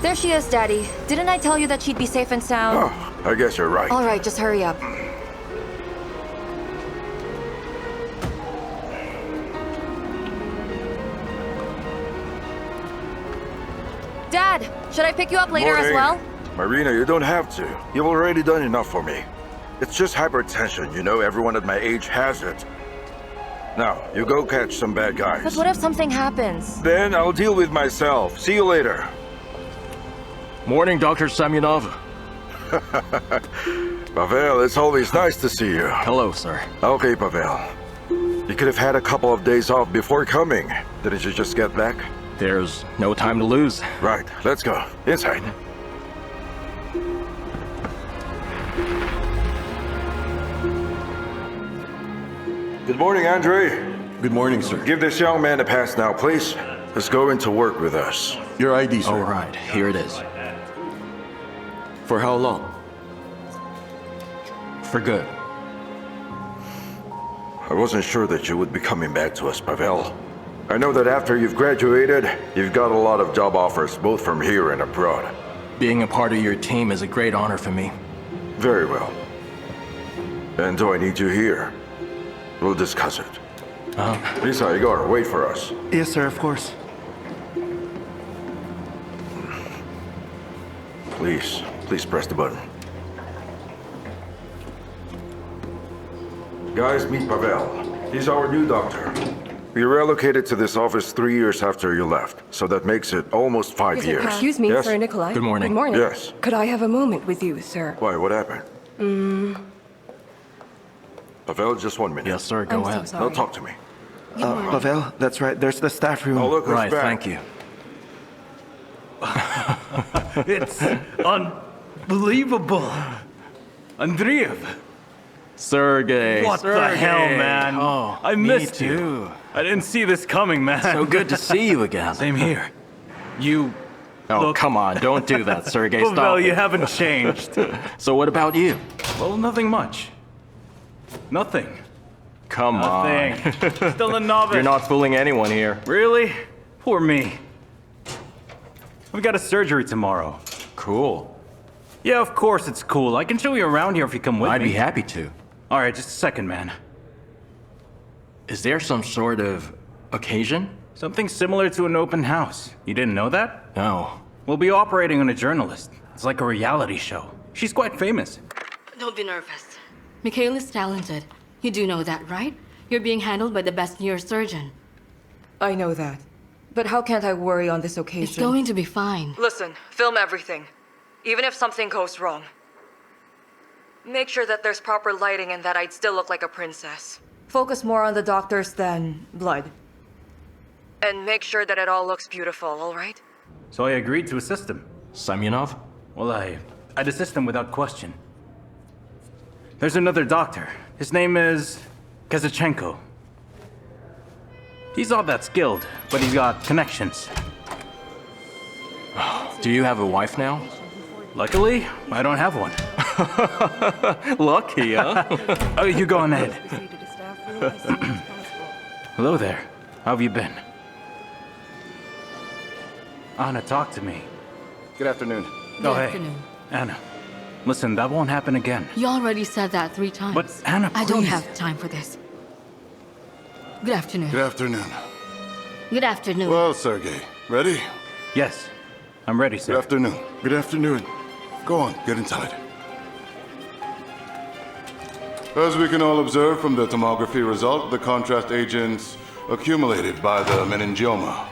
There she is, Daddy. Didn't I tell you that she'd be safe and sound? Oh, I guess you're right. All right, just hurry up. Dad, should I pick you up later as well? Marina, you don't have to. You've already done enough for me. It's just hypertension, you know, everyone at my age has it. Now, you go catch some bad guys. But what if something happens? Then I'll deal with myself. See you later. Morning, Dr. Semyonov. Pavel, it's always nice to see you. Hello, sir. Okay, Pavel. You could have had a couple of days off before coming. Didn't you just get back? There's no time to lose. Right, let's go. Inside. Good morning, Andre. Good morning, sir. Give this young man a pass now, please. He's going to work with us. Your ID, sir. All right, here it is. For how long? For good. I wasn't sure that you would be coming back to us, Pavel. I know that after you've graduated, you've got a lot of job offers, both from here and abroad. Being a part of your team is a great honor for me. Very well. And do I need you here? We'll discuss it. Lisa, Igor, wait for us. Yes, sir, of course. Please press the button. Guys, meet Pavel. He's our new doctor. We relocated to this office 3 years after you left, so that makes it almost 5 years. Excuse me, Yes? Sir Nikolai. Good morning. Good morning. Yes. Could I have a moment with you, sir? Why, what happened? Pavel, just 1 minute. Yes, sir, go I'm so ahead. sorry. Now talk to me. Pavel, that's right. There's the staff room. Oh, look who's Right, back. thank you. It's unbelievable. Andreev. Sergey. What the hell, man? Oh, I missed me you. too. I didn't see this coming, man. So good to see you again. Same here. You. Oh, look- come on, don't do that, Sergey. Pavel, Stop. you haven't changed. So what about you? Well, nothing much. Nothing. Come Nothing. on. Still a novice. You're not fooling anyone here. Really? Poor me. We've got a surgery tomorrow. Cool. Yeah, of course it's cool. I can show you around here if you come with I'd me. be happy to. All right, just a second, man. Is there some sort of occasion? Something similar to an open house. You didn't know that? No. We'll be operating on a journalist. It's like a reality show. She's quite famous. Don't be nervous. Mikhail is talented. You do know that, right? You're being handled by the best neurosurgeon. I know that. But how can't I worry on this occasion? It's going to be fine. Listen, film everything. Even if something goes wrong. Make sure that there's proper lighting and that I'd still look like a princess. Focus more on the doctors than blood. And make sure that it all looks beautiful, all right? So I agreed to assist him. Semyonov? Well, I'd assist him without question. There's another doctor. His name is Kazachenko. He's not that skilled, but he's got connections. Do you have a wife now? Luckily, I don't have one. Lucky, huh? Oh, you go on ahead. Hello there. How have you been? Anna, talk to me. Good afternoon. Good Oh, hey. afternoon. Anna, listen, that won't happen again. You already said that 3 times. But, Anna, I don't please. have time for this. Good afternoon. Good afternoon. Good afternoon. Well, Sergey, ready? Yes, I'm ready, Good sir. afternoon. Good afternoon. Go on, get inside. As we can all observe from the tomography result, the contrast agents accumulated by the meningioma.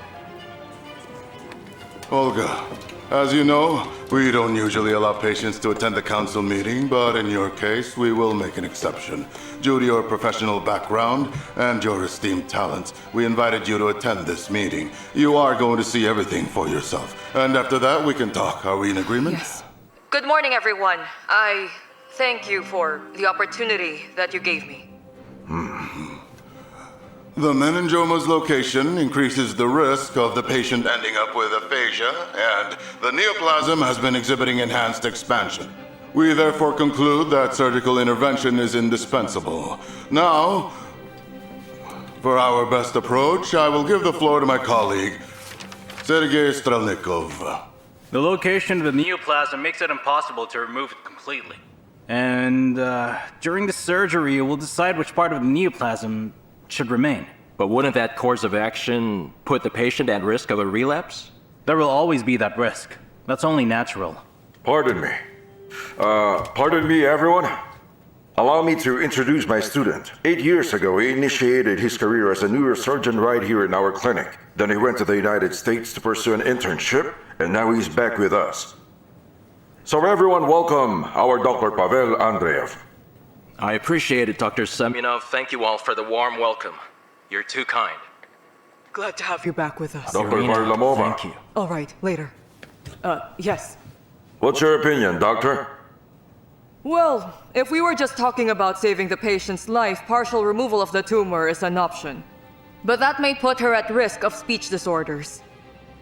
Olga, as you know, we don't usually allow patients to attend the council meeting, but in your case, we will make an exception. Due to your professional background and your esteemed talents, we invited you to attend this meeting. You are going to see everything for yourself. And after that, we can talk. Are we in agreement? Yes. Good morning, everyone. I thank you for the opportunity that you gave me. The meningioma's location increases the risk of the patient ending up with aphasia, and the neoplasm has been exhibiting enhanced expansion. We therefore conclude that surgical intervention is indispensable. Now, for our best approach, I will give the floor to my colleague, Sergey Strelnikov. The location of the neoplasm makes it impossible to remove it completely. And during the surgery, we'll decide which part of the neoplasm should remain. But wouldn't that course of action put the patient at risk of a relapse? There will always be that risk. That's only natural. Pardon me. Pardon me, everyone. Allow me to introduce my student. 8 years ago, he initiated his career as a neurosurgeon right here in our clinic. Then he went to the United States to pursue an internship, and now he's back with us. So everyone, welcome our Dr. Pavel Andreev. I appreciate it, Dr. Semyonov. Thank you all for the warm welcome. You're too kind. Glad to have you back with us. Dr. Marina, Varlamova. thank you. All right, later. Yes. What's your opinion, doctor? Well, if we were just talking about saving the patient's life, partial removal of the tumor is an option. But that may put her at risk of speech disorders.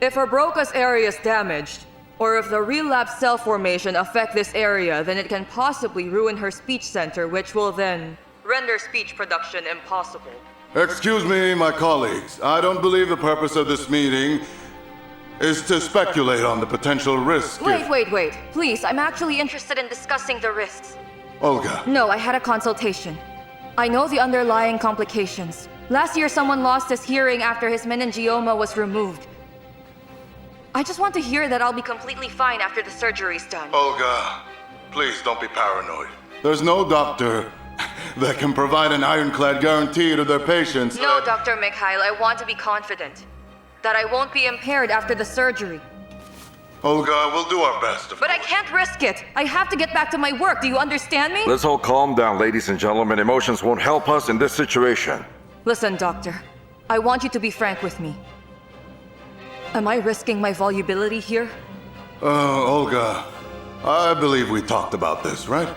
If her Broca's area is damaged, or if the relapse cell formation affect this area, then it can possibly ruin her speech center, which will then render speech production impossible. Excuse me, my colleagues. I don't believe the purpose of this meeting is to speculate on the potential risk. Wait. Please, I'm actually interested in discussing the risks. Olga. No, I had a consultation. I know the underlying complications. Last year, someone lost his hearing after his meningioma was removed. I just want to hear that I'll be completely fine after the surgery's done. Olga, please don't be paranoid. There's no doctor that can provide an ironclad guarantee to their patients. No, Dr. Mikhail, I want to be confident that I won't be impaired after the surgery. Olga, we'll do our best. But I can't risk it. I have to get back to my work. Do you understand me? Let's all calm down, ladies and gentlemen. Emotions won't help us in this situation. Listen, doctor. I want you to be frank with me. Am I risking my volubility here? Olga, I believe we talked about this, right?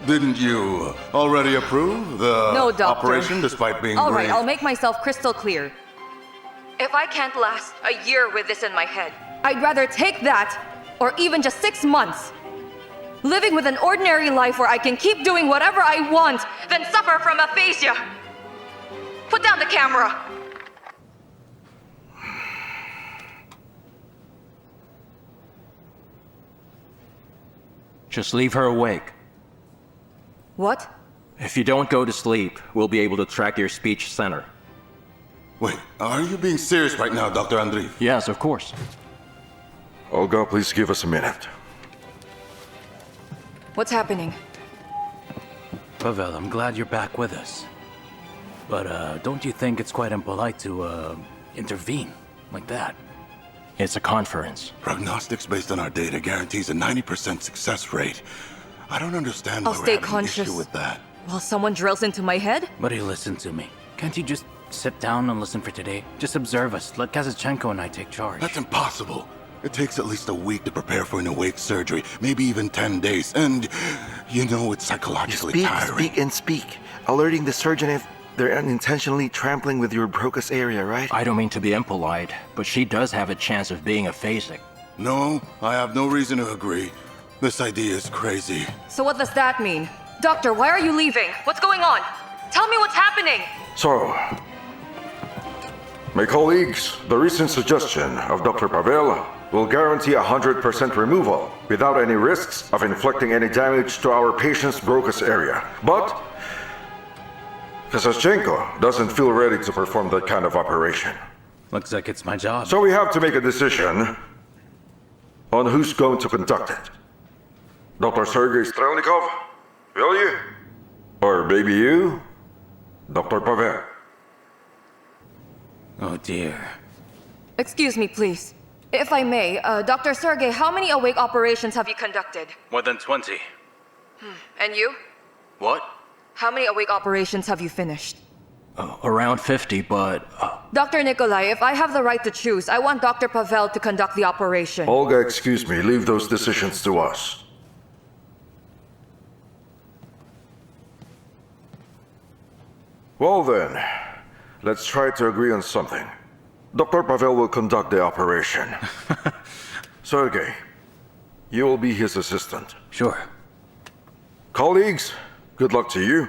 Didn't you already approve the No, doctor. operation despite being All right, brave? I'll make myself crystal clear. If I can't last a year with this in my head, I'd rather take that, or even just 6 months, living with an ordinary life where I can keep doing whatever I want, than suffer from aphasia. Put down the camera. Just leave her awake. What? If you don't go to sleep, we'll be able to track your speech center. Wait, are you being serious right now, Dr. Andreev? Yes, of course. Olga, please give us a minute. What's happening? Pavel, I'm glad you're back with us. But don't you think it's quite impolite to intervene like that? It's a conference. Prognostics based on our data guarantees a 90% success rate. I don't understand why I'll we're stay having an issue conscious. with that. While someone drills into my head? Buddy, listen to me. Can't you just sit down and listen for today? Just observe us. Let Kazachenko and I take charge. That's impossible. It takes at least a week to prepare for an awake surgery, maybe even 10 days. And, you know, it's psychologically tiring. Speak. Alerting the surgeon if they're unintentionally trampling with your Broca's area, right? I don't mean to be impolite, but she does have a chance of being aphasic. No, I have no reason to agree. This idea is crazy. So what does that mean? Doctor, why are you leaving? What's going on? Tell me what's happening! So, my colleagues, the recent suggestion of Dr. Pavel will guarantee 100% removal without any risks of inflicting any damage to our patient's Broca's area. But Kazachenko doesn't feel ready to perform that kind of operation. Looks like it's my job. So we have to make a decision on who's going to conduct it. Dr. Sergey Strelnikov, will you? Or maybe you, Dr. Pavel? Oh dear. Excuse me, please. If I may, Dr. Sergey, how many awake operations have you conducted? More than 20. And you? What? How many awake operations have you finished? Around 50, but... Dr. Nikolai, if I have the right to choose, I want Dr. Pavel to conduct the operation. Olga, excuse me, leave those decisions to us. Well then, let's try to agree on something. Dr. Pavel will conduct the operation. Sergey, you will be his assistant. Sure. Colleagues, good luck to you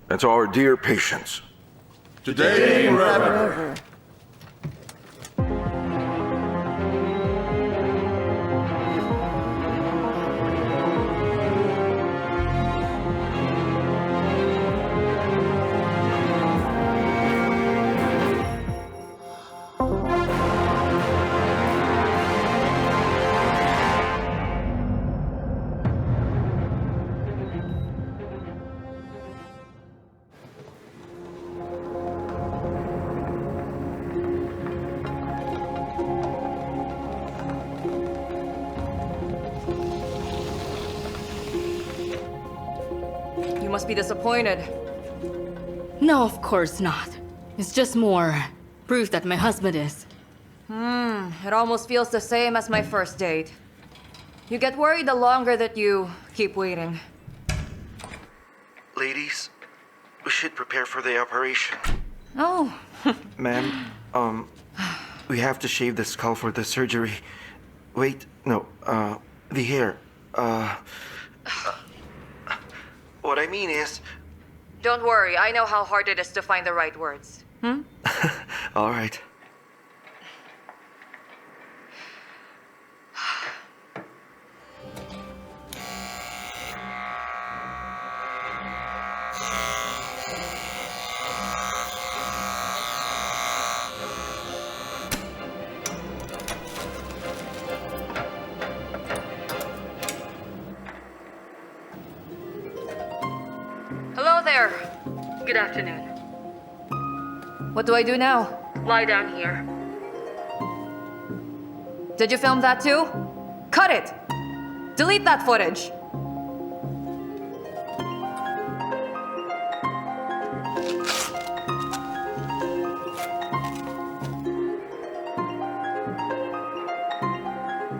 and to our dear patients. Today and forever. must be disappointed. No, of course not. It's just more proof that my husband is. It almost feels the same as my first date. You get worried the longer that you keep waiting. Ladies, we should prepare for the operation. Oh, Ma'am, we have to shave the skull for the surgery. Wait, no, the hair. What I mean is... don't worry. I know how hard it is to find the right words. All right. Hello there. Good afternoon. What do I do now? Lie down here. Did you film that too? Cut it! Delete that footage!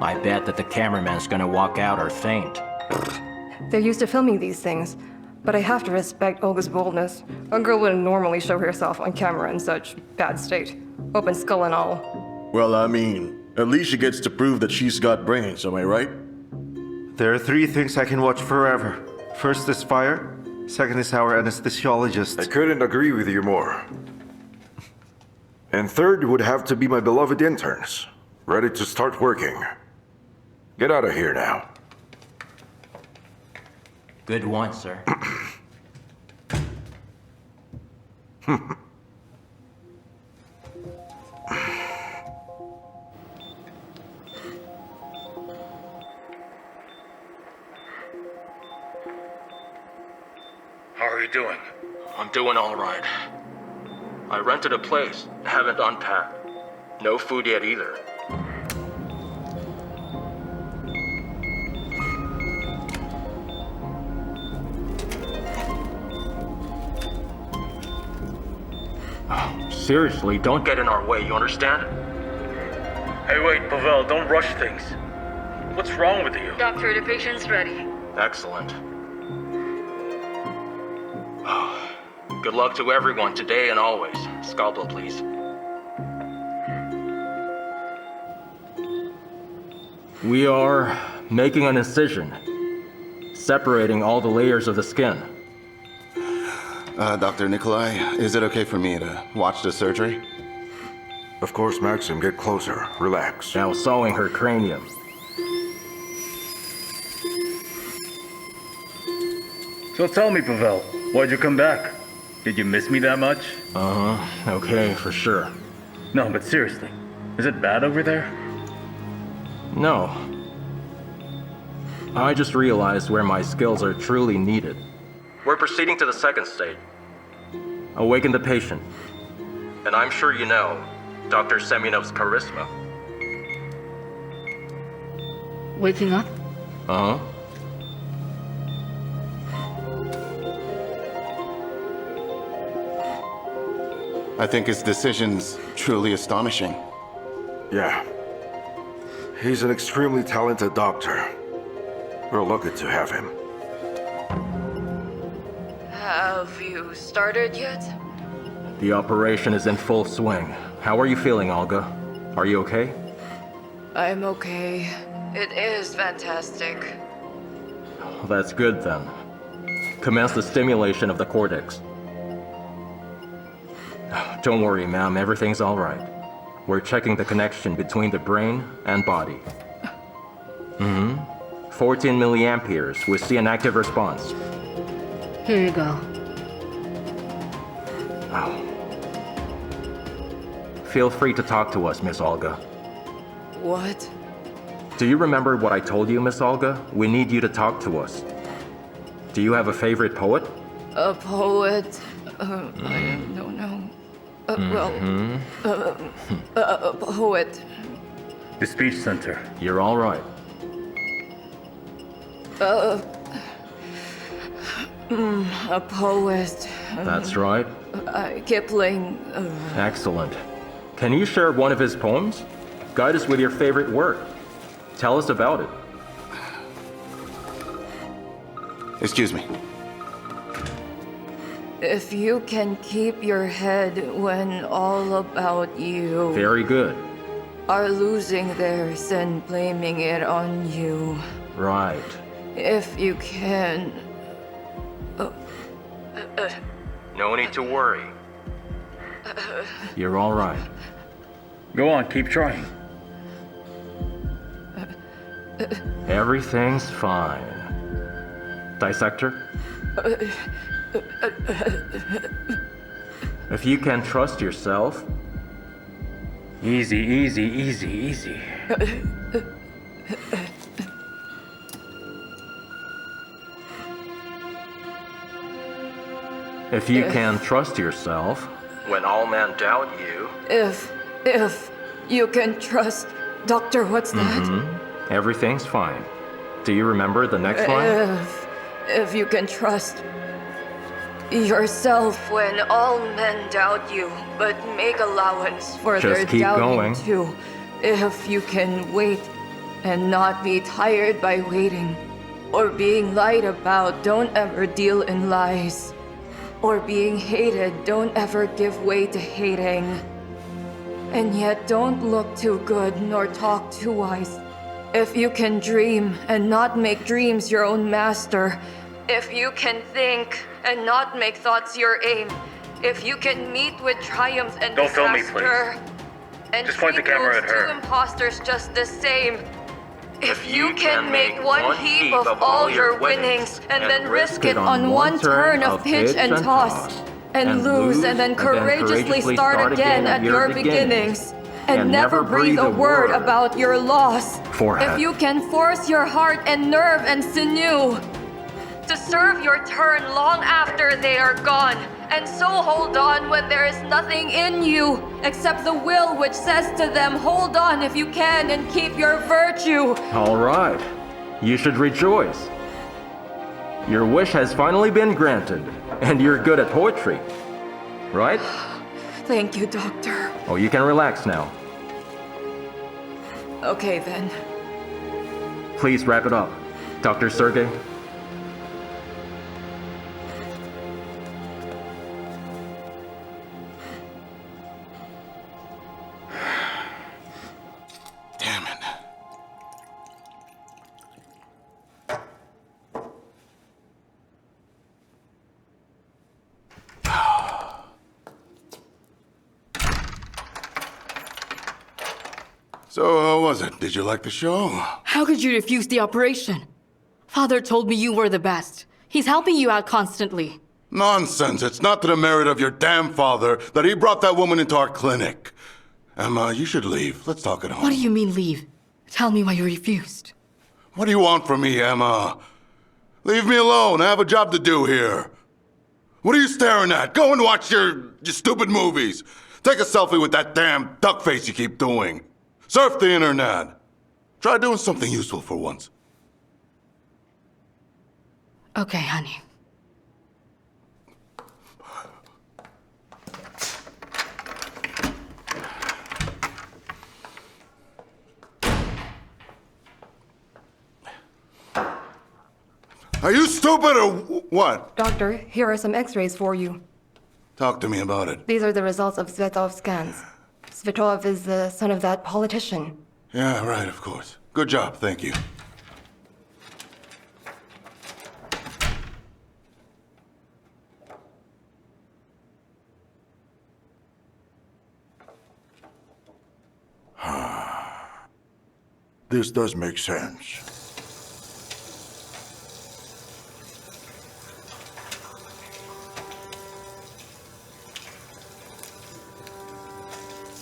I bet that the cameraman's gonna walk out or faint. They're used to filming these things, but I have to respect Olga's boldness. A girl wouldn't normally show herself on camera in such bad state. Open skull and all. Well, I mean, at least she gets to prove that she's got brains, am I right? There are 3 things I can watch forever. First is fire, second is our anesthesiologist. I couldn't agree with you more. And third would have to be my beloved interns, ready to start working. Get out of here now. Good one, sir. How are you doing? I'm doing all right. I rented a place, haven't unpacked. No food yet either. Seriously, don't get in our way, you understand? Hey, wait, Pavel, don't rush things. What's wrong with you? Doctor, the patient's ready. Excellent. Good luck to everyone today and always. Scalpel, please. We are making an incision, separating all the layers of the skin. Dr. Nikolai, is it okay for me to watch the surgery? Of course, Maxim, get closer. Relax. Now sewing her cranium. So tell me, Pavel, why'd you come back? Did you miss me that much? Okay, for sure. No, but seriously, is it bad over there? No. I just realized where my skills are truly needed. We're proceeding to the second stage. Awaken the patient. And I'm sure you know Dr. Semyonov's charisma. Waking up? Uh-huh. I think his decision's truly astonishing. Yeah. He's an extremely talented doctor. We're lucky to have him. Have you started yet? The operation is in full swing. How are you feeling, Olga? Are you okay? I'm okay. It is fantastic. That's good then. Commence the stimulation of the cortex. Don't worry, ma'am, everything's all right. We're checking the connection between the brain and body. 14 milliamperes. We see an active response. Here you go. Feel free to talk to us, Miss Olga. What? Do you remember what I told you, Miss Olga? We need you to talk to us. Do you have a favorite poet? A poet? I don't know. A poet. The speech center. You're all right. A poet. That's right. Kipling. Excellent. Can you share one of his poems? Guide us with your favorite work. Tell us about it. Excuse me. If you can keep your head when all about you Very good. are losing theirs and blaming it on you. Right. If you can. No need to worry. You're all right. Go on, keep trying. Everything's fine. Dissector? If you can trust yourself. Easy, easy, easy, easy. If you can trust yourself. When all men doubt you. If you can trust. Doctor, what's that? Everything's fine. Do you remember the next line? If you can trust yourself when all men doubt you, but make allowance for Just their keep doubting going. too. If you can wait and not be tired by waiting, or being lied about, don't ever deal in lies. Or being hated, don't ever give way to hating. And yet don't look too good nor talk too wise. If you can dream and not make dreams your own master. If you can think and not make thoughts your aim. If you can meet with triumph and Don't film me, disaster. And Just point the treat camera those at her. two imposters just the same. If you you can can make make one one heap of all your winnings and then risk it on one turn of pitch and toss, and lose and then courageously start again at your beginnings, and never breathe a word about your loss. Forehead. If you can force your heart and nerve and sinew to serve your turn long after they are gone, and so hold on when there is nothing in you except the will which says to them, hold on if you can and keep your virtue. All right. You should rejoice. Your wish has finally been granted, and you're good at poetry. Right? Thank you, Doctor. Oh, you can relax now. Okay then. Please wrap it up. Dr. Sergey? Damn it. So, how was it? Did you like the show? How could you refuse the operation? Father told me you were the best. He's helping you out constantly. Nonsense. It's not to the merit of your damn father that he brought that woman into our clinic. Emma, you should leave. Let's talk at home. What do you mean leave? Tell me why you refused. What do you want from me, Emma? Leave me alone. I have a job to do here. What are you staring at? Go and watch your stupid movies. Take a selfie with that damn duck face you keep doing. Surf the internet. Try doing something useful for once. Okay, honey. Are you stupid or what? Doctor, here are some x-rays for you. Talk to me about it. These are the results of Svetov's scans. Svetov is the son of that politician. Yeah, right, of course. Good job, thank you. This does make sense.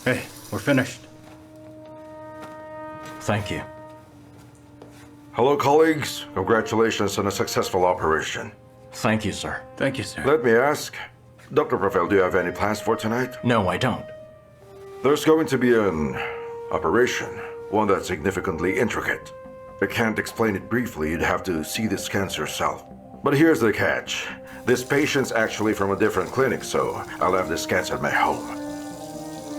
Hey, we're finished. Thank you. Hello, colleagues. Congratulations on a successful operation. Thank you, sir. Thank you, sir. Let me ask, Dr. Pavel, do you have any plans for tonight? No, I don't. There's going to be an operation, one that's significantly intricate. I can't explain it briefly, you'd have to see the scans yourself. But here's the catch. This patient's actually from a different clinic, so I'll have the scans at my home.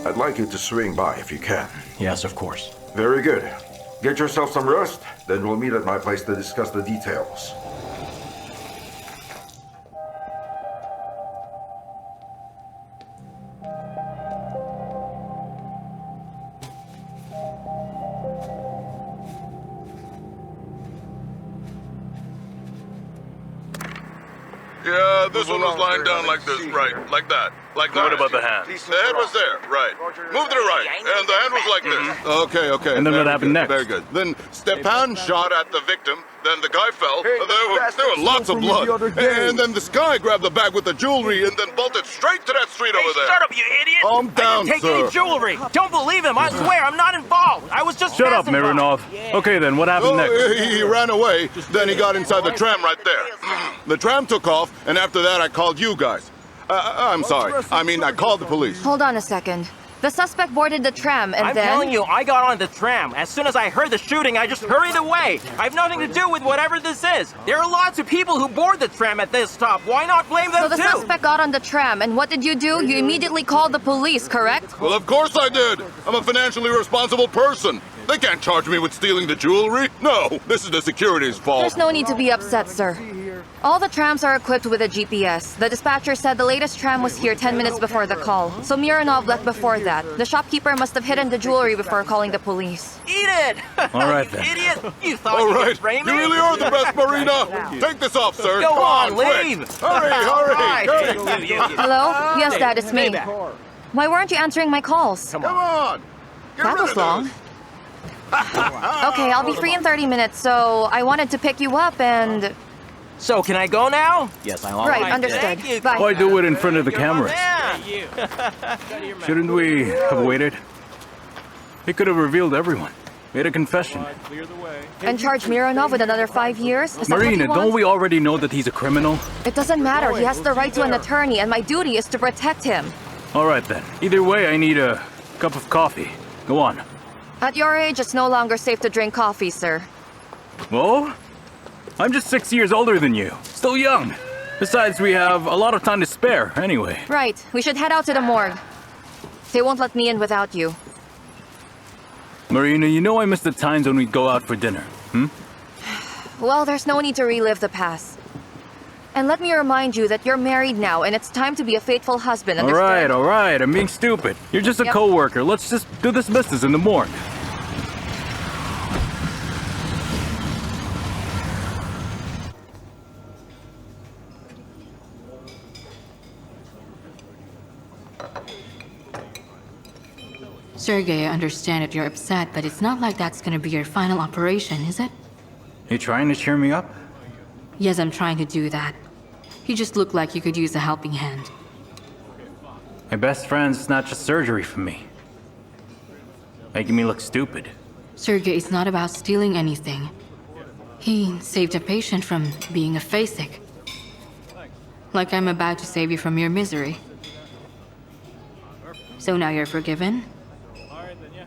I'd like you to swing by if you can. Yes, of course. Very good. Get yourself some rest, then we'll meet at my place to discuss the details. Yeah, this one was lying down like this, right? Like that. Like that. What about the hand? The head was there, right. Move to the right, and the hand was like this. Okay. And then what very happened good, next? Very good. Then Stepan shot at the victim, then the guy fell, there were lots of blood, and then this guy grabbed the bag with the jewelry and then bolted straight to that street over there. Shut up, you idiot! Calm down, I didn't take sir. any jewelry! Don't believe him, I swear, I'm not involved! I was just Shut up, passing by. Mironov. Okay then, what happened next? He ran away, then he got inside the tram right there. The tram took off, and after that I called you guys. I'm sorry. I called the police. Hold on a second. The suspect boarded the tram and I'm then... telling you, I got on the tram. As soon as I heard the shooting, I just hurried away. I have nothing to do with whatever this is. There are lots of people who board the tram at this stop. Why not blame them So the too? suspect got on the tram, and what did you do? You immediately called the police, correct? Well, of course I did. I'm a financially responsible person. They can't charge me with stealing the jewelry. No, this is the security's fault. There's no need to be upset, sir. All the trams are equipped with a GPS. The dispatcher said the latest tram was here 10 minutes before the call. So Mironov left before that. The shopkeeper must have hidden the jewelry before calling the police. Eat it! All right, you then. idiot! You thought All you right, could frame you me? really are the best, Marina. Take this off, sir. Go Come on, quick. leave! Hurry. Hello? Yes, Dad, it's me. Why weren't you answering my calls? Come on. Get That rid was of long. this. Okay, I'll be free in 30 minutes, so I wanted to pick you up and... So, can I go now? Yes, Right, understood. Thank you. Bye. Why do it in front of the cameras? Yeah. Shouldn't we have waited? He could have revealed everyone. Made a confession. And charge Mironov with another 5 years? Is that what Marina, you want? don't we already know that he's a criminal? It doesn't matter. He has the right to an attorney, and my duty is to protect him. All right then. Either way, I need a cup of coffee. Go on. At your age, it's no longer safe to drink coffee, sir. Well, I'm just 6 years older than you. Still young. Besides, we have a lot of time to spare, anyway. Right. We should head out to the morgue. They won't let me in without you. Marina, you know I miss the times when we'd go out for dinner, Well, there's no need to relive the past. And let me remind you that you're married now, and it's time to be a faithful husband, understand? All right, I'm being stupid. You're just a Yep. co-worker. Let's just do this business in the morgue. Sergey, I understand that you're upset, but it's not like that's gonna be your final operation, is it? You trying to cheer me up? Yes, I'm trying to do that. You just look like you could use a helping hand. My best friend's not just surgery for me. Making me look stupid. Sergey, it's not about stealing anything. He saved a patient from being a phasic. Like I'm about to save you from your misery. So now you're forgiven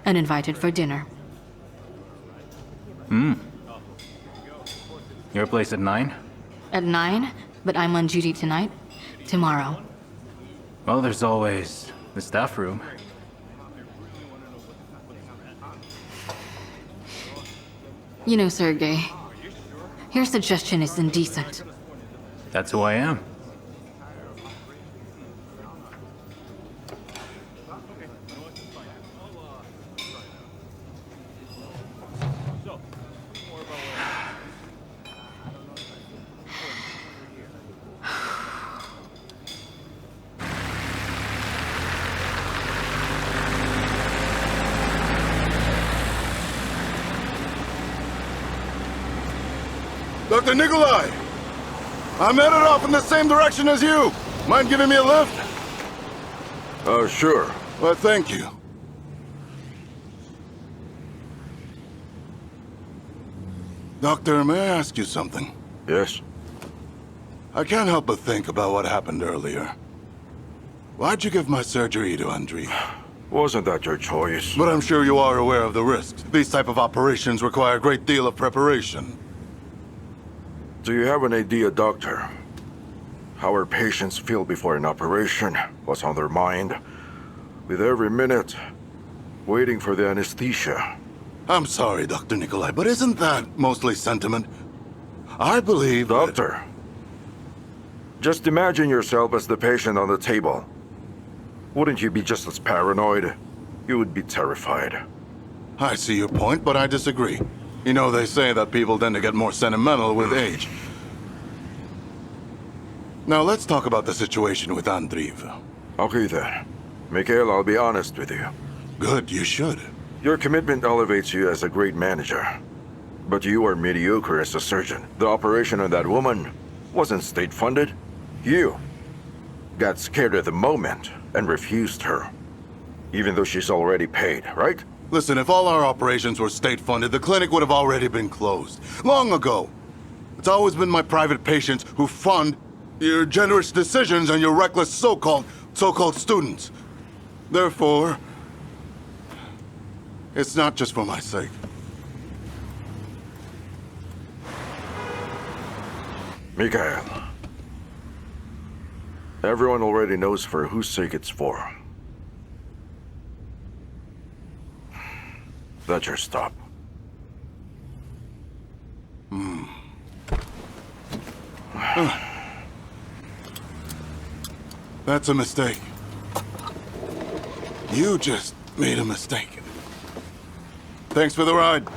and invited for dinner. Your place at 9? At 9, but I'm on duty tonight. Tomorrow. Well, there's always the staff room. You know, Sergey, your suggestion is indecent. That's who I am. Dr. Nikolai! I'm headed off in the same direction as you. Mind giving me a lift? Sure. Well, thank you. Doctor, may I ask you something? Yes? I can't help but think about what happened earlier. Why'd you give my surgery to Andrei? Wasn't that your choice? But I'm sure you are aware of the risks. These type of operations require a great deal of preparation. Do you have an idea, doctor? how our patients feel before an operation was on their mind. With every minute, waiting for the anesthesia. I'm sorry, Dr. Nikolai, but isn't that mostly sentiment? I believe Doctor, just imagine yourself as the patient on the table. Wouldn't you be just as paranoid? You would be terrified. I see your point, but I disagree. You know, they say that people tend to get more sentimental with age. Now, let's talk about the situation with Andreev. Okay then. Mikhail, I'll be honest with you. Good, you should. Your commitment elevates you as a great manager. But you are mediocre as a surgeon. The operation on that woman wasn't state-funded. You got scared at the moment and refused her. Even though she's already paid, right? Listen, if all our operations were state-funded, the clinic would have already been closed. Long ago. It's always been my private patients who fund your generous decisions and your reckless so-called students. Therefore, it's not just for my sake. Mikhail, everyone already knows for whose sake it's for. That's your stop. That's a mistake. You just made a mistake. Thanks for the ride.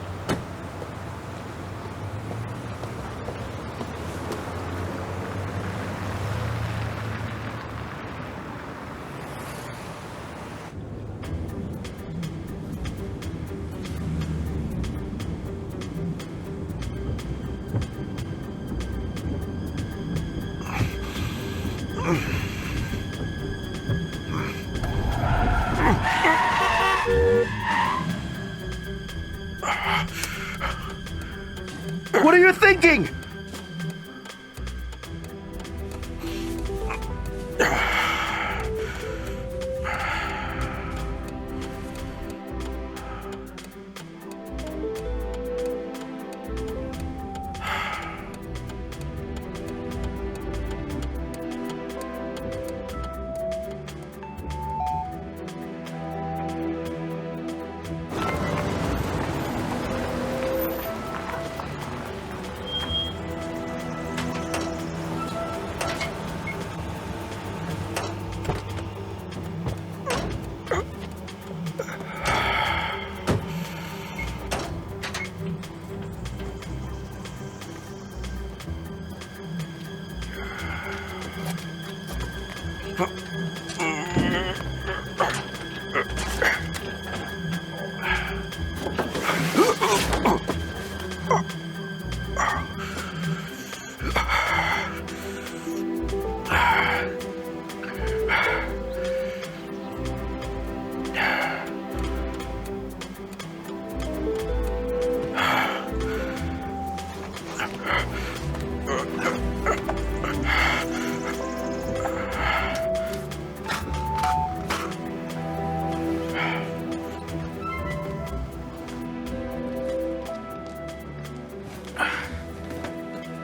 What are you thinking?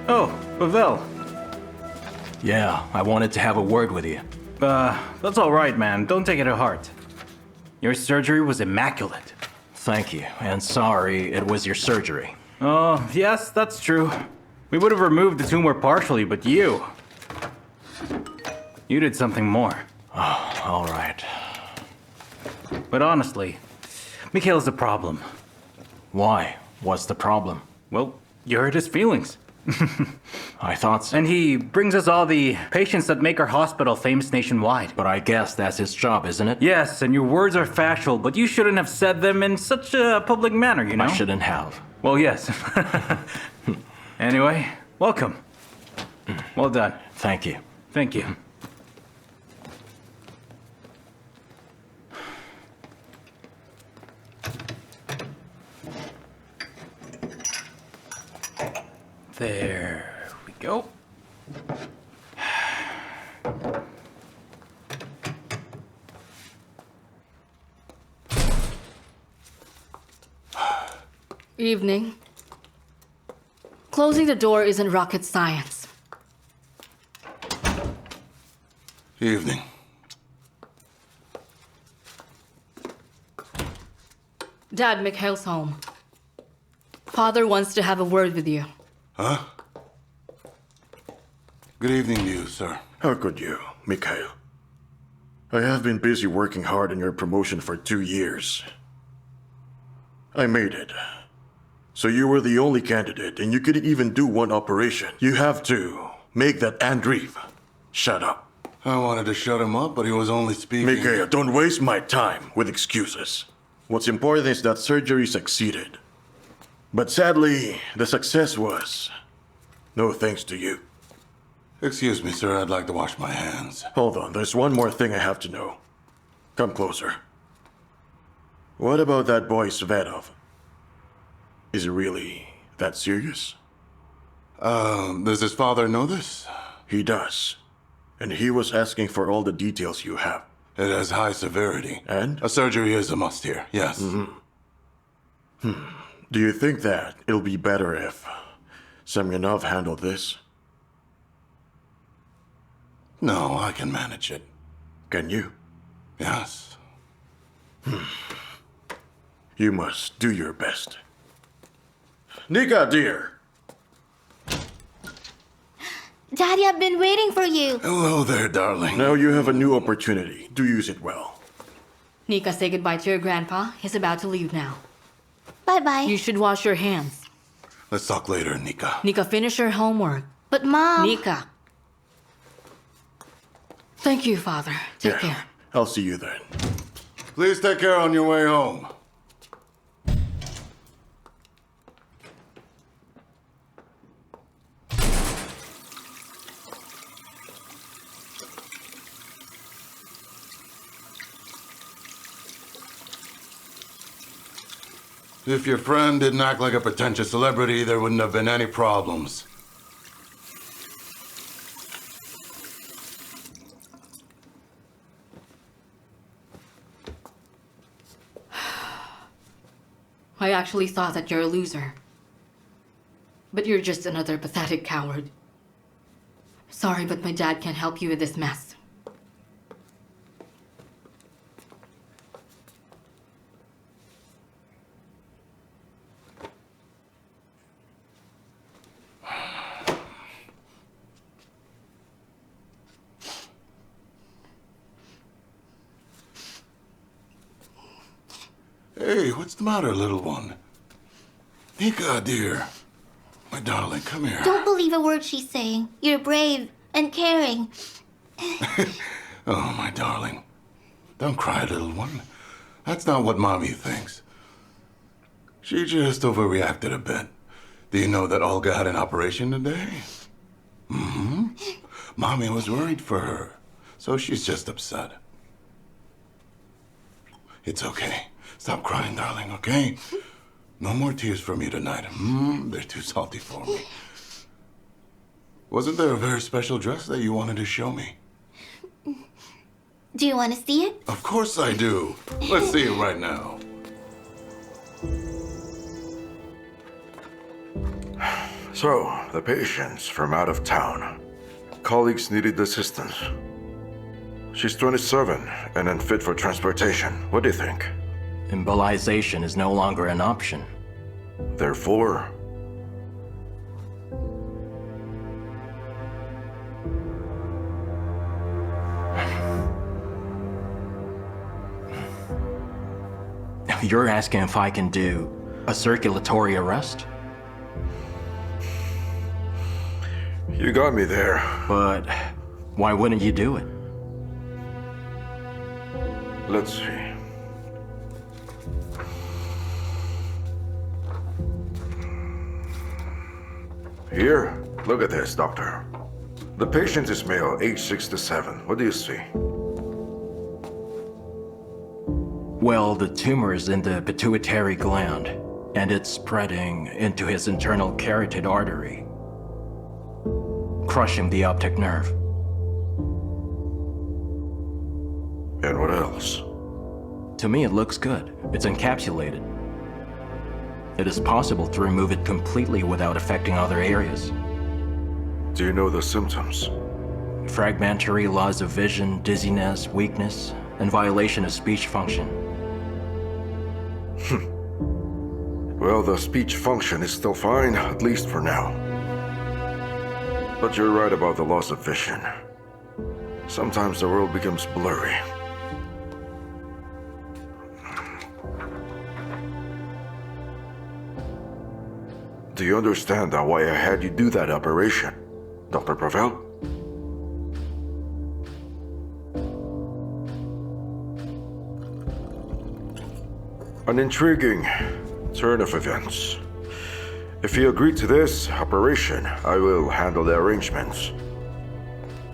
Oh, Pavel. Yeah, I wanted to have a word with you. That's all right, man. Don't take it to heart. Your surgery was immaculate. Thank you, and sorry it was your surgery. Oh, yes, that's true. We would have removed the tumor partially, but you did something more. Oh, all right. But honestly, Mikhail's the problem. Why? What's the problem? Well, you hurt his feelings. I thought so. And he brings us all the patients that make our hospital famous nationwide. But I guess that's his job, isn't it? Yes, and your words are factual, but you shouldn't have said them in such a public manner, you know? I shouldn't have. Well, yes. Anyway, welcome. Well done. Thank you. Thank you. There we go. Evening. Closing the door isn't rocket science. Evening. Dad, Mikhail's home. Father wants to have a word with you. Huh? Good evening to you, sir. How could you, Mikhail? I have been busy working hard on your promotion for 2 years. I made it. So you were the only candidate, and you couldn't even do one operation. You have to make that Andreev shut up. I wanted to shut him up, but he was only speaking... Mikhail, don't waste my time with excuses. What's important is that surgery succeeded. But sadly, the success was no thanks to you. Excuse me, sir. I'd like to wash my hands. Hold on, there's one more thing I have to know. Come closer. What about that boy Svedov? Is it really that serious? Does his father know this? He does. And he was asking for all the details you have. It has high severity. And? A surgery is a must here, yes. Do you think that it'll be better if Semyonov handled this? No, I can manage it. Can you? Yes. You must do your best. Nika, dear! Daddy, I've been waiting for you. Hello there, darling. Now you have a new opportunity. Do use it well. Nika, say goodbye to your grandpa. He's about to leave now. Bye-bye. You should wash your hands. Let's talk later, Nika. Nika, finish your homework. But Mom... Nika. Thank you, Father. Take care. I'll see you then. Please take care on your way home. If your friend didn't act like a pretentious celebrity, there wouldn't have been any problems. I actually thought that you're a loser. But you're just another pathetic coward. Sorry, but my dad can't help you with this mess. Hey, what's the matter, little one? Nika, dear. My darling, come here. Don't believe a word she's saying. You're brave and caring. Oh, my darling. Don't cry, little one. That's not what Mommy thinks. She just overreacted a bit. Do you know that Olga had an operation today? Mommy was worried for her, so she's just upset. It's okay. Stop crying, darling, okay? No more tears from you tonight. They're too salty for me. Wasn't there a very special dress that you wanted to show me? Do you want to see it? Of course I do. Let's see it right now. So, the patient's from out of town. Colleagues needed assistance. She's 27 and unfit for transportation. What do you think? Embolization is no longer an option. Therefore, You're asking if I can do a circulatory arrest? you got me there. But why wouldn't you do it? Let's see. Here, look at this, doctor. The patient is male, age 67. What do you see? Well, the tumor is in the pituitary gland, and it's spreading into his internal carotid artery, crushing the optic nerve. And what else? To me, it looks good. It's encapsulated. It is possible to remove it completely without affecting other areas. Do you know the symptoms? fragmentary loss of vision, dizziness, weakness, and violation of speech function. Well, the speech function is still fine, at least for now. But you're right about the loss of vision. Sometimes the world becomes blurry. Do you understand now why I had you do that operation, Dr. Pavel? An intriguing turn of events. If you agree to this operation, I will handle the arrangements.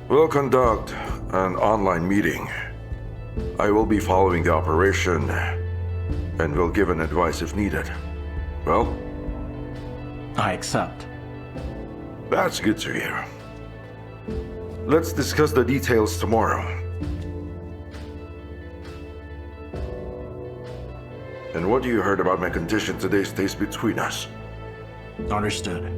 We'll conduct an online meeting. I will be following the operation and will give an advice if needed. Well? I accept. That's good to hear. Let's discuss the details tomorrow. And what you heard about my condition today stays between us. Understood.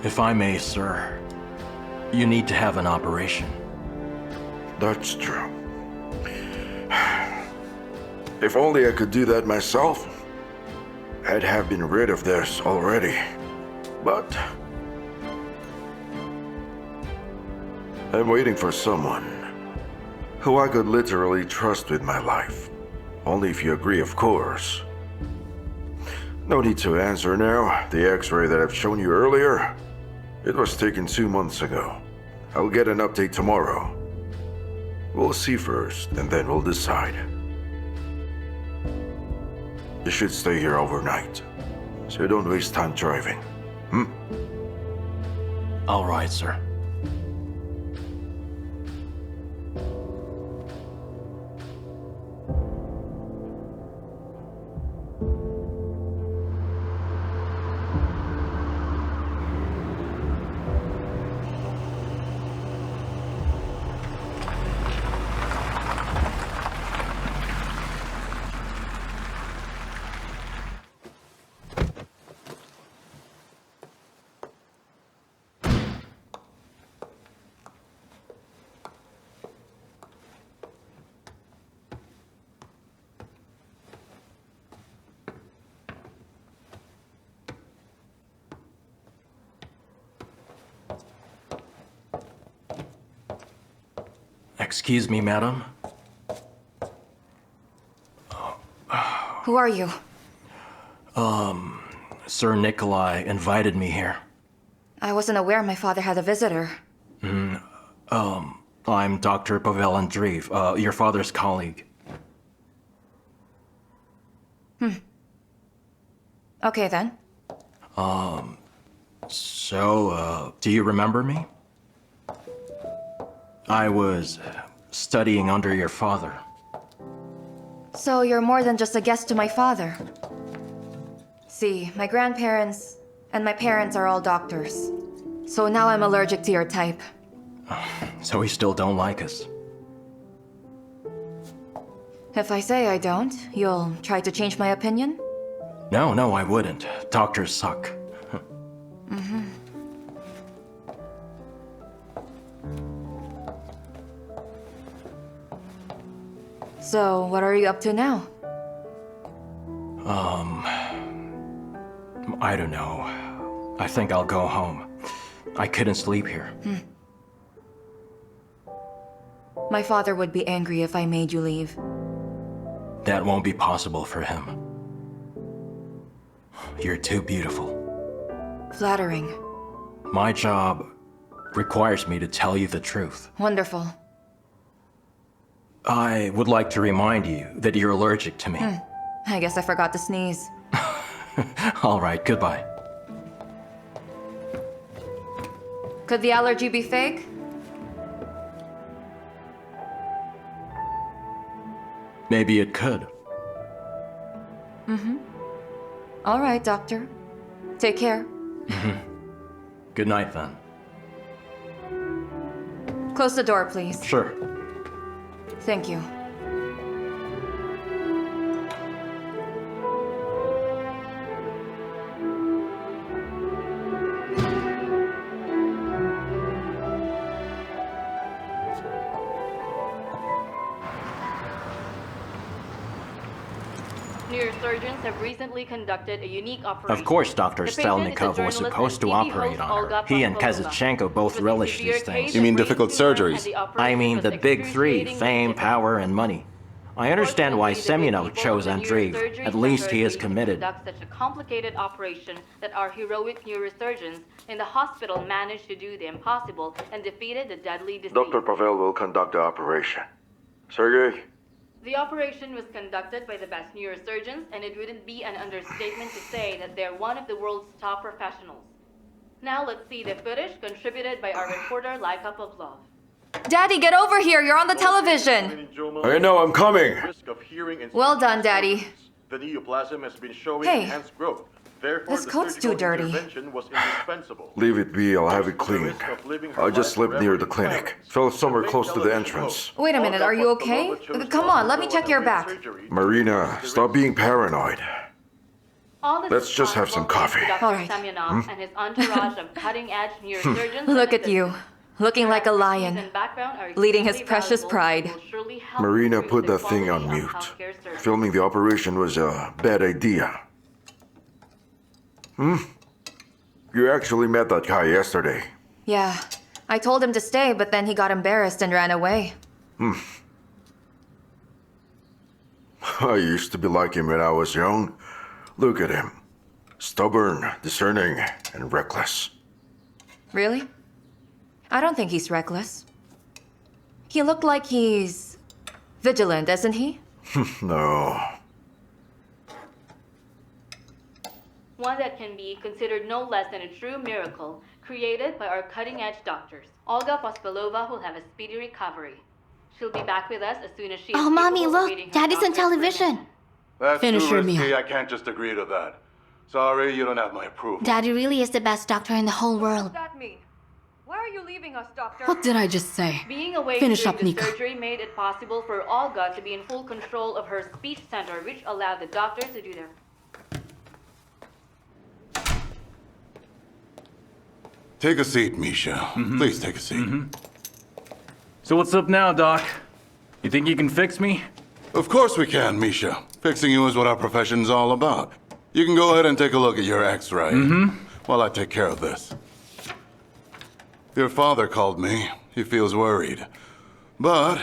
If I may, sir, you need to have an operation. That's true. If only I could do that myself, I'd have been rid of this already. But I'm waiting for someone who I could literally trust with my life. Only if you agree, of course. No need to answer now. The X-ray that I've shown you earlier, it was taken 2 months ago. I'll get an update tomorrow. We'll see first, and then we'll decide. You should stay here overnight, so you don't waste time driving. All right, sir. Excuse me, madam. Who are you? Sir Nikolai invited me here. I wasn't aware my father had a visitor. I'm Dr. Pavel and Marina, your father's colleague. Okay then. So, do you remember me? I was studying under your father. So you're more than just a guest to my father. See, my grandparents and my parents are all doctors. So now I'm allergic to your type. So we still don't like us. If I say I don't, you'll try to change my opinion? No, I wouldn't. Doctors suck. So, what are you up to now? I don't know. I think I'll go home. I couldn't sleep here. My father would be angry if I made you leave. That won't be possible for him. You're too beautiful. Flattering. My job requires me to tell you the truth. Wonderful. I would like to remind you that you're allergic to me. I guess I forgot to sneeze. All right, goodbye. Could the allergy be fake? Maybe it could. All right, doctor. Take care. Good night, then. Close the door, please. Sure. Thank you. Neurosurgeons have recently conducted a unique operation. Of course, Dr. The patient is a Stelnikov was journalist supposed to and TV operate host on her. Olga He and Pavel. Kazachenko both It was a relish severe these case things. of You mean brain difficult tumor, and surgeries? the I operation mean was the big three: excruciatingly fame, difficult. power, and money. I understand why Fortunately, the Semyonov good people chose of the Andreev. neurosurgery At least center he is agreed to committed. conduct such a complicated operation that our heroic neurosurgeons in the hospital managed to do the impossible and defeated the deadly disease. Dr. Pavel will conduct the operation. Sergey? The operation was conducted by the best neurosurgeons, and it wouldn't be an understatement to say that they're one of the world's top professionals. Now let's see the footage contributed by our reporter Laika Pavlov. Daddy, get over here! You're on the television! I know, I'm coming! Well done, Daddy. The neoplasm has been showing Hey, enhanced growth. Therefore, this the coat's surgical too dirty. intervention was indispensable. Leave it be, I'll have it cleaned. I just live near the clinic. Fell somewhere close to the entrance. Wait a minute, are you okay? Come on, let me check your back. Marina, stop being paranoid. All this Let's is just have some possible thanks to coffee. Dr. All right. Semyonov and his entourage of cutting-edge neurosurgeons. Look and at you, looking like a Their lion, expertise and background are leading his extremely precious valuable pride. and will surely help Marina improve put the that thing on quality of mute. healthcare service. Filming the operation was a bad idea. You actually met that guy yesterday. Yeah, I told him to stay, but then he got embarrassed and ran away. I used to be like him when I was young. Look at him. Stubborn, discerning, and reckless. Really? I don't think he's reckless. He looked like he's vigilant, isn't he? No. One that can be considered no less than a true miracle, created by our cutting-edge doctors. Olga Pospelova will have a speedy recovery. She'll be back with us as soon as she is Oh, Mommy, capable of look! awaiting her Daddy's on doctor's television. permission. That's Finish too your risky. meal. I can't just agree to that. Sorry, you don't have my approval. Daddy really is the best doctor in the whole What world. does that mean? Why are you leaving us, Doctor? What did I just say? Being away Finish during up, the Nika. surgery made it possible for Olga to be in full control of her speech center, which allowed the doctors to do their... Take a seat, Misha. Please take a seat. So what's up now, Doc? You think you can fix me? Of course we can, Misha. Fixing you is what our profession's all about. You can go ahead and take a look at your x-ray while I take care of this. Your father called me. He feels worried. But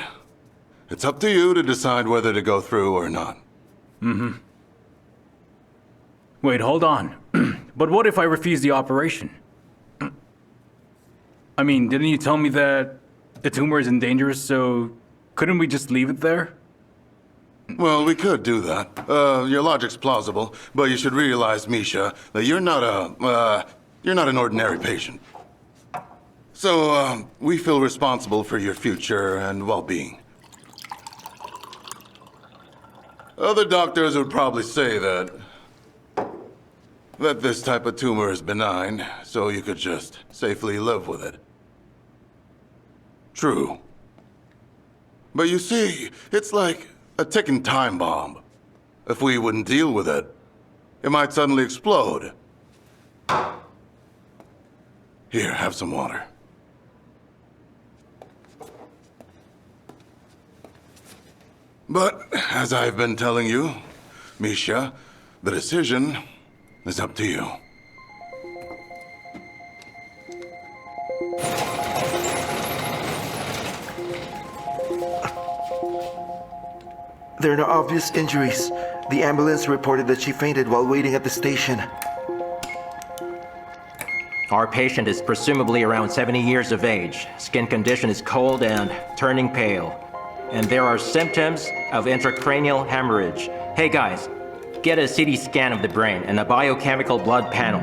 it's up to you to decide whether to go through or not. Wait, hold on. But what if I refuse the operation? I mean, didn't you tell me that the tumor isn't dangerous, so couldn't we just leave it there? Well, we could do that. Your logic's plausible, but you should realize, Misha, that you're not an ordinary patient. So, we feel responsible for your future and well-being. Other doctors would probably say that this type of tumor is benign, so you could just safely live with it. True. But you see, it's like a ticking time bomb. If we wouldn't deal with it, it might suddenly explode. Here, have some water. But, as I've been telling you, Misha, the decision is up to you. There are no obvious injuries. The ambulance reported that she fainted while waiting at the station. Our patient is presumably around 70 years of age. Skin condition is cold and turning pale. And there are symptoms of intracranial hemorrhage. Hey guys, get a CT scan of the brain and a biochemical blood panel.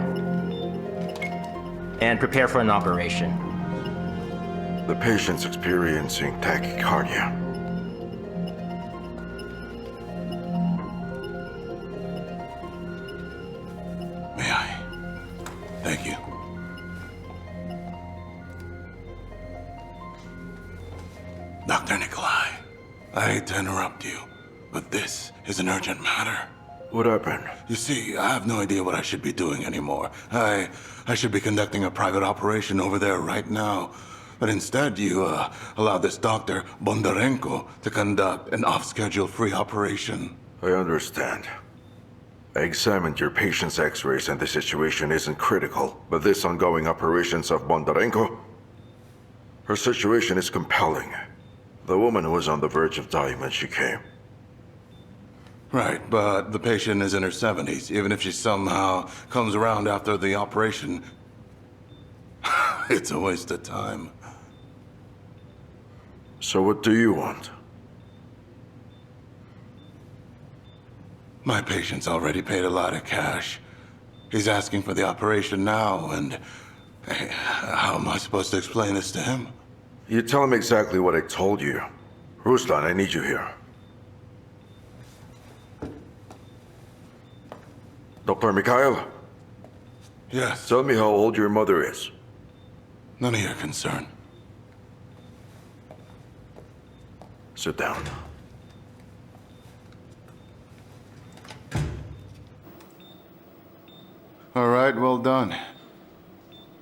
And prepare for an operation. The patient's experiencing tachycardia. May I? Thank you. Dr. Nikolai, I hate to interrupt you, but this is an urgent matter. What happened? You see, I have no idea what I should be doing anymore. I should be conducting a private operation over there right now. But instead, you allow this Dr. Bondarenko to conduct an off-schedule free operation. I understand. I examined your patient's x-rays and the situation isn't critical, but this ongoing operations of Bondarenko, her situation is compelling. The woman was on the verge of dying when she came. Right, but the patient is in her 70s. Even if she somehow comes around after the operation, it's a waste of time. So what do you want? My patient's already paid a lot of cash. He's asking for the operation now, and how am I supposed to explain this to him? You tell him exactly what I told you. Ruslan, I need you here. Dr. Mikhail? Yes. Tell me how old your mother is. None of your concern. Sit down. All right, well done.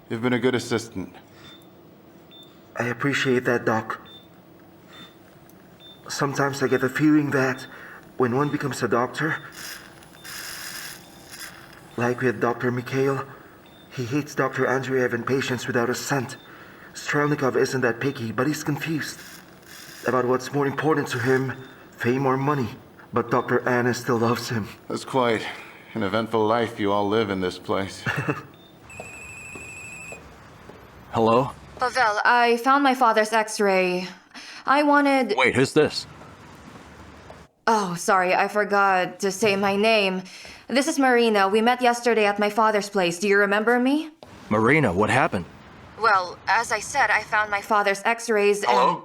You've been a good assistant. I appreciate that, Doc. Sometimes I get the feeling that when one becomes a doctor, like with Dr. Mikhail, he hates Dr. Andreev and patients without a cent. Strelnikov isn't that picky, but he's confused about what's more important to him, fame or money. But Dr. Anna still loves him. That's quite an eventful life you all live in this place. Hello? Pavel, I found my father's x-ray. I wanted... Wait, who's this? Oh, sorry, I forgot to say my name. This is Marina. We met yesterday at my father's place. Do you remember me? Marina, what happened? Well, as I said, I found my father's x-rays and...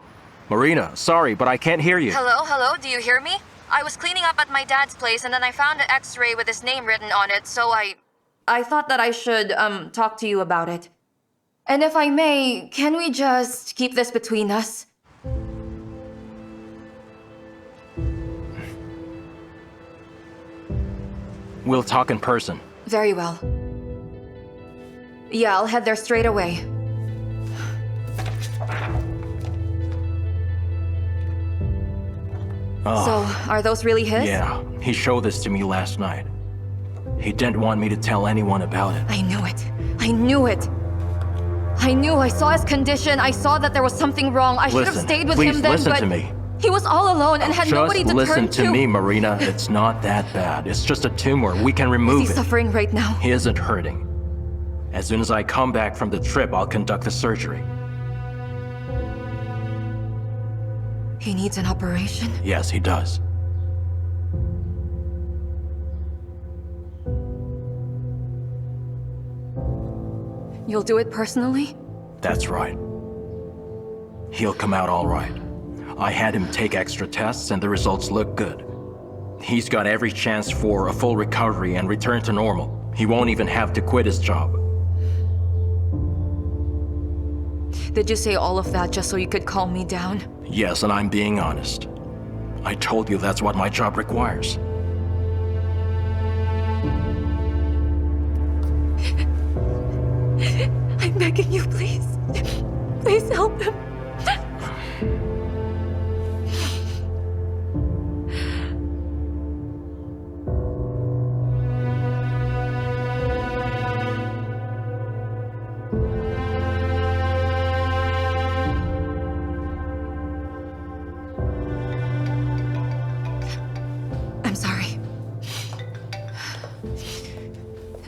Marina, sorry, but I can't hear you. Hello, do you hear me? I was cleaning up at my dad's place and then I found an x-ray with his name written on it, so I thought that I should, talk to you about it. And if I may, can we just keep this between us? We'll talk in person. Very well. Yeah, I'll head there straight away. So, are those really his? Yeah, he showed this to me last night. He didn't want me to tell anyone about it. I knew it. I knew it. I knew. I saw his condition. I saw that there was something wrong. I should have stayed with him then, listen but to me. he was all alone and had nobody to turn to. Just listen to me, Marina. It's not that bad. It's just a tumor. We can remove it. Is he suffering right now? He isn't hurting. As soon as I come back from the trip, I'll conduct the surgery. He needs an operation? Yes, he does. You'll do it personally? That's right. He'll come out all right. I had him take extra tests and the results look good. He's got every chance for a full recovery and return to normal. He won't even have to quit his job. Did you say all of that just so you could calm me down? Yes, and I'm being honest. I told you that's what my job requires. I'm begging you, please. Please help him. I'm sorry.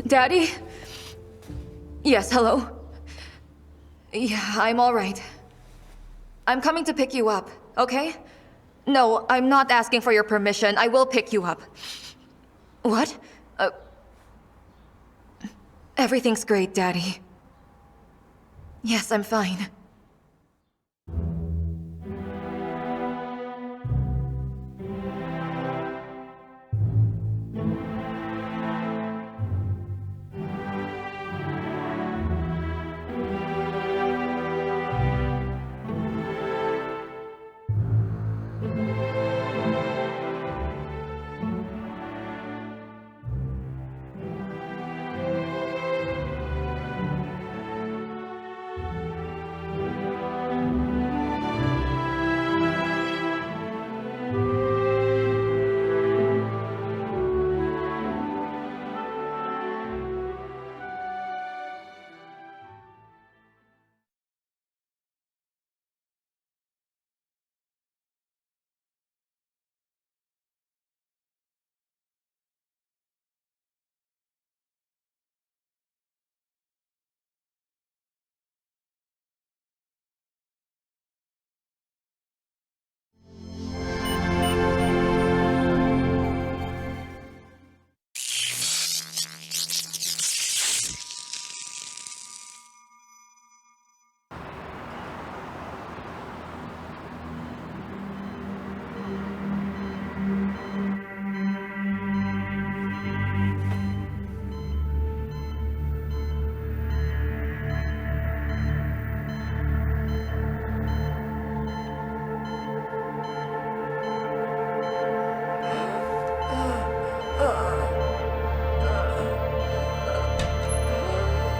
Daddy? Yes, hello? Yeah, I'm all right. I'm coming to pick you up, okay? No, I'm not asking for your permission. I will pick you up. What? Everything's great, Daddy. Yes, I'm fine.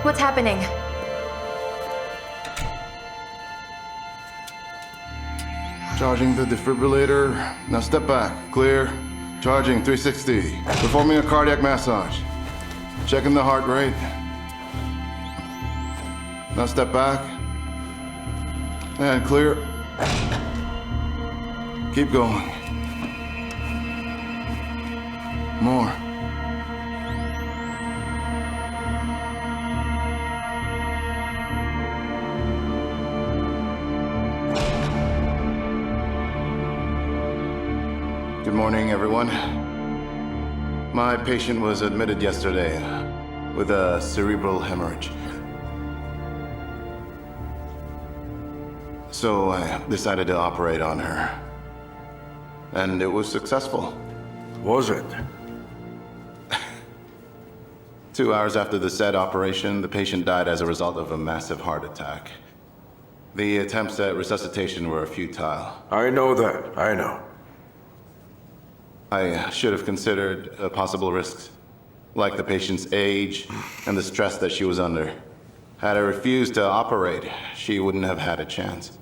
What's happening? Charging the defibrillator. Now step back. Clear. Charging 360. Performing a cardiac massage. Checking the heart rate. Now step back. And clear. Keep going. More. Good morning, everyone. My patient was admitted yesterday with a cerebral hemorrhage. So I decided to operate on her. And it was successful. Was it? 2 hours after the said operation, the patient died as a result of a massive heart attack. The attempts at resuscitation were futile. I know that. I know. I should have considered possible risks, like the patient's age and the stress that she was under. Had I refused to operate, she wouldn't have had a chance.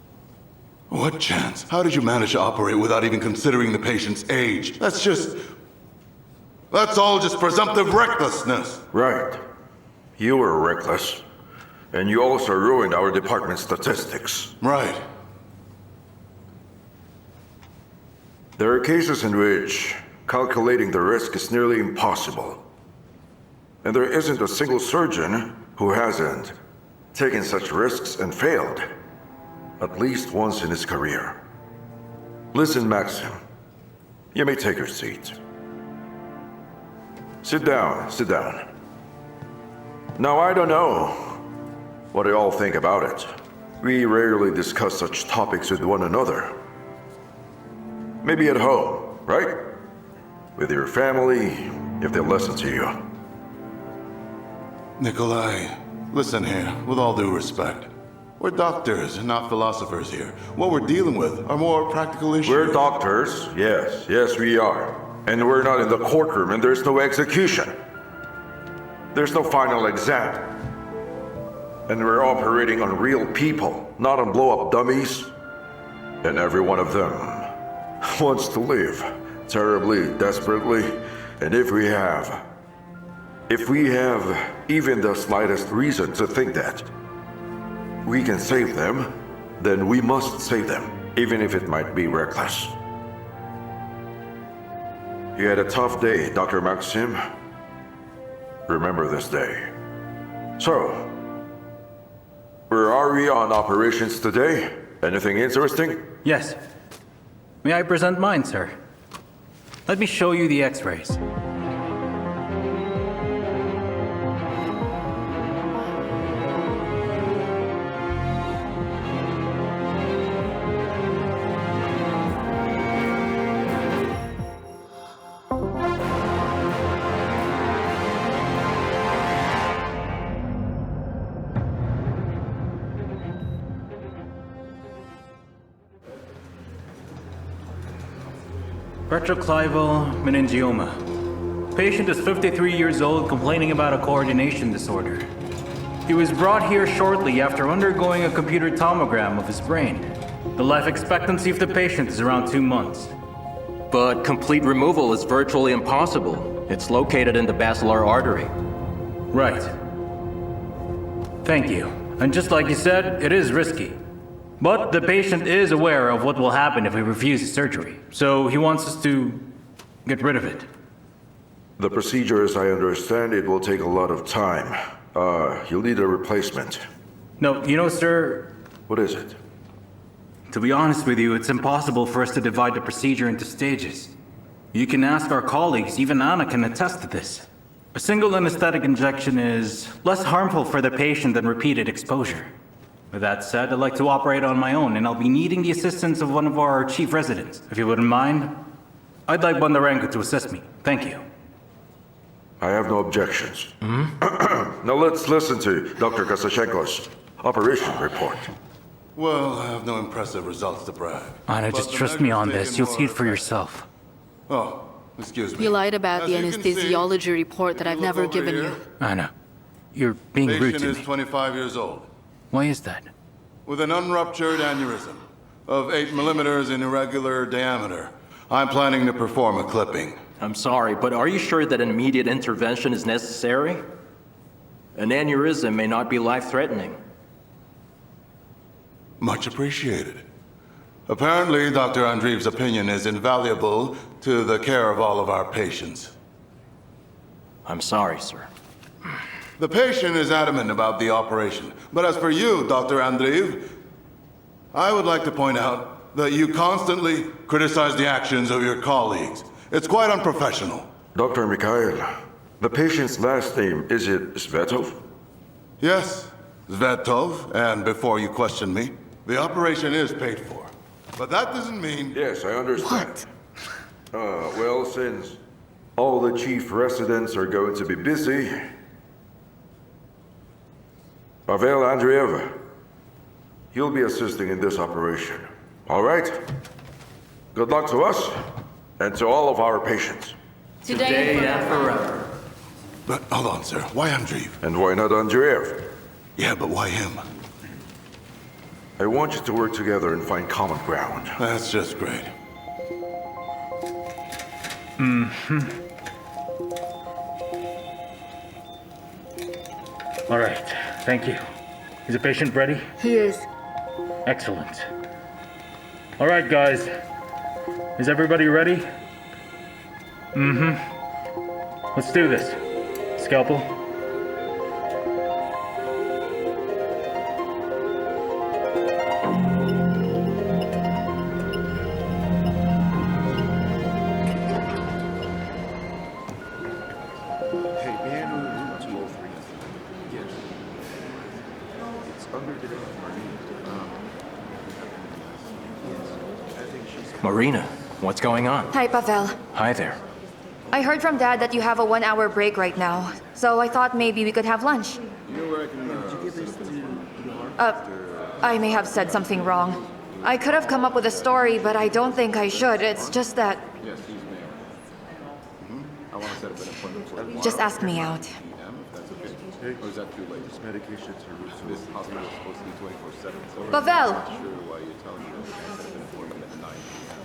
What chance? How did you manage to operate without even considering the patient's age? That's all just presumptive recklessness. Right. You were reckless. And you also ruined our department's statistics. Right. There are cases in which calculating the risk is nearly impossible. And there isn't a single surgeon who hasn't taken such risks and failed, at least once in his career. Listen, Maxim. You may take your seat. Sit down, sit down. Now, I don't know what you all think about it. We rarely discuss such topics with one another. Maybe at home, right? With your family, if they listen to you. Nikolai, listen here, with all due respect. We're doctors, not philosophers here. What we're dealing with are more practical issues. We're doctors, yes, we are. And we're not in the courtroom, and there's no execution. There's no final exam. And we're operating on real people, not on blow-up dummies. And every one of them wants to live, terribly, desperately, and if we have even the slightest reason to think that we can save them, then we must save them, even if it might be reckless. You had a tough day, Dr. Maxim. Remember this day. So, where are we on operations today? Anything interesting? Yes. May I present mine, sir? Let me show you the x-rays. Retroclival meningioma. Patient is 53 years old, complaining about a coordination disorder. He was brought here shortly after undergoing a computer tomogram of his brain. The life expectancy of the patient is around 2 months. But complete removal is virtually impossible. It's located in the basilar artery. Right. Thank you. And just like you said, it is risky. But the patient is aware of what will happen if he refuses surgery, so he wants us to get rid of it. The procedure, as I understand it, will take a lot of time. You'll need a replacement. No, you know, sir... What is it? To be honest with you, it's impossible for us to divide the procedure into stages. You can ask our colleagues, even Anna can attest to this. A single anesthetic injection is less harmful for the patient than repeated exposure. With that said, I'd like to operate on my own, and I'll be needing the assistance of one of our chief residents. If you wouldn't mind, I'd like Bondarenko to assist me. Thank you. I have no objections. Now let's listen to Dr. Kosashenko's operation report. Well, I have no impressive results to brag. Anna, just trust me on this. You'll see it for yourself. Oh, excuse me. You lied about As the you can see, anesthesiology report that I've never given you. Anna. You're being rude Patient to is me. 25 years old, Why is that? with an unruptured aneurysm of 8 millimeters in irregular diameter. I'm planning to perform a clipping. I'm sorry, but are you sure that an immediate intervention is necessary? An aneurysm may not be life-threatening. Much appreciated. Apparently, Dr. Andreev's opinion is invaluable to the care of all of our patients. I'm sorry, sir. The patient is adamant about the operation. But as for you, Dr. Andreev, I would like to point out that you constantly criticize the actions of your colleagues. It's quite unprofessional. Dr. Mikhail, the patient's last name, is it Svetov? Yes, Svetov, and before you question me, the operation is paid for. But that doesn't mean... Yes, I understand. Well, since all the chief residents are going to be busy, Pavel Andreev, he'll be assisting in this operation. All right? Good luck to us and to all of our patients. Today and forever. But hold on, sir. Why Andreev? And why not Andreev? Yeah, but why him? I want you to work together and find common ground. That's just great. All right, thank you. Is the patient ready? He is. Excellent. All right, guys. Is everybody ready? Let's do this. Scalpel. Marina, what's going on? Hi, Pavel. Hi there. I heard from Dad that you have a 1-hour break right now, so I thought maybe we could have lunch. I may have said something wrong. I could have come up with a story, but I don't think I should. It's just that... Yes, he's mayor. I want to set up an appointment for tomorrow. Just ask me out. If that's okay. Or is that too late? This medication is this hospital is supposed to be 24/7. So Pavel! I'm not sure why you're telling me that I set up an appointment at 9 p.m.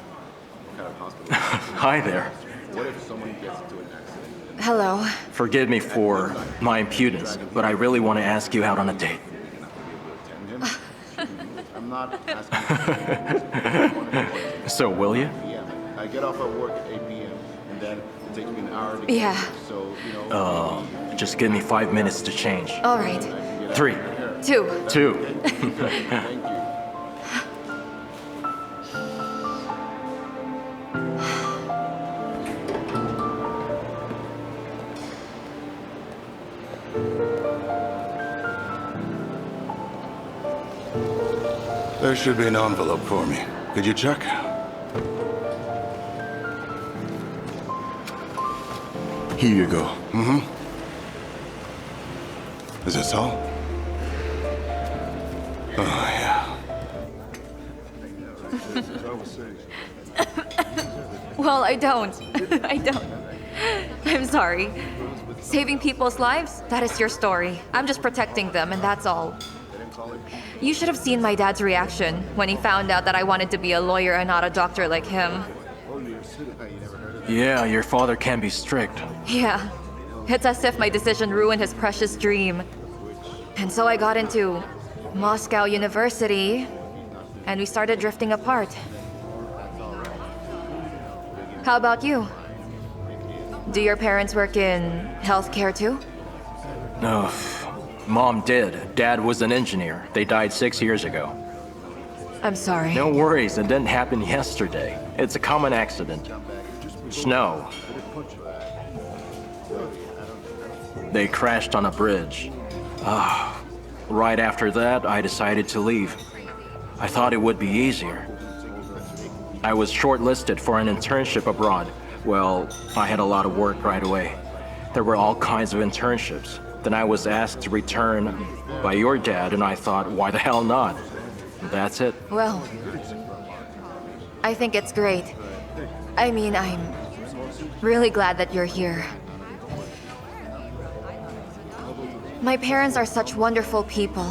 What kind of hospital? Hi there. What if someone gets into an accident? And Hello. Forgive me for my impudence, but I really want to ask you out on a date. you're not going to be able to attend him? I'm not asking. So will you? Yeah, I get off at work at 8 p.m. and then it takes me an hour to get Yeah. here. So, you know. Just give me 5 minutes to change. All right. 3, 2. 2. Thank you. There should be an envelope for me. Could you check? Here you go. Is this all? Oh, yeah. Well, I don't. I don't. I'm sorry. Saving people's lives? That is your story. I'm just protecting them, and that's all. You should have seen my dad's reaction when he found out that I wanted to be a lawyer and not a doctor like him. Yeah, your father can be strict. Yeah. It's as if my decision ruined his precious dream. And so I got into Moscow University, and we started drifting apart. How about you? Do your parents work in healthcare too? No, Mom did. Dad was an engineer. They died 6 years ago. I'm sorry. No worries, it didn't happen yesterday. It's a common accident. Snow. They crashed on a bridge. Right after that, I decided to leave. I thought it would be easier. I was shortlisted for an internship abroad. Well, I had a lot of work right away. There were all kinds of internships. Then I was asked to return by your dad, and I thought, why the hell not? That's it. Well, I think it's great. I mean, I'm really glad that you're here. My parents are such wonderful people.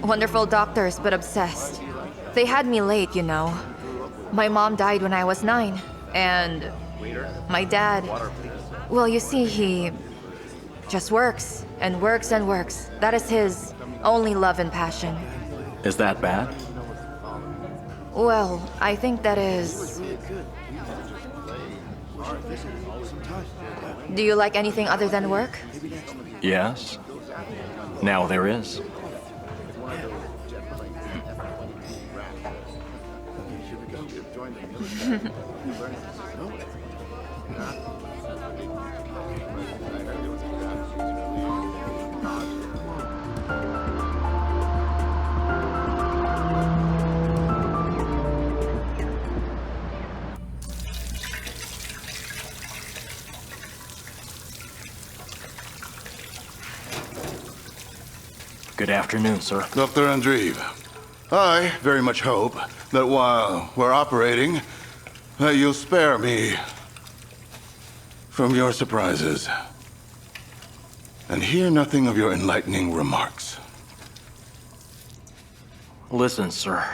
Wonderful doctors, but obsessed. They had me late, you know. My mom died when I was 9, and my dad, well, you see, he just works and works and works. That is his only love and passion. Is that bad? Well, I think that is... Do you like anything other than work? Yes. Now there is. Good afternoon, sir. Dr. Andreev, I very much hope that while we're operating, that you'll spare me from your surprises and hear nothing of your enlightening remarks. Listen, sir.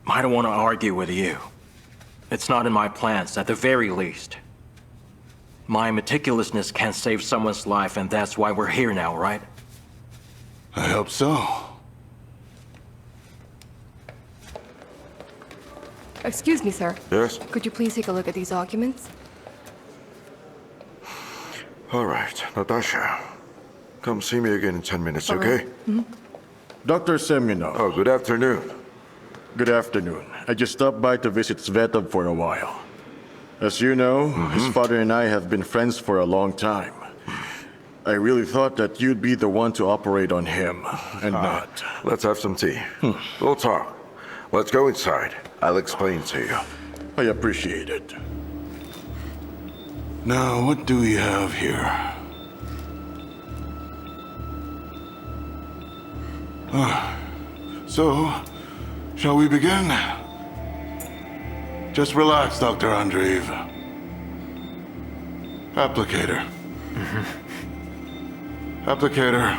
I don't want to argue with you. It's not in my plans, at the very least. My meticulousness can save someone's life, and that's why we're here now, right? I hope so. Excuse me, sir. Yes? Could you please take a look at these documents? All right, Natasha. Come see me again in 10 minutes, okay? Dr. Semyonov. Oh, good afternoon. Good afternoon. I just stopped by to visit Svetov for a while. As you know, his father and I have been friends for a long time. I really thought that you'd be the one to operate on him, and not. Let's have some tea. We'll talk. Let's go inside. I'll explain to you. I appreciate it. Now, what do we have here? So, shall we begin? Just relax, Dr. Andreev. Applicator. Applicator.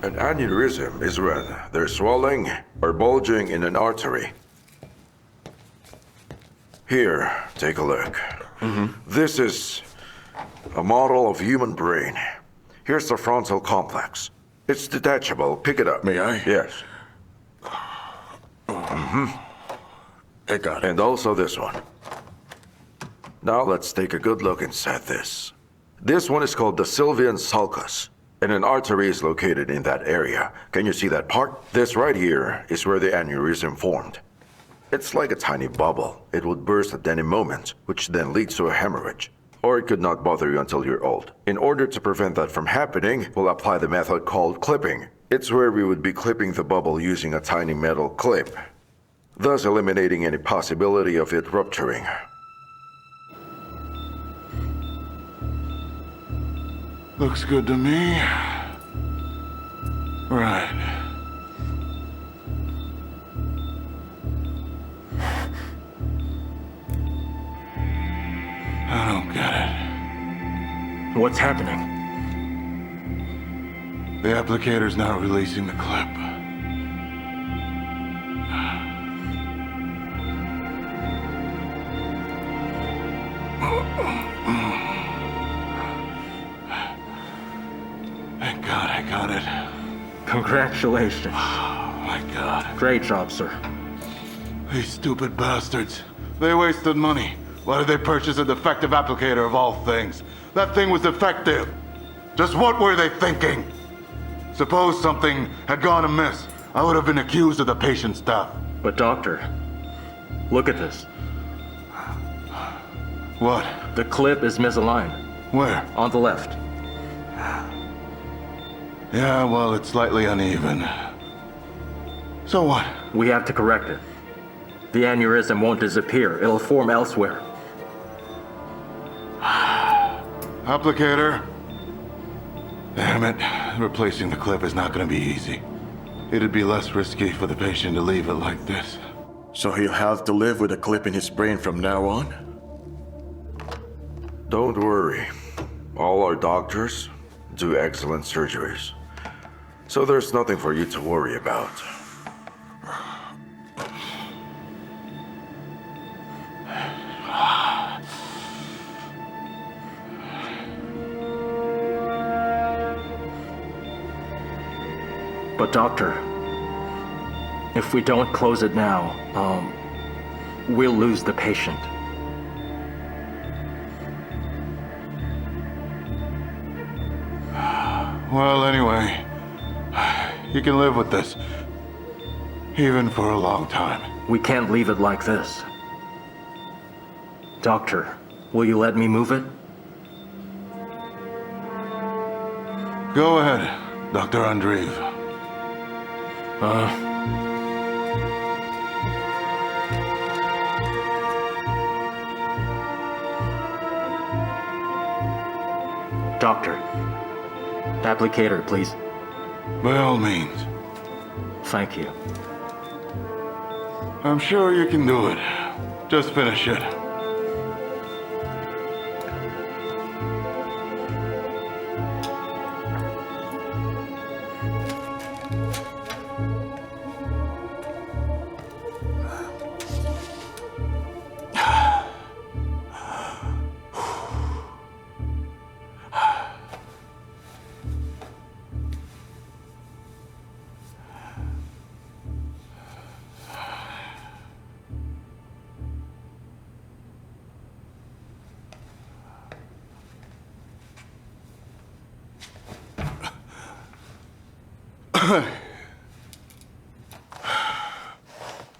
An aneurysm is when there's swelling or bulging in an artery. Here, take a look. This is a model of human brain. Here's the frontal complex. It's detachable. Pick it up. May I? Yes. I got it. And also this one. Now let's take a good look inside this. This one is called the Sylvian sulcus, and an artery is located in that area. Can you see that part? This right here is where the aneurysm formed. It's like a tiny bubble. It would burst at any moment, which then leads to a hemorrhage. Or it could not bother you until you're old. In order to prevent that from happening, we'll apply the method called clipping. It's where we would be clipping the bubble using a tiny metal clip, thus eliminating any possibility of it rupturing. Looks good to me. Right. I don't get it. What's happening? The applicator's not releasing the clip. Thank God I got it. Congratulations. Oh my God. Great job, sir. These stupid bastards. They wasted money. Why did they purchase a defective applicator of all things? That thing was defective. Just what were they thinking? Suppose something had gone amiss. I would have been accused of the patient's death. But doctor, look at this. What? The clip is misaligned. Where? On the left. Yeah, well, it's slightly uneven. So what? We have to correct it. The aneurysm won't disappear. It'll form elsewhere. Applicator. Damn it. Replacing the clip is not going to be easy. It'd be less risky for the patient to leave it like this. So he'll have to live with a clip in his brain from now on? Don't worry. All our doctors do excellent surgeries. So there's nothing for you to worry about. But doctor, if we don't close it now, we'll lose the patient. Well, anyway, you can live with this. Even for a long time. We can't leave it like this. Doctor, will you let me move it? Go ahead, Dr. Andreev. Doctor, applicator, please. By all means. Thank you. I'm sure you can do it. Just finish it.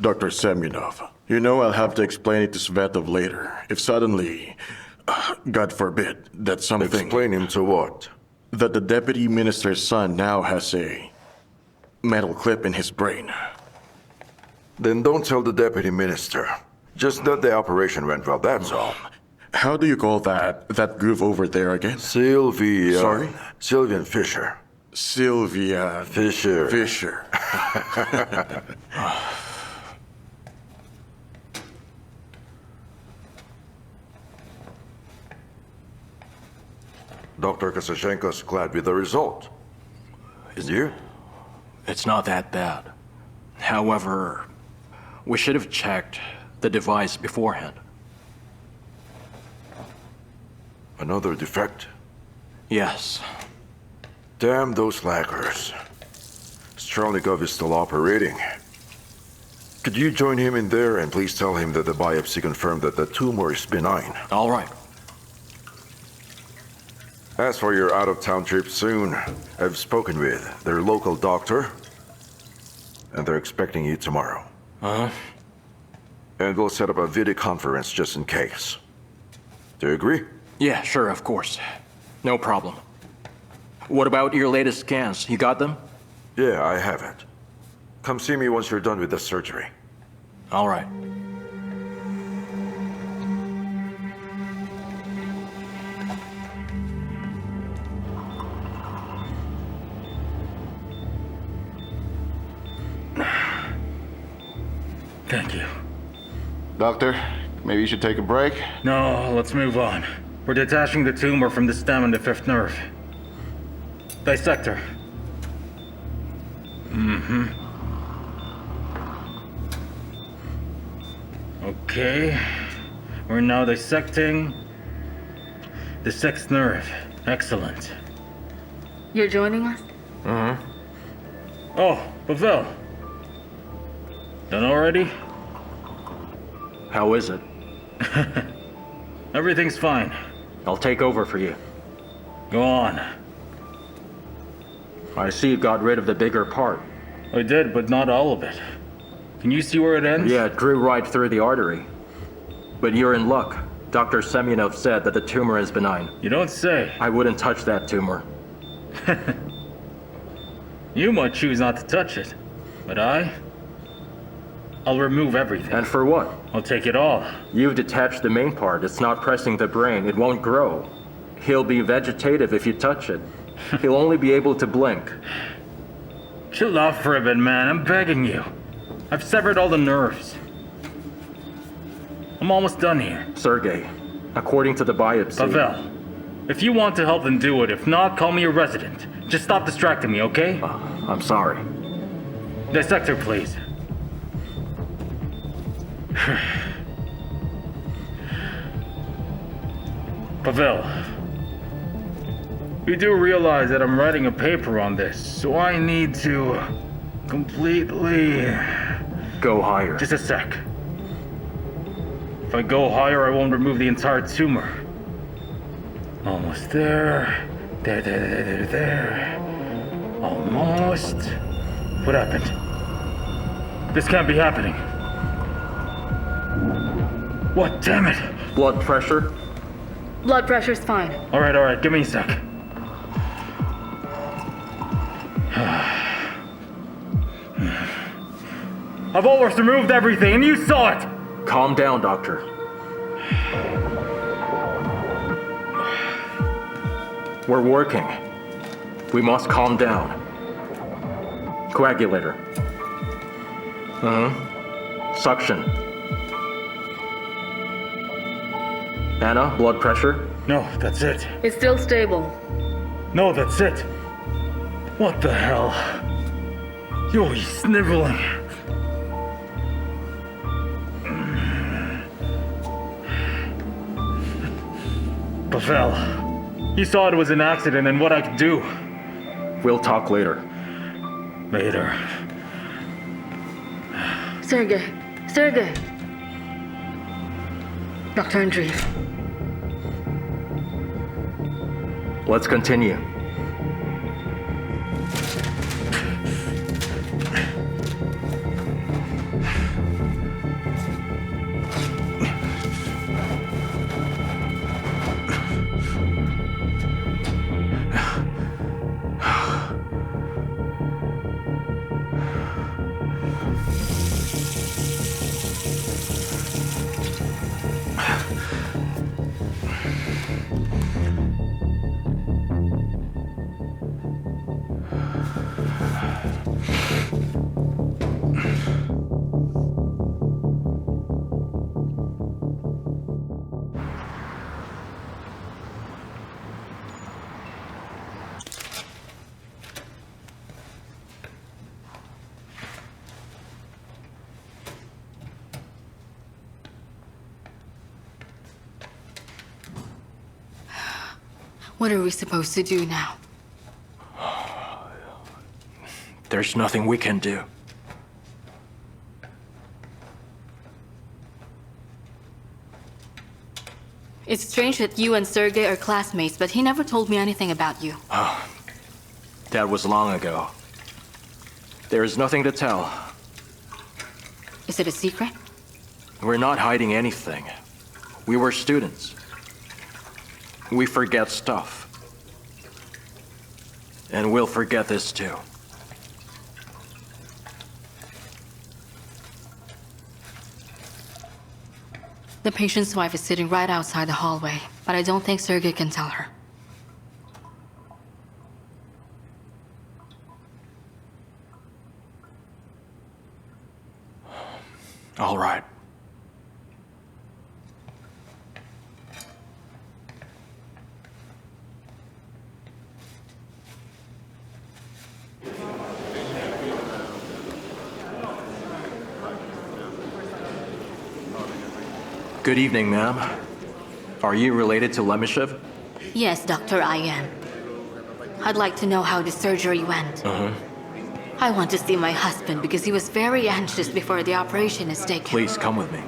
Dr. Semyonov, you know I'll have to explain it to Svetov later. If suddenly, God forbid, that something... Explain him to what? That the deputy minister's son now has a metal clip in his brain. Then don't tell the deputy minister. Just that the operation went well, that's all. How do you call that groove over there again? Sylvia... Sorry? Sylvian Fisher. Sylvia... Fisher. Fisher. Dr. Kosashenko's glad with the result. Is you? It's not that bad. However, we should have checked the device beforehand. Another defect? Yes. Damn those slackers. Strelnikov is still operating. Could you join him in there and please tell him that the biopsy confirmed that the tumor is benign? All right. As for your out-of-town trip soon, I've spoken with their local doctor, and they're expecting you tomorrow. Uh-huh. And we'll set up a video conference just in case. Do you agree? Yeah, sure, of course. No problem. What about your latest scans? You got them? Yeah, I have it. Come see me once you're done with the surgery. All right. Thank you. Doctor, maybe you should take a break? No, let's move on. We're detaching the tumor from the stem and the fifth nerve. Dissect her. Mm-hmm. Okay. We're now dissecting the sixth nerve. Excellent. You're joining us? Mm-hmm. Oh, Pavel. Done already? How is it? Everything's fine. I'll take over for you. Go on. I see you got rid of the bigger part. I did, but not all of it. Can you see where it ends? Yeah, it drew right through the artery. But you're in luck. Dr. Semyonov said that the tumor is benign. You don't say. I wouldn't touch that tumor. You might choose not to touch it, but I'll remove everything. And for what? I'll take it all. You've detached the main part. It's not pressing the brain. It won't grow. He'll be vegetative if you touch it. He'll only be able to blink. Chill out for a bit, man. I'm begging you. I've severed all the nerves. I'm almost done here. Sergey, according to the biopsy... Pavel, if you want to help, then do it. If not, call me a resident. Just stop distracting me, okay? I'm sorry. Dissector, please. Pavel, you do realize that I'm writing a paper on this, so I need to completely... Go higher. Just a sec. If I go higher, I won't remove the entire tumor. Almost there. There. Almost. What happened? This can't be happening. What? Damn it! Blood pressure? Blood pressure's fine. All right. Give me a sec. I've almost removed everything, and you saw it! Calm down, doctor. We're working. We must calm down. Coagulator. Suction. Anna, blood pressure? No, that's it. It's still stable. No, that's it. What the hell? Yo, he's sniveling. Pavel, you saw it was an accident and what I could do. We'll talk later. Later. Sergey. Dr. Andreev. Let's continue. What are we supposed to do now? There's nothing we can do. It's strange that you and Sergey are classmates, but he never told me anything about you. That was long ago. There is nothing to tell. Is it a secret? We're not hiding anything. We were students. We forget stuff. And we'll forget this too. The patient's wife is sitting right outside the hallway, but I don't think Sergey can tell her. All right. Good evening, ma'am. Are you related to Lemishev? Yes, Doctor, I am. I'd like to know how the surgery went. I want to see my husband because he was very anxious before the operation is taken. Please come with me.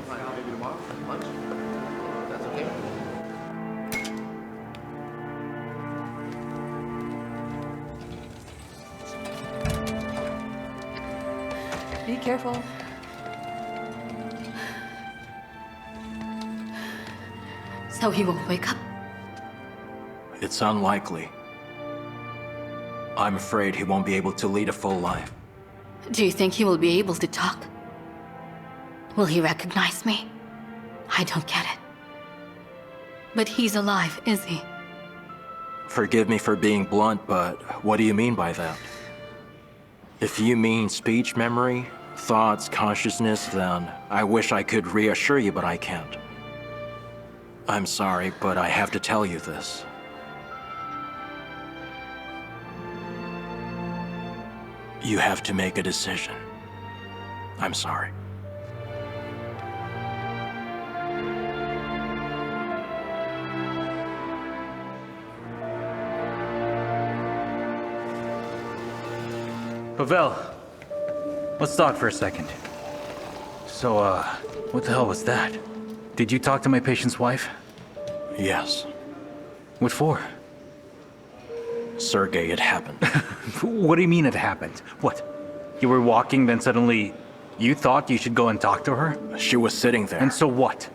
Be careful. So he won't wake up? It's unlikely. I'm afraid he won't be able to lead a full life. Do you think he will be able to talk? Will he recognize me? I don't get it. But he's alive, is he? Forgive me for being blunt, but what do you mean by that? If you mean speech memory, thoughts, consciousness, then I wish I could reassure you, but I can't. I'm sorry, but I have to tell you this. You have to make a decision. I'm sorry. Pavel, let's talk for a second. So, what the hell was that? Did you talk to my patient's wife? Yes. What for? Sergey, it happened. What do you mean it happened? What? You were walking, then suddenly you thought you should go and talk to her? She was sitting there. And so what?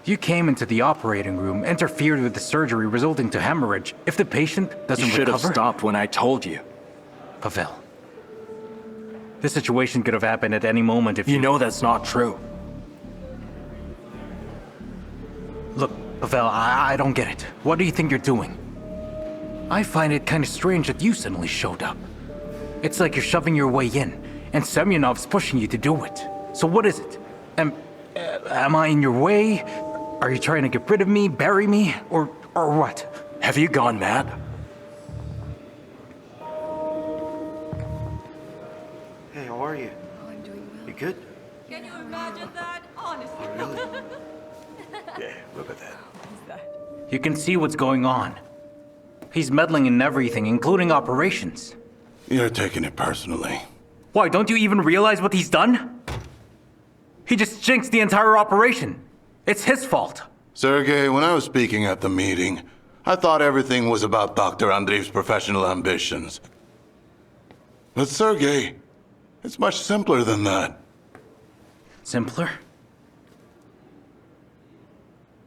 You came into the operating room, interfered with the surgery resulting to hemorrhage. If the patient doesn't recover... You should have stopped when I told you. Pavel. This situation could have happened at any moment if you know that's not true. Look, Pavel, I don't get it. What do you think you're doing? I find it kind of strange that you suddenly showed up. It's like you're shoving your way in, and Semyonov's pushing you to do it. So what is it? Am I in your way? Are you trying to get rid of me, bury me, or what? Have you gone mad? Hey, how are you? Oh, I'm doing well. You good? Can you imagine that? Honestly. Really? Yeah, look at that. You can see what's going on. He's meddling in everything, including operations. You're taking it personally. Why, don't you even realize what he's done? He just jinxed the entire operation. It's his fault. Sergey, when I was speaking at the meeting, I thought everything was about Dr. Andreev's professional ambitions. But Sergey, it's much simpler than that. Simpler?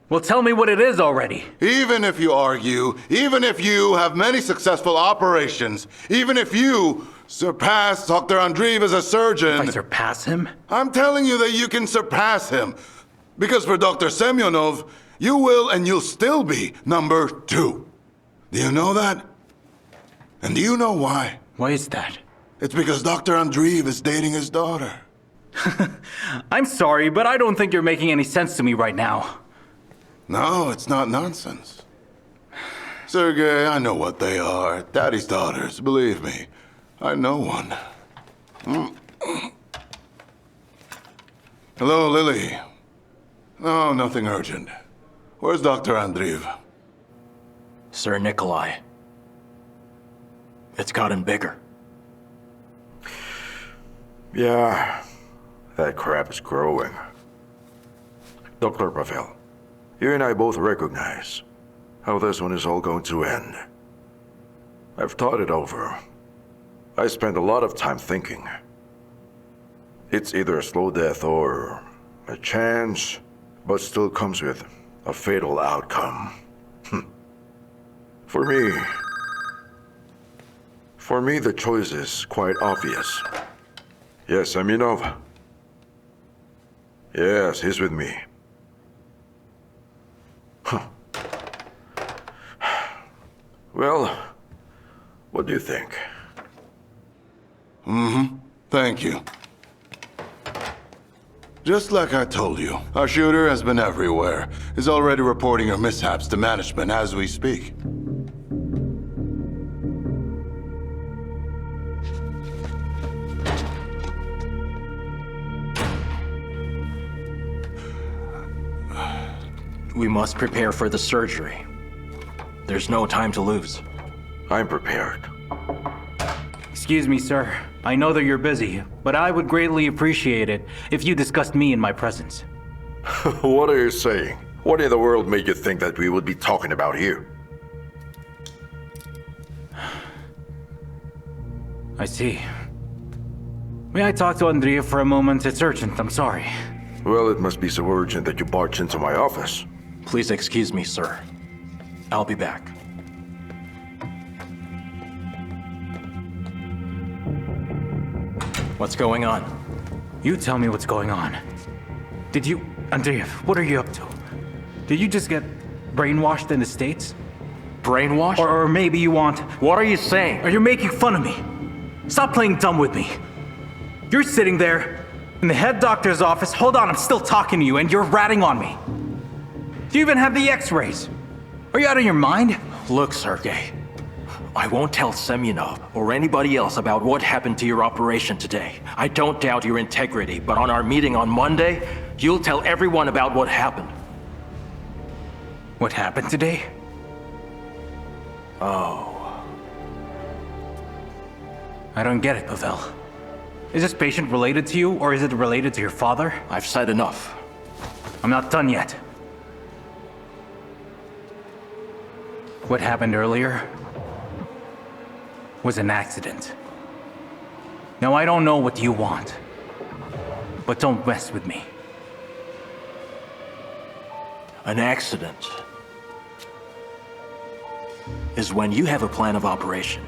Well, tell me what it is already. Even if you argue, even if you have many successful operations, even if you surpass Dr. Andreev as a surgeon... If I surpass him? I'm telling you that you can surpass him. Because for Dr. Semyonov, you will and you'll still be number 2. Do you know that? And do you know why? Why is that? It's because Dr. Andreev is dating his daughter. I'm sorry, but I don't think you're making any sense to me right now. No, it's not nonsense. Sergey, I know what they are. Daddy's daughters, believe me. I know one. Hello, Lily. No, nothing urgent. Where's Dr. Andreev? Sir Nikolai. It's gotten bigger. Yeah, that crap is growing. Dr. Pavel, you and I both recognize how this one is all going to end. I've thought it over. I spent a lot of time thinking. It's either a slow death or a chance, but still comes with a fatal outcome. For me, the choice is quite obvious. Yes, Semyonov. Yes, he's with me. Well, what do you think? Thank you. Just like I told you, our shooter has been everywhere. Is already reporting your mishaps to management as we speak. We must prepare for the surgery. There's no time to lose. I'm prepared. Excuse me, sir. I know that you're busy, but I would greatly appreciate it if you discussed me in my presence. What are you saying? What in the world made you think that we would be talking about here? I see. May I talk to Andrea for a moment? It's urgent, I'm sorry. Well, it must be so urgent that you barged into my office. Please excuse me, sir. I'll be back. What's going on? You tell me what's going on. Did you... Andreev, what are you up to? Did you just get brainwashed in the States? Brainwashed? Or maybe you want... What are you saying? Are you making fun of me? Stop playing dumb with me. You're sitting there, In the head doctor's office, hold on, I'm still talking to you and you're ratting on me. Do you even have the x-rays? Are you out of your mind? Look, Sergey. I won't tell Semyonov or anybody else about what happened to your operation today. I don't doubt your integrity, but on our meeting on Monday, you'll tell everyone about what happened. What happened today? Oh. I don't get it, Pavel. Is this patient related to you, or is it related to your father? I've said enough. I'm not done yet. What happened earlier was an accident. Now, I don't know what you want, but don't mess with me. An accident is when you have a plan of operation,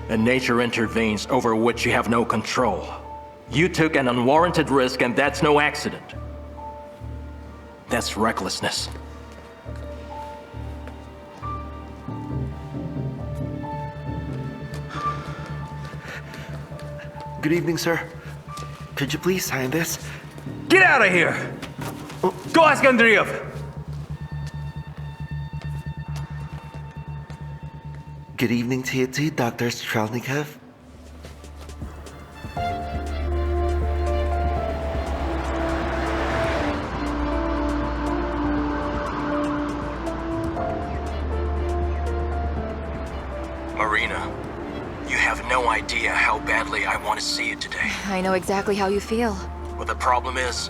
and nature intervenes over which you have no control. You took an unwarranted risk, and that's no accident. That's recklessness. Good evening, sir. Could you please sign this? Get out of here! Go ask Andreev! Good evening to you too, Dr. Strelnikov. Marina, you have no idea how badly I want to see you today. I know exactly how you feel. But the problem is,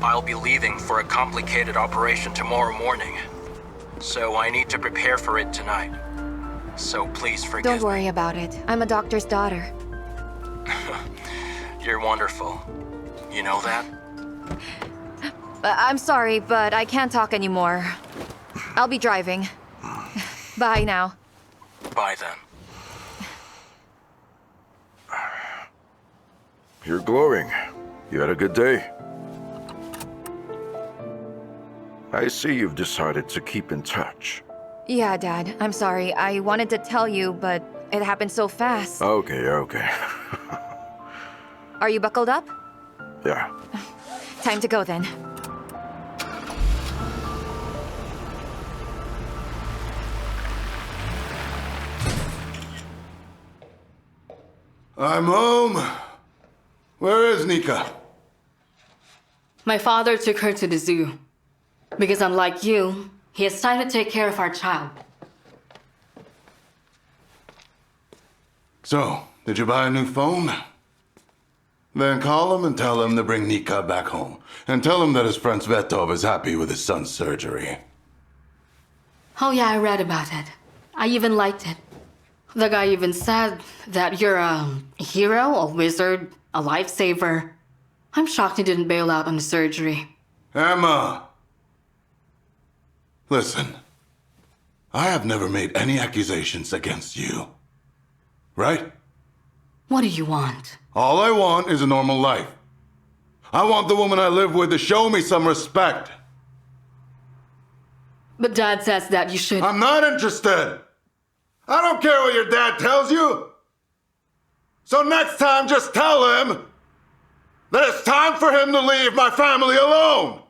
I'll be leaving for a complicated operation tomorrow morning. So I need to prepare for it tonight. So please forgive me. Don't worry about it. I'm a doctor's daughter. You're wonderful. You know that? I'm sorry, but I can't talk anymore. I'll be driving. Bye now. Bye then. You're glowing. You had a good day. I see you've decided to keep in touch. Yeah, Dad. I'm sorry. I wanted to tell you, but it happened so fast. Okay. Are you buckled up? Yeah. Time to go then. I'm home. Where is Nika? My father took her to the zoo. Because unlike you, he has time to take care of our child. So, did you buy a new phone? Then call him and tell him to bring Nika back home. And tell him that his friend Svetov is happy with his son's surgery. Oh yeah, I read about it. I even liked it. The guy even said that you're a hero, a wizard, a lifesaver. I'm shocked he didn't bail out on the surgery. Emma! Listen, I have never made any accusations against you. Right? What do you want? All I want is a normal life. I want the woman I live with to show me some respect. But Dad says that you should... I'm not interested! I don't care what your dad tells you! So next time, just tell him that it's time for him to leave my family alone!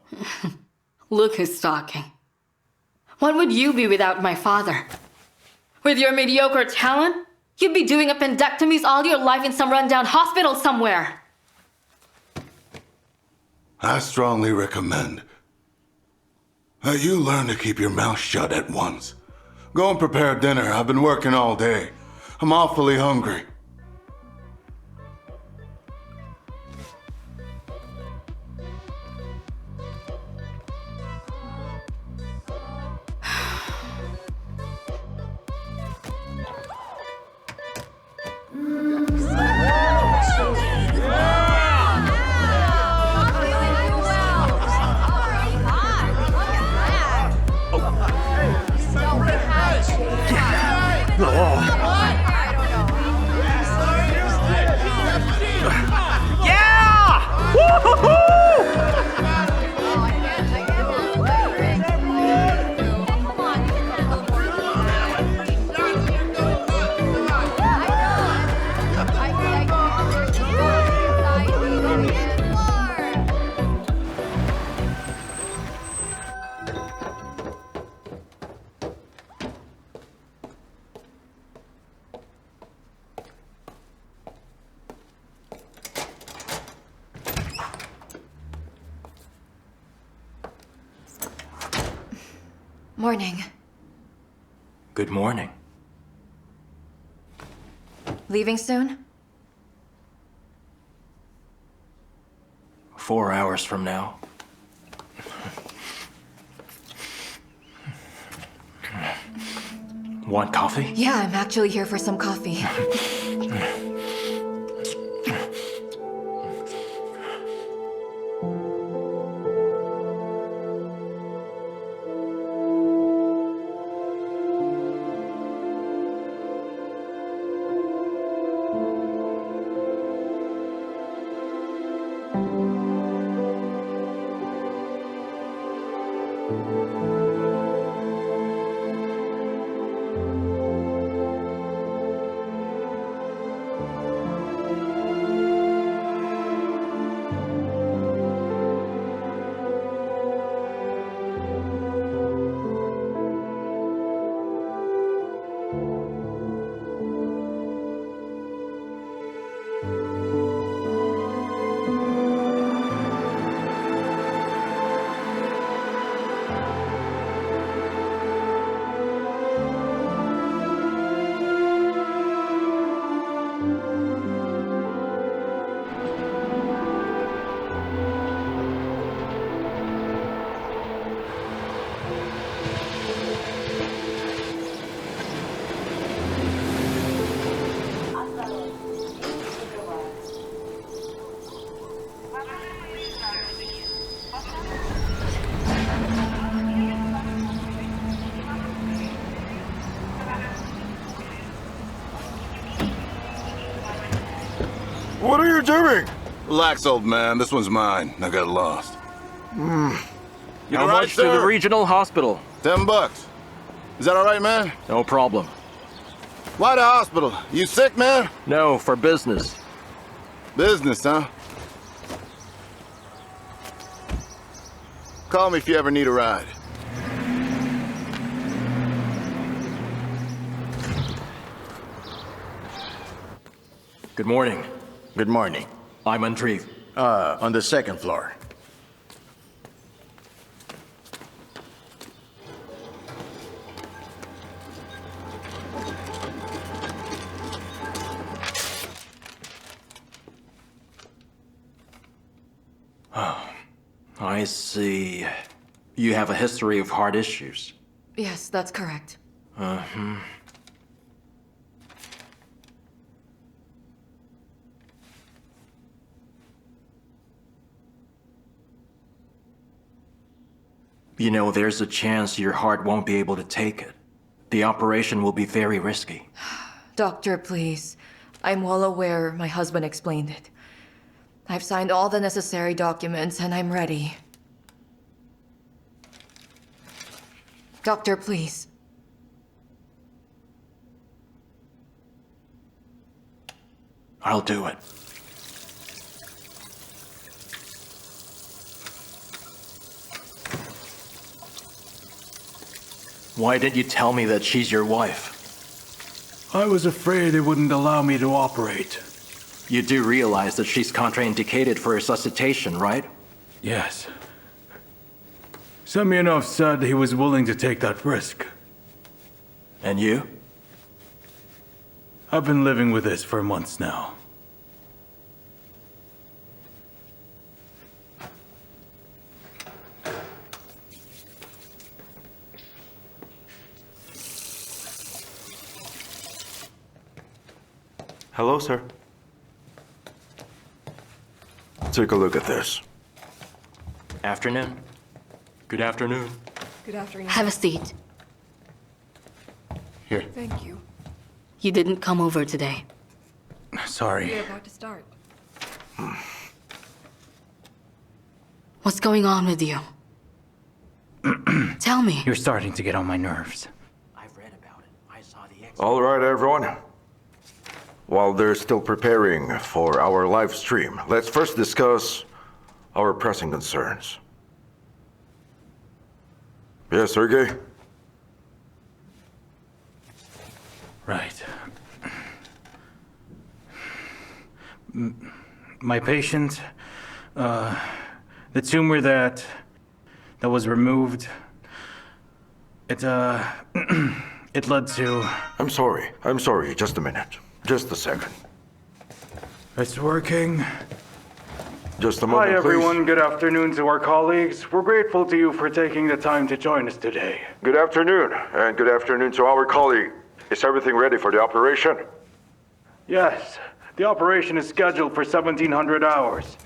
Look who's talking. What would you be without my father? With your mediocre talent, you'd be doing appendectomies all your life in some rundown hospital somewhere. I strongly recommend that you learn to keep your mouth shut at once. Go and prepare dinner. I've been working all day. I'm awfully hungry. Morning. Good morning. Leaving soon? 4 hours from now. Want coffee? Yeah, I'm actually here for some coffee. What are you doing? Relax, old man. This one's mine. I got lost. How all right, much to the sir? regional hospital? $10. Is that all right, man? No problem. Why the hospital? You sick, man? No, for business. Business, huh? Call me if you ever need a ride. Good morning. Good morning. I'm Andreev. On the second floor. I see. You have a history of heart issues. Yes, that's correct. Uh-huh. You know, there's a chance your heart won't be able to take it. The operation will be very risky. Doctor, please. I'm well aware my husband explained it. I've signed all the necessary documents and I'm ready. Doctor, please. I'll do it. Why didn't you tell me that she's your wife? I was afraid they wouldn't allow me to operate. You do realize that she's contraindicated for resuscitation, right? Yes. Semyonov said he was willing to take that risk. And you? I've been living with this for months now. Hello, sir. Take a look at this. Afternoon. Good afternoon. Good afternoon. Have a seat. Here. Thank you. You didn't come over today. Sorry. We're about to start. What's going on with you? Tell me. You're starting to get on my nerves. I've read about it. I saw the All right, everyone. While they're still preparing for our live stream, let's first discuss our pressing concerns. Yes, Sergey? Right. My patient, the tumor that was removed, It led to... I'm sorry. Just a minute. Just a second. It's working. Just a moment, Hi, everyone. please. Good afternoon to our colleagues. We're grateful to you for taking the time to join us today. Good afternoon, and good afternoon to our colleague. Is everything ready for the operation? Yes, the operation is scheduled for 1700 hours.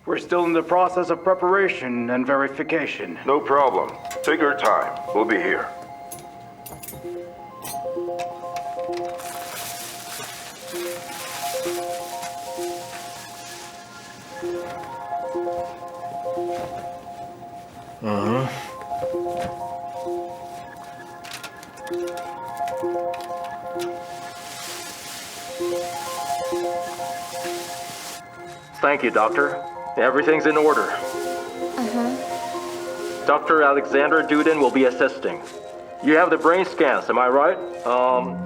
We're still in the process of preparation and verification. No problem. Take your time. We'll be here. Thank you, Doctor. Everything's in order. Dr. Alexander Dudin will be assisting. You have the brain scans, am I right?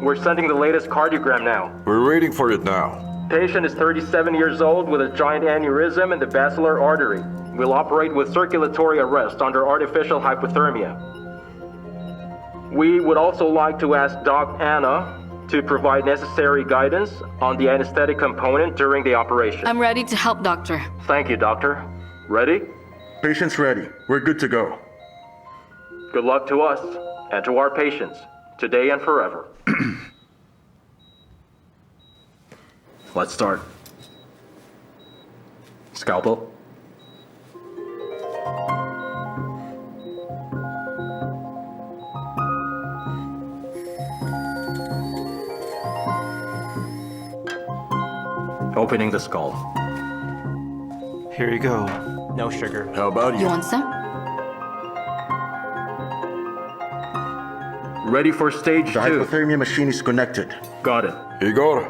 We're sending the latest cardiogram now. We're waiting for it now. Patient is 37 years old with a giant aneurysm in the basilar artery. We'll operate with circulatory arrest under artificial hypothermia. We would also like to ask Doc Anna to provide necessary guidance on the anesthetic component during the operation. I'm ready to help, Doctor. Thank you, Doctor. Ready? Patient's ready. We're good to go. Good luck to us and to our patients, today and forever. Let's start. Scalpel. Opening the skull. Here you go. No sugar. How about You you? want some? Ready for stage The 2. hypothermia machine is connected. Got it. Igor,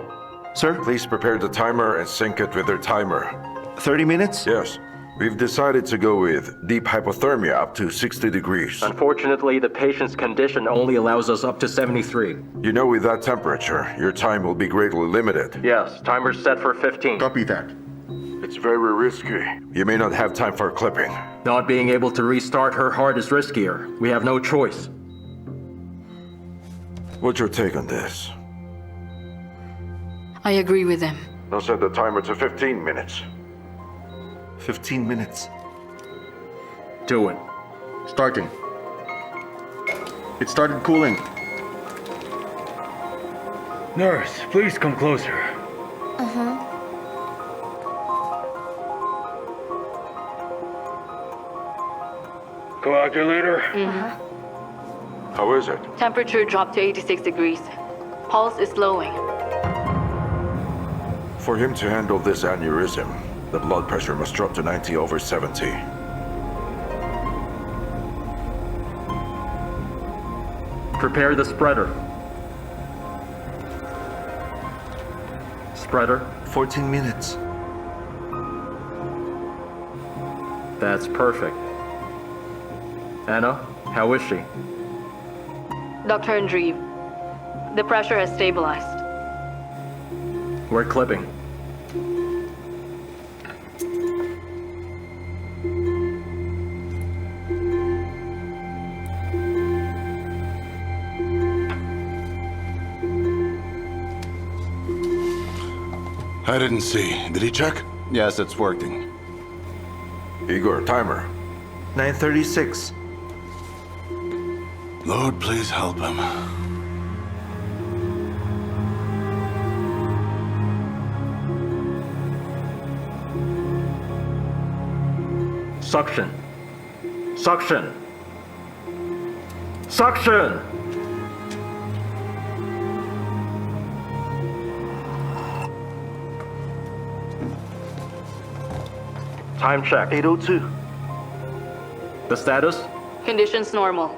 Sir, please prepare the timer and sync it with their timer. 30 minutes? Yes, we've decided to go with deep hypothermia up to 60 degrees. Unfortunately, the patient's condition only allows us up to 73. You know, with that temperature, your time will be greatly limited. Yes, timer's set for 15. Copy that. It's very risky. You may not have time for clipping. Not being able to restart her heart is riskier. We have no choice. What's your take on this? I agree with him. I'll set the timer to 15 minutes. 15 minutes. Do it. Starting. It started cooling. Nurse, please come closer. Coagulator? How is it? Temperature dropped to 86 degrees. Pulse is slowing. For him to handle this aneurysm, the blood pressure must drop to 90/70. Prepare the spreader. Spreader. 14 minutes. That's perfect. Anna, how is she? Dr. Andreev, the pressure has stabilized. We're clipping. I didn't see. Did he check? Yes, it's working. Igor, timer. 9:36. Lord, please help him. Suction. Suction. Suction! Time check. 8:02. The status? Conditions normal.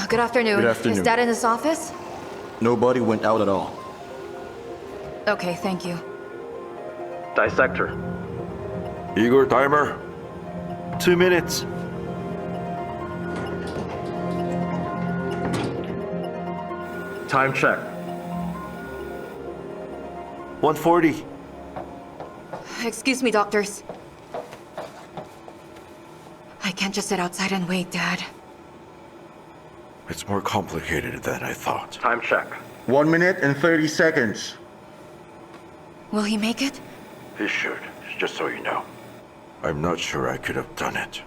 Good afternoon. Good afternoon. Is Dad in his office? Nobody went out at all. Okay, thank you. Dissector. Igor, timer. 2 minutes. Time check. 1:40. Excuse me, doctors. I can't just sit outside and wait, Dad. It's more complicated than I thought. Time check. 1 minute and 30 seconds. Will he make it? He should, just so you know. I'm not sure I could have done it.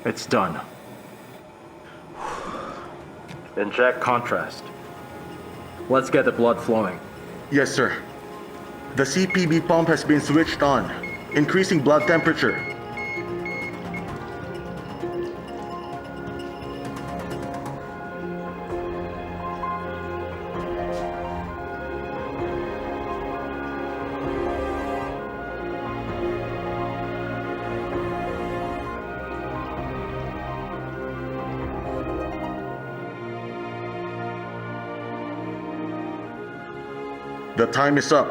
It's done. Inject contrast. Let's get the blood flowing. Yes, sir. The CPB pump has been switched on, increasing blood temperature. The time is up.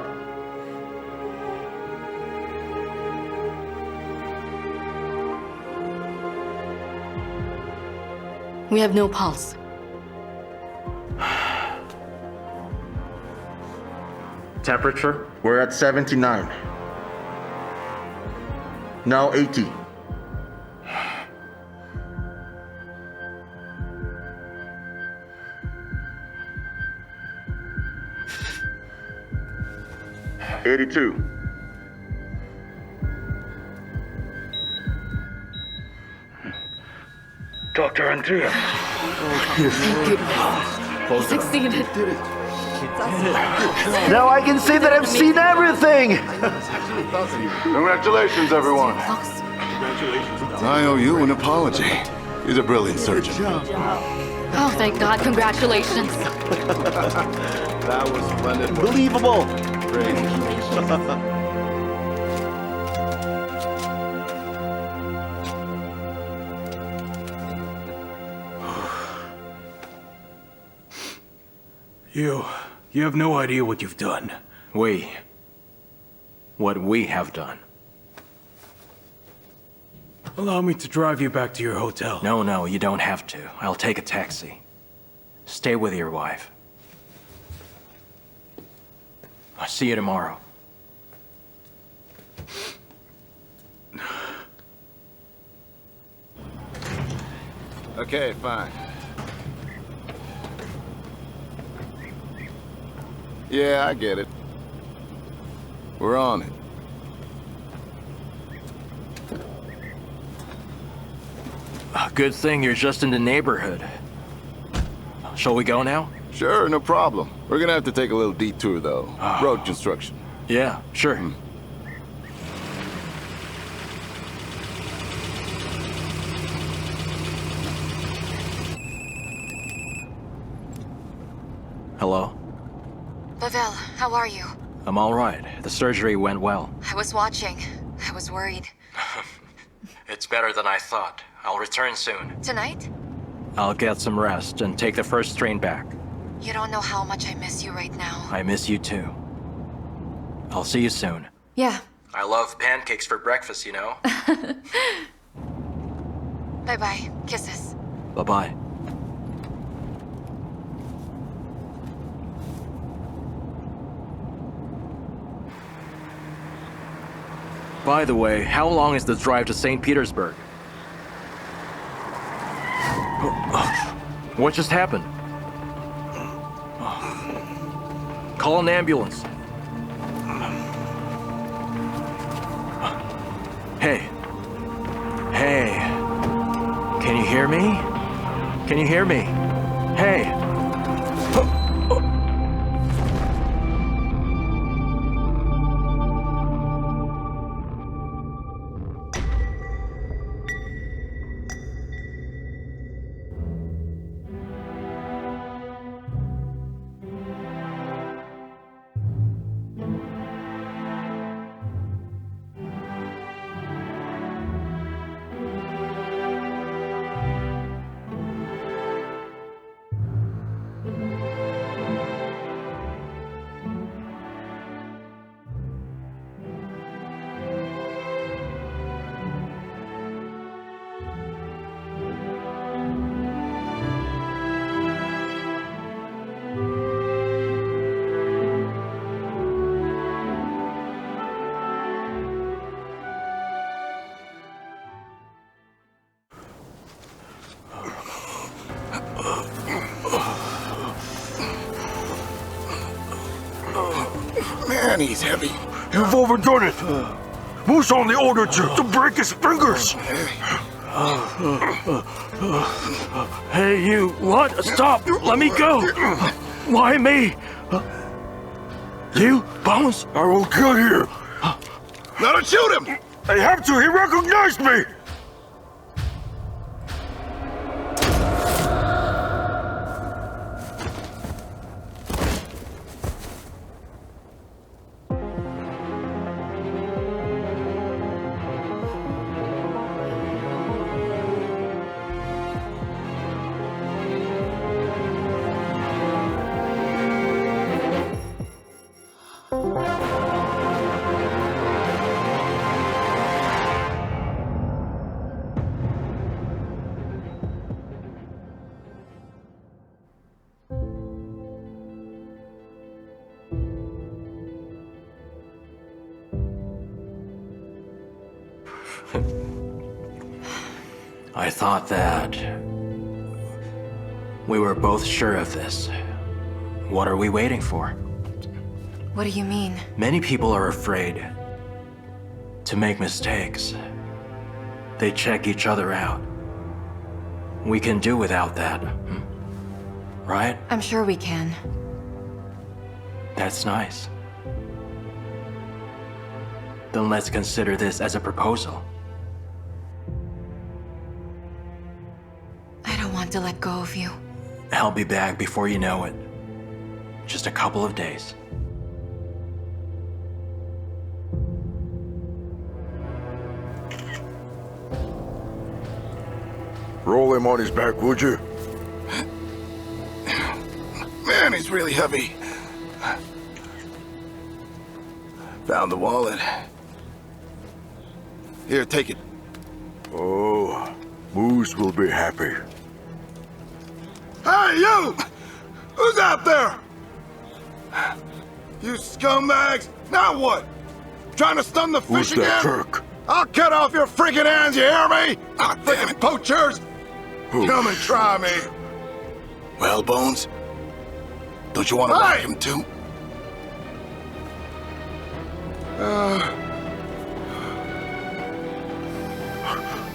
We have no pulse. Temperature? We're at 79. Now 80. $82. Dr. Andrea. Thank goodness. He succeeded. Now I can say that I've seen everything! Congratulations, everyone. I owe you an apology. He's a brilliant surgeon. Oh, thank God. Congratulations. That was splendid. Unbelievable! You have no idea what you've done. What we have done. Allow me to drive you back to your hotel. No, you don't have to. I'll take a taxi. Stay with your wife. I'll see you tomorrow. Okay, fine. Yeah, I get it. We're on it. Good thing you're just in the neighborhood. Shall we go now? Sure, no problem. We're gonna have to take a little detour, though. Road construction. Yeah, sure. Hello? Pavel, how are you? I'm all right. The surgery went well. I was watching. I was worried. It's better than I thought. I'll return soon. Tonight? I'll get some rest and take the first train back. You don't know how much I miss you right now. I miss you too. I'll see you soon. Yeah. I love pancakes for breakfast, you know? Bye-bye. Kisses. Bye-bye. By the way, how long is the drive to St. Petersburg? What just happened? Call an ambulance. Hey. Hey. Can you hear me? Can you hear me? Hey. And he's heavy. You've overdone it! Moose only ordered you to break his fingers! Hey, you, what? Stop! Let me go! Why me? You, Bones? I will kill you! Let him shoot him! I have to, he recognized me! I thought that we were both sure of this. What are we waiting for? What do you mean? Many people are afraid to make mistakes. They check each other out. We can do without that, right? I'm sure we can. That's nice. Then let's consider this as a proposal. I don't want to let go of you. I'll be back before you know it. Just a couple of days. Roll him on his back, would you? Man, he's really heavy. Found the wallet. Here, take it. Oh, Moose will be happy. Hey, you! Who's out there? You scumbags! Now what? Trying to stun the Who's fish that again? jerk? I'll cut off your freaking hands, you hear me? Ah, damn it, poachers! Come and try me. Well, Bones, don't you want to whack him too?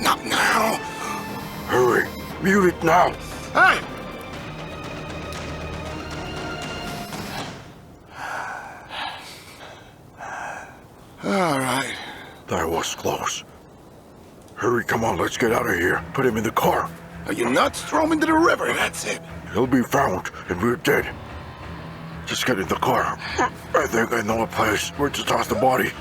Not now. Hurry, mute it now. Hey! All right. That was close. Hurry, come on, let's get out of here. Put him in the car. Are you nuts? Throw him into the river, that's it. He'll be found, and we're dead. Just get in the car. I think I know a place where to toss the body.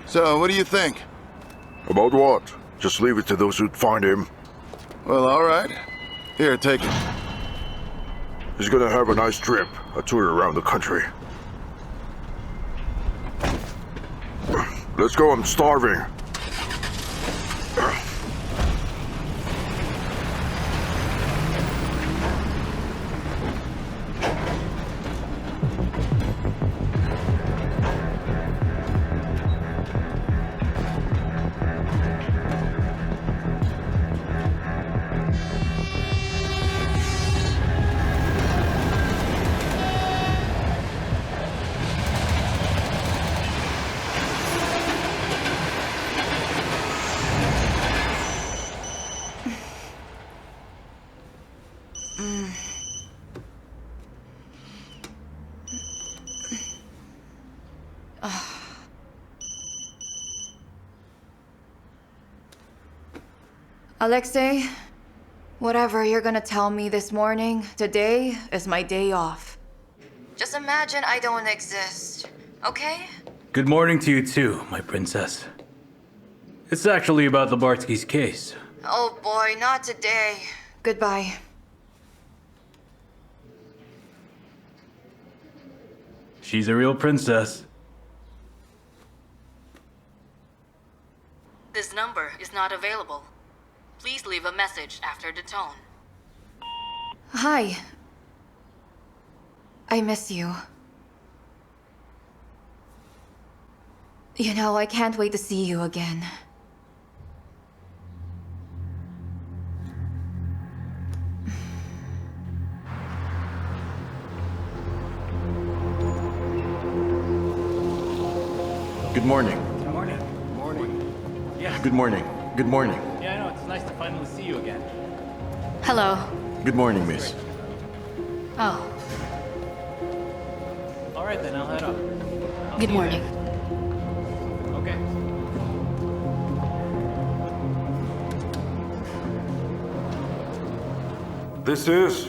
So, what do you think? About what? Just leave it to those who'd find him. Well, all right. Here, take it. He's gonna have a nice trip, a tour around the country. Let's go, I'm starving. Alexei, whatever you're gonna tell me this morning, today is my day off. Just imagine I don't exist, okay? Good morning to you too, my princess. It's actually about Labarski's case. Oh boy, not today. Goodbye. She's a real princess. This number is not available. Please leave a message after the tone. Hi. I miss you. You know, I can't wait to see you again. Good morning. Good morning. Morning. Yeah. Good morning. Good morning. Yeah, I know. It's nice to finally see you again. Hello. Good morning, miss. Oh, All right, then I'll head up. good morning. Okay. This is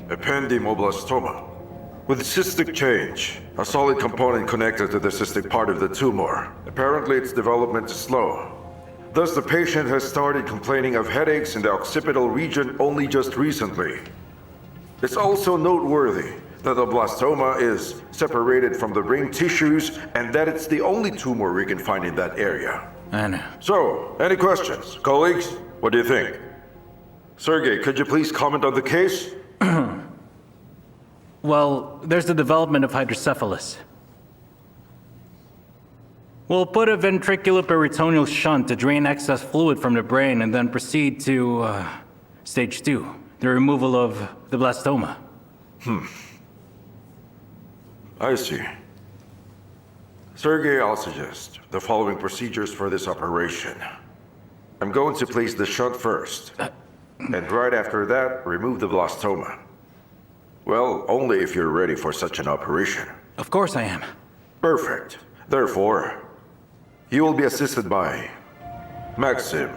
ependymoblastomma. With cystic change, a solid component connected to the cystic part of the tumor. Apparently its development is slow. Thus the patient has started complaining of headaches in the occipital region only just recently. It's also noteworthy that the blastoma is separated from the brain tissues and that it's the only tumor we can find in that area. And So, any questions? Colleagues, what do you think? Sergey, could you please comment on the case? well, there's the development of hydrocephalus. We'll put a ventriculoperitoneal shunt to drain excess fluid from the brain and then proceed to stage 2, the removal of the blastoma. I see. Sergey, I'll suggest the following procedures for this operation. I'm going to place the shunt first, and right after that, remove the blastoma. Well, only if you're ready for such an operation. Of course I am. Perfect. Therefore, you will be assisted by Maxim,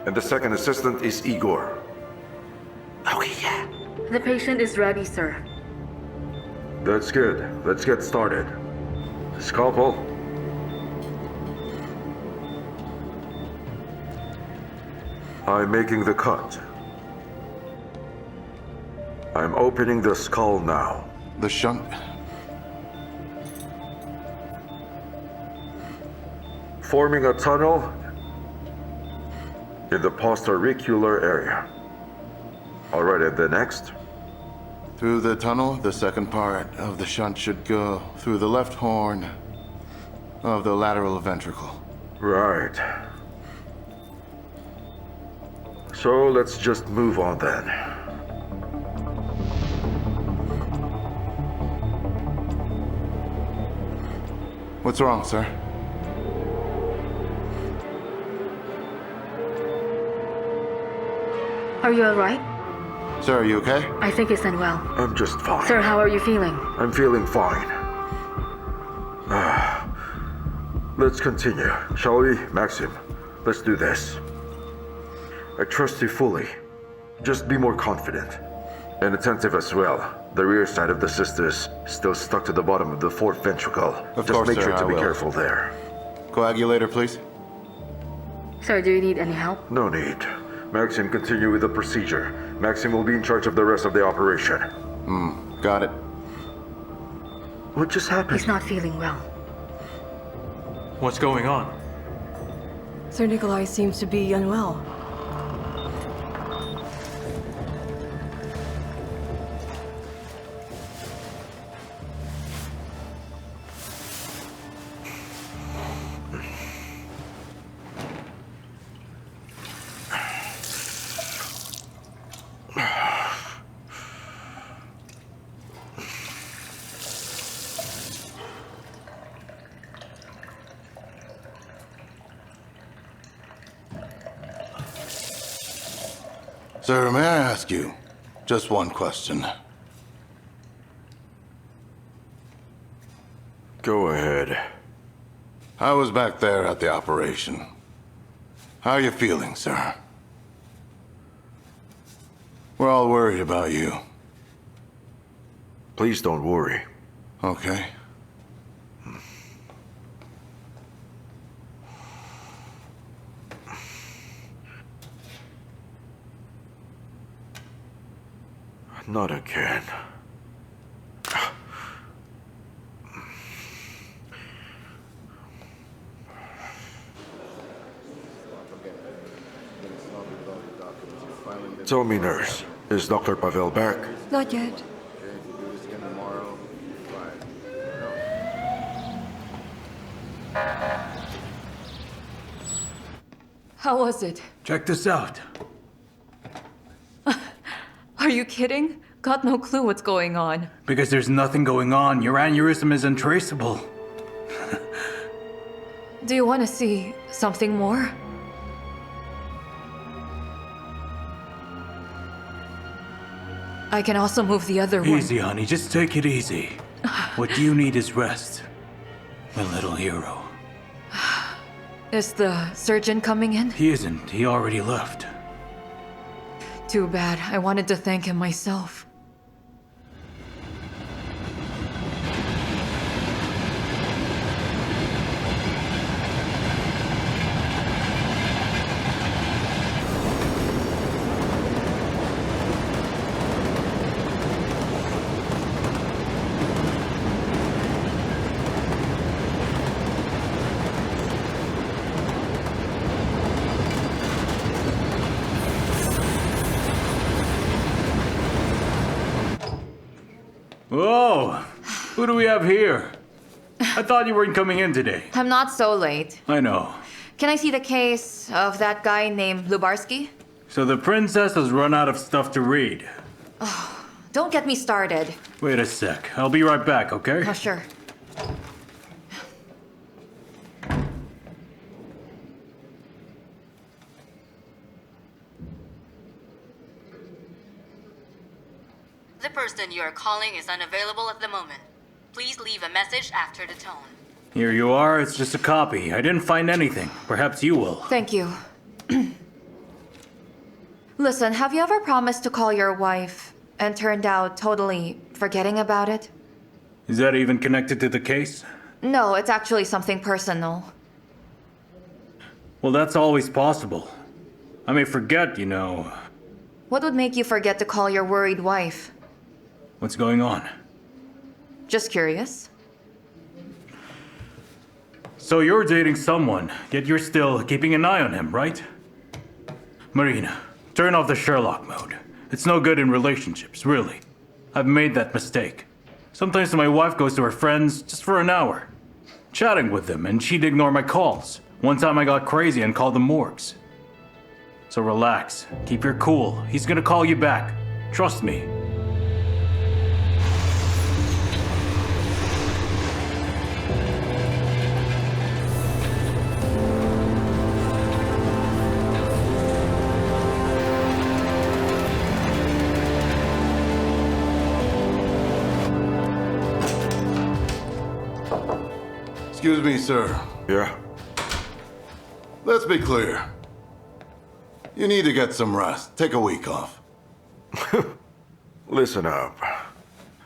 and the second assistant is Igor. Okay, yeah. The patient is ready, sir. That's good. Let's get started. Scalpel. I'm making the cut. I'm opening the skull now. The shunt. Forming a tunnel in the postauricular area. Alright, and the next? Through the tunnel, the second part of the shunt should go through the left horn of the lateral ventricle. Right. So let's just move on then. What's wrong, sir? Are you alright? Sir, are you okay? I think he's unwell. I'm just fine. Sir, how are you feeling? I'm feeling fine. Let's continue, shall we, Maxim? Let's do this. I trust you fully. Just be more confident. And attentive as well. The rear side of the cyst is still stuck to the bottom of the fourth ventricle. Of Just course, make sir, sure to I be will. careful there. Coagulator, please. Sir, do you need any help? No need. Maxim, continue with the procedure. Maxim will be in charge of the rest of the operation. Got it. What just happened? He's not feeling well. What's going on? Sir Nikolai seems to be unwell. Sir, may I ask you just one question? Go ahead. I was back there at the operation. How are you feeling, sir? We're all worried about you. Please don't worry. Okay. Not again. Tell me, nurse, is Dr. Pavel back? Not yet. How was it? Check this out. Are you kidding? Got no clue what's going on. Because there's nothing going on. Your aneurysm is untraceable. Do you want to see something more? I can also move the other one. Easy, honey. Just take it easy. What you need is rest. My little hero. Is the surgeon coming in? He isn't. He already left. Too bad. I wanted to thank him myself. Whoa! Who do we have here? I thought you weren't coming in today. I'm not so late. I know. Can I see the case of that guy named Lubarsky? So the princess has run out of stuff to read. Don't get me started. Wait a sec. I'll be right back, okay? Oh, sure. The person you are calling is unavailable at the moment. Please leave a message after the tone. Here you are. It's just a copy. I didn't find anything. Perhaps you will. Thank you. Listen, have you ever promised to call your wife and turned out totally forgetting about it? Is that even connected to the case? No, it's actually something personal. Well, that's always possible. I may forget, you know. What would make you forget to call your worried wife? What's going on? Just curious. So you're dating someone, yet you're still keeping an eye on him, right? Marina, turn off the Sherlock mode. It's no good in relationships, really. I've made that mistake. Sometimes my wife goes to her friends just for an hour, chatting with them, and she'd ignore my calls. One time I got crazy and called the morgues. So relax, keep your cool. He's gonna call you back. Trust me. Excuse me, sir. Yeah? Let's be clear. You need to get some rest. Take a week off. Listen up.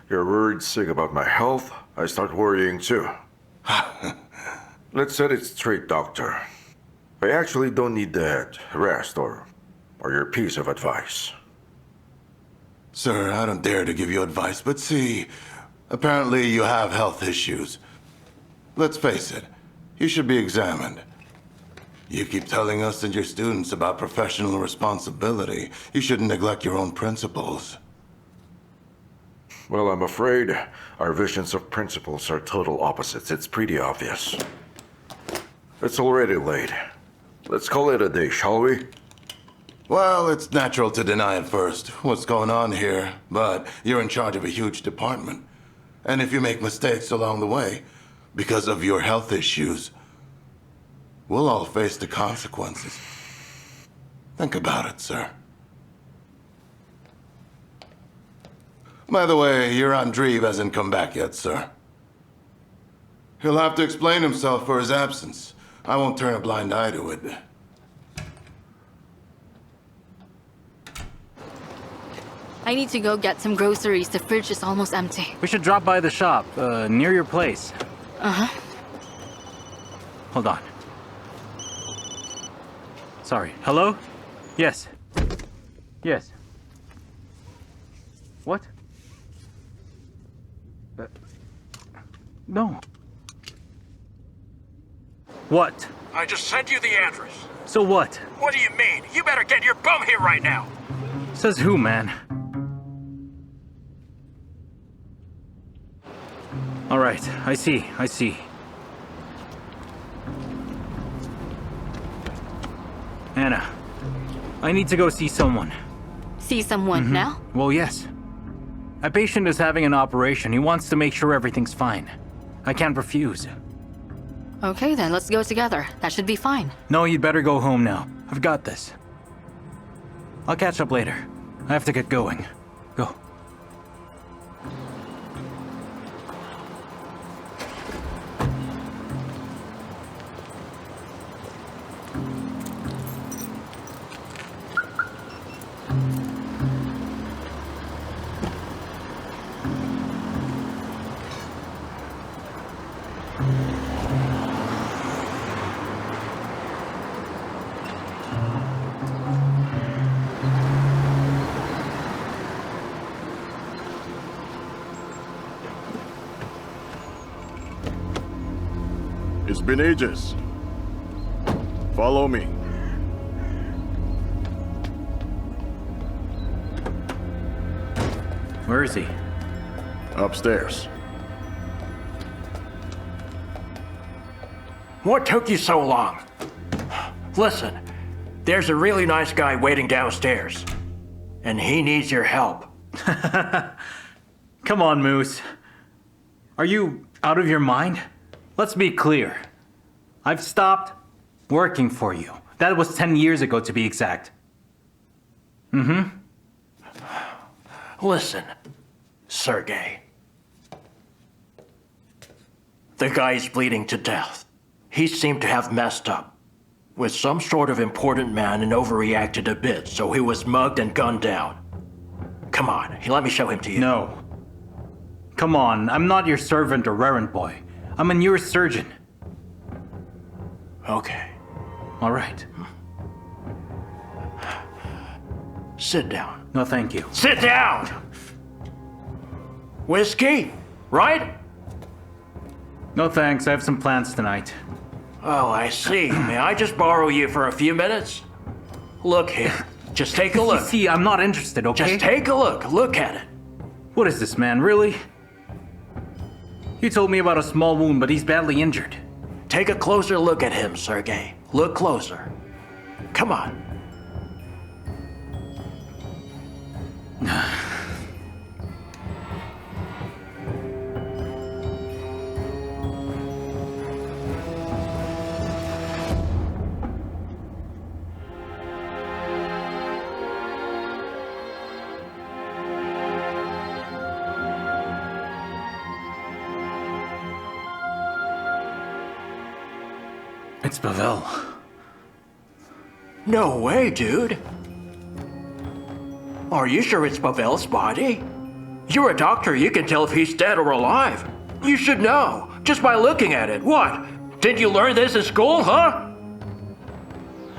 You're worried sick about my health? I start worrying too. Let's set it straight, doctor. I actually don't need that rest or your piece of advice. Sir, I don't dare to give you advice, but see, apparently you have health issues. Let's face it, you should be examined. You keep telling us and your students about professional responsibility. You shouldn't neglect your own principles. Well, I'm afraid our visions of principles are total opposites. It's pretty obvious. It's already late. Let's call it a day, shall we? Well, it's natural to deny at first what's going on here, but you're in charge of a huge department. And if you make mistakes along the way, because of your health issues, we'll all face the consequences. Think about it, sir. By the way, your Andreev hasn't come back yet, sir. He'll have to explain himself for his absence. I won't turn a blind eye to it. I need to go get some groceries. The fridge is almost empty. We should drop by the shop, near your place. Uh-huh. Hold on. Sorry. Hello? Yes. Yes. What? No. What? I just sent you the address. So what? What do you mean? You better get your bum here right now. Says who, man? All right, I see. Anna, I need to go see someone. See someone now? Well, yes. A patient is having an operation. He wants to make sure everything's fine. I can't refuse. Okay, then let's go together. That should be fine. No, you'd better go home now. I've got this. I'll catch up later. I have to get going. Go. It's been ages. Follow me. Where is he? Upstairs. What took you so long? Listen, there's a really nice guy waiting downstairs, and he needs your help. Come on, Moose. Are you out of your mind? Let's be clear. I've stopped working for you. That was 10 years ago, to be exact. Listen, Sergey. The guy's bleeding to death. He seemed to have messed up with some sort of important man and overreacted a bit, so he was mugged and gunned down. Come on, let me show him to you. No. Come on, I'm not your servant or errand boy. I'm a neurosurgeon. Okay. All right. Sit down. No, thank you. Sit down! Whiskey, right? No thanks, I have some plans tonight. Oh, I see. May I just borrow you for a few minutes? Look here. Just take a look. See, I'm not interested, okay? Just take a look. Look at it. What is this, man? Really? You told me about a small wound, but he's badly injured. Take a closer look at him, Sergey. Look closer. Come on. It's Pavel. No way, dude. Are you sure it's Pavel's body? You're a doctor. You can tell if he's dead or alive. You should know, just by looking at it. What? Didn't you learn this in school, huh?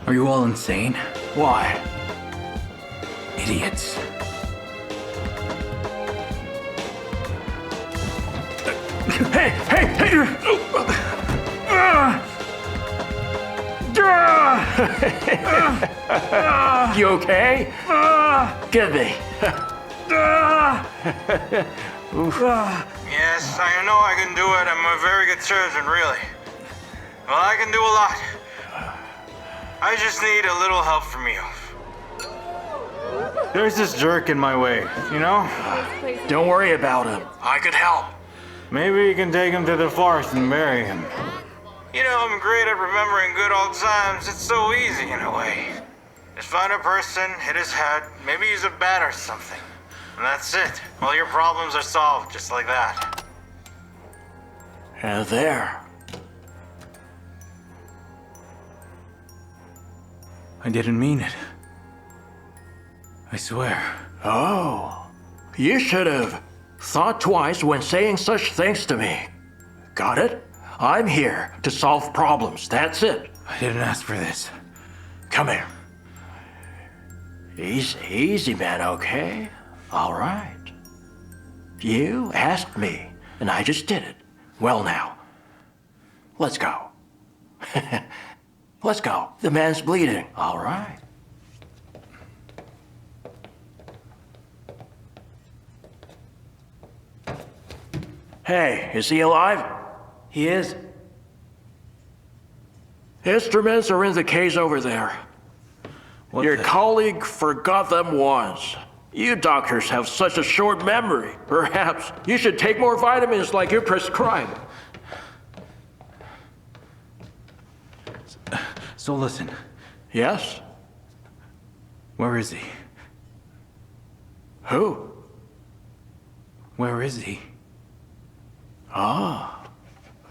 Are you all insane? Why? Idiots. Hey! You okay? Give me. Yes, I know I can do it. I'm a very good surgeon, really. Well, I can do a lot. I just need a little help from you. There's this jerk in my way, you know? Don't worry about him. I could help. Maybe you can take him to the forest and bury him. You know, I'm great at remembering good old times. It's so easy in a way. Just find a person, hit his head, maybe use a bat or something. And that's it. All your problems are solved just like that. And there. I didn't mean it. I swear. Oh, you should have thought twice when saying such things to me. Got it? I'm here to solve problems. That's it. I didn't ask for this. Come here. Easy, man, okay? All right. You asked me, and I just did it. Well, now, let's go. Let's go. The man's bleeding. All right. Hey, is he alive? He is. Instruments are in the case over there. Your colleague forgot them once. You doctors have such a short memory. Perhaps you should take more vitamins like you prescribe. So listen. Yes? Where is he? Who? Where is he? Ah.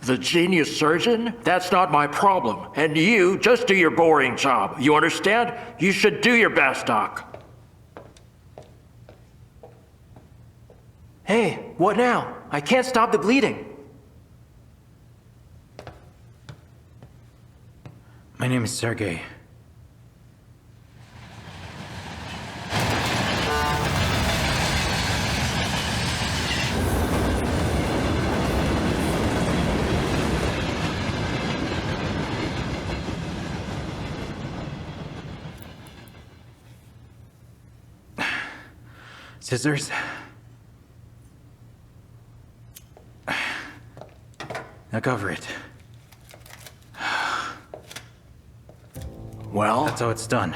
The genius surgeon? That's not my problem. And you just do your boring job. You understand? You should do your best, Doc. Hey, what now? I can't stop the bleeding. My name is Sergey. Scissors. Now cover it. Well? That's how it's done.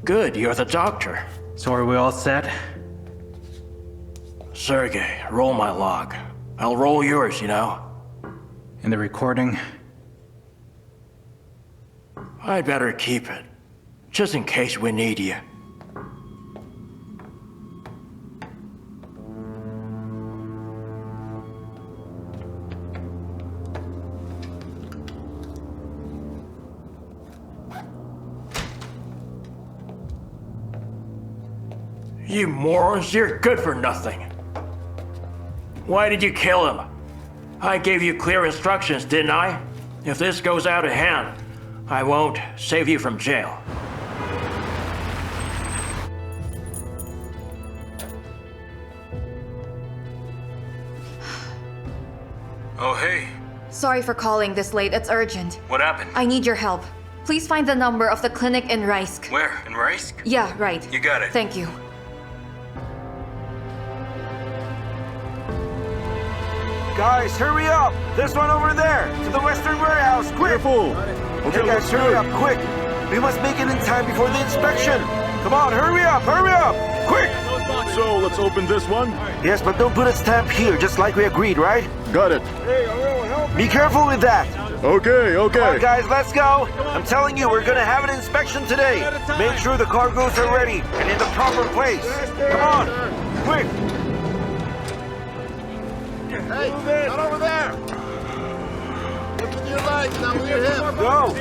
Good, you're the doctor. So are we all set? Sergey, roll my log. I'll roll yours, you know. In the recording? I'd better keep it. Just in case we need you. You morons, you're good for nothing. Why did you kill him? I gave you clear instructions, didn't I? If this goes out of hand, I won't save you from jail. Oh, hey. Sorry for calling this late. It's urgent. What happened? I need your help. Please find the number of the clinic in Raisk. Where? In Raisk? Yeah, right. You got it. Thank you. Guys, hurry up! There's one over there! To the western warehouse, quick! Careful! Okay, guys, hurry up, quick! We must make it in time before the inspection! Come on, hurry up, quick! So, let's open this one? Yes, but don't put a stamp here, just like we agreed, right? Got it. Hey, Aurel, help me! Be careful with that! Okay. Come on, guys, let's go! I'm telling you, we're gonna have an inspection today! Make sure the cargoes are ready and in the proper place! Come on, quick! Hey, not over there! Look with your legs, not with your hips. Go!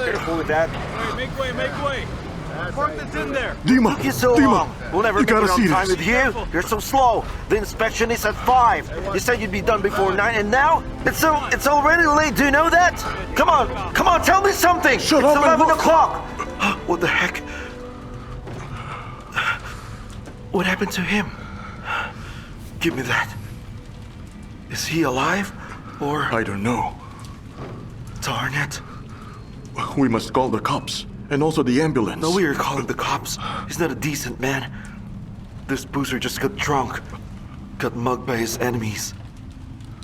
Careful with that. Hey, make way! Park that's in there! Dima! You're so long. We'll never you make it gotta on see time this. with you. You're so slow. The inspection is at 5. You said you'd be done before 9, and now it's already late. Do you know that? Come on, tell me something. Shut it's up 11 o'clock. What the heck? What happened to him? Give me that. Is he alive, or? I don't know. Darn it. We must call the cops. And also the ambulance. No, we are calling the cops. He's not a decent man. This boozer just got drunk. Got mugged by his enemies.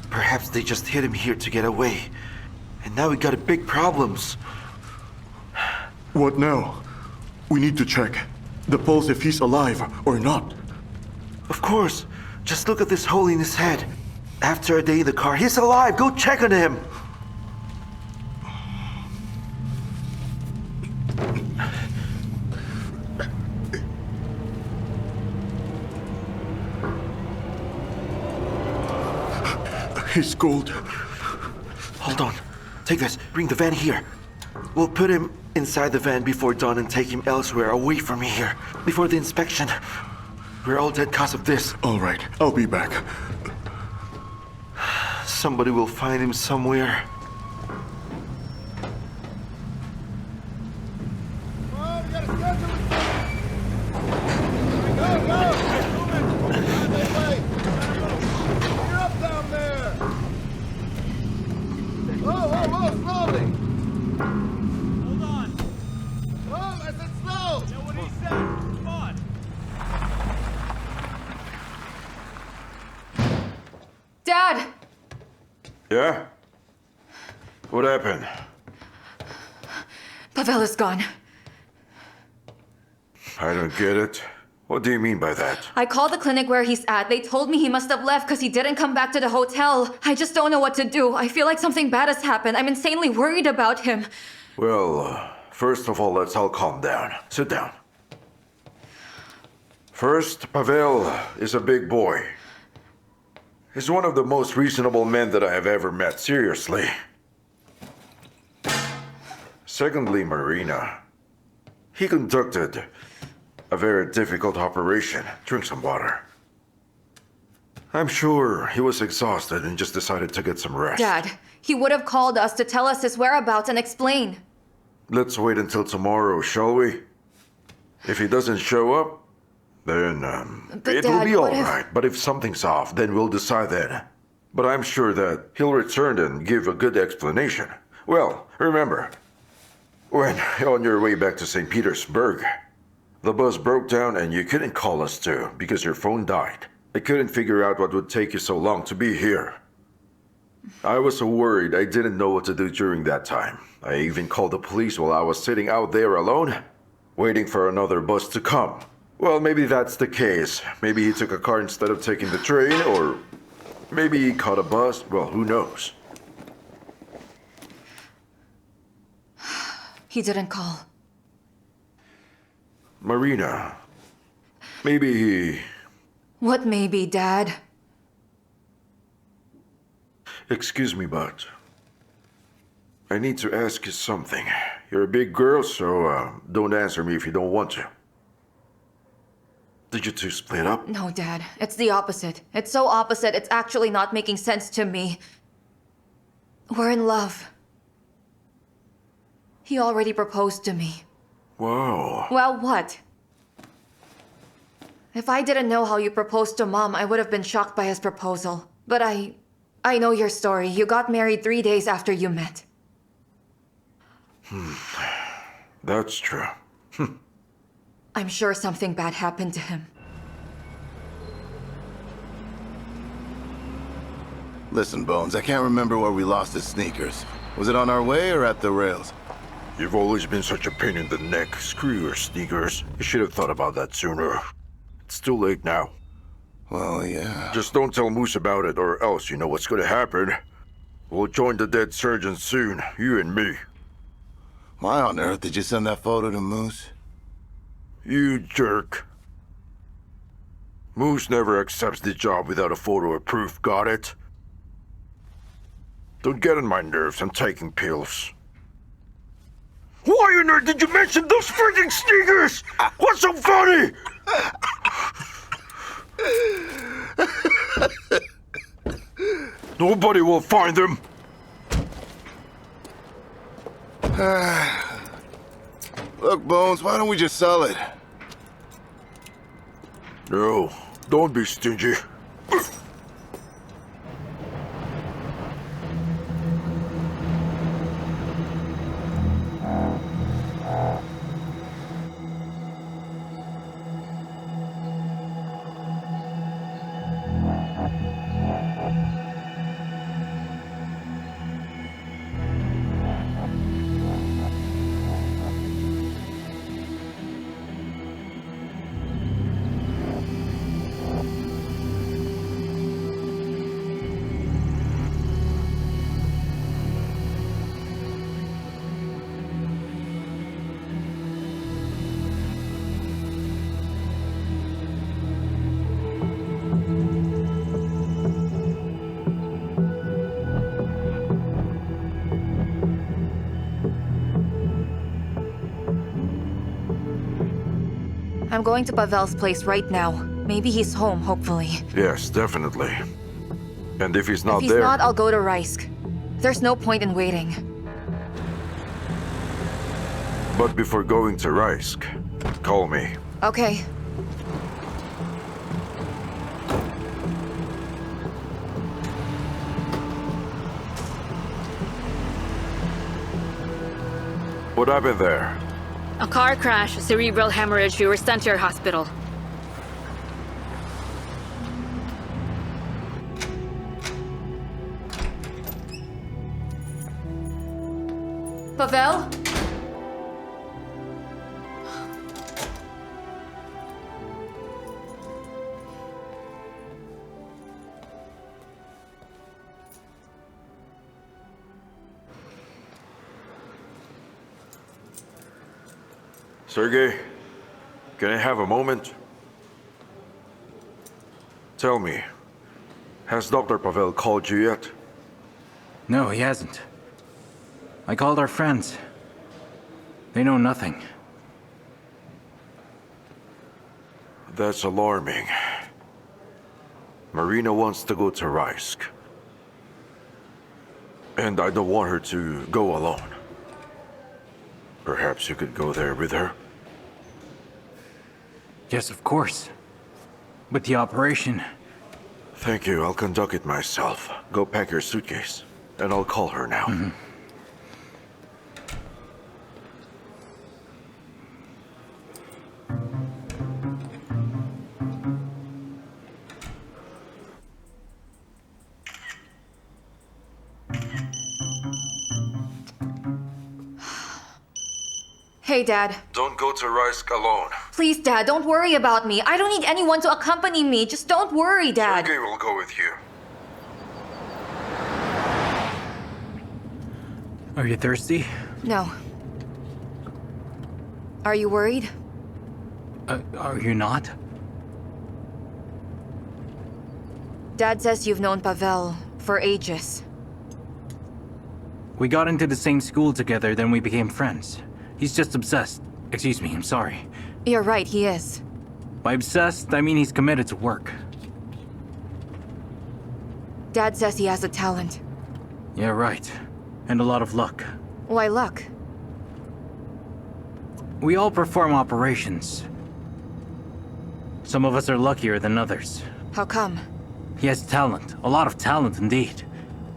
Perhaps they just hit him here to get away. And now we got big problems. What now? We need to check the pulse if he's alive or not. Of course. Just look at this hole in his head. After a day in the car, he's alive. Go check on him. He's cold. Hold on. Take this. Bring the van here. We'll put him inside the van before dawn and take him elsewhere, away from here. Before the inspection. We're all dead because of this. All right, I'll be back. Somebody will find him somewhere. Dad! Yeah? What happened? Pavel is gone. I don't get it. What do you mean by that? I called the clinic where he's at. They told me he must have left because he didn't come back to the hotel. I just don't know what to do. I feel like something bad has happened. I'm insanely worried about him. Well, first of all, let's all calm down. Sit down. First, Pavel is a big boy. He's one of the most reasonable men that I have ever met, seriously. Secondly, Marina. He conducted a very difficult operation. Drink some water. I'm sure he was exhausted and just decided to get some rest. Dad, he would have called us to tell us his whereabouts and explain. Let's wait until tomorrow, shall we? If he doesn't show up, then it will be all right. But if something's off, then we'll decide then. But I'm sure that he'll return and give a good explanation. Well, remember, when on your way back to St. Petersburg, the bus broke down and you couldn't call us too because your phone died. I couldn't figure out what would take you so long to be here. I was so worried I didn't know what to do during that time. I even called the police while I was sitting out there alone, waiting for another bus to come. Well, maybe that's the case. Maybe he took a car instead of taking the train, or maybe he caught a bus. Well, who knows? He didn't call. Marina, maybe he... What maybe, Dad? Excuse me, but I need to ask you something. You're a big girl, so don't answer me if you don't want to. Did you two split up? No, Dad. It's the opposite. It's so opposite, it's actually not making sense to me. We're in love. He already proposed to me. Whoa. Well, what? If I didn't know how you proposed to Mom, I would have been shocked by his proposal. But I know your story. You got married 3 days after you met. That's true. I'm sure something bad happened to him. Listen, Bones, I can't remember where we lost his sneakers. Was it on our way or at the rails? You've always been such a pain in the neck. Screw your sneakers. You should have thought about that sooner. It's too late now. Well, yeah. Just don't tell Moose about it, or else you know what's gonna happen. We'll join the dead surgeon soon, you and me. Why on earth did you send that photo to Moose? You jerk. Moose never accepts the job without a photo or proof, got it? Don't get on my nerves, I'm taking pills. Why on earth did you mention those freaking sneakers? What's so funny? Nobody will find them. Look, Bones, why don't we just sell it? No, don't be stingy. I'm going to Pavel's place right now. Maybe he's home, hopefully. Yes, definitely. And if he's not If he's there... not, I'll go to Raisk. There's no point in waiting. But before going to Raisk, call me. Okay. What happened there? A car crash, cerebral hemorrhage. We were sent to your hospital. Pavel? Sergey, can I have a moment? Tell me, has Dr. Pavel called you yet? No, he hasn't. I called our friends. They know nothing. That's alarming. Marina wants to go to Risk. And I don't want her to go alone. Perhaps you could go there with her? Yes, of course. But the operation... Thank you, I'll conduct it myself. Go pack your suitcase, and I'll call her now. Mm-hmm. Hey, Dad. Don't go to Risk alone. Please, Dad, don't worry about me. I don't need anyone to accompany me. Just don't worry, Dad. Sergey will go with you. Are you thirsty? No. Are you worried? Are you not? Dad says you've known Pavel for ages. We got into the same school together, then we became friends. He's just obsessed. Excuse me, I'm sorry. You're right, he is. By obsessed, I mean he's committed to work. Dad says he has a talent. Yeah, right. And a lot of luck. Why luck? We all perform operations. Some of us are luckier than others. How come? He has talent. A lot of talent indeed.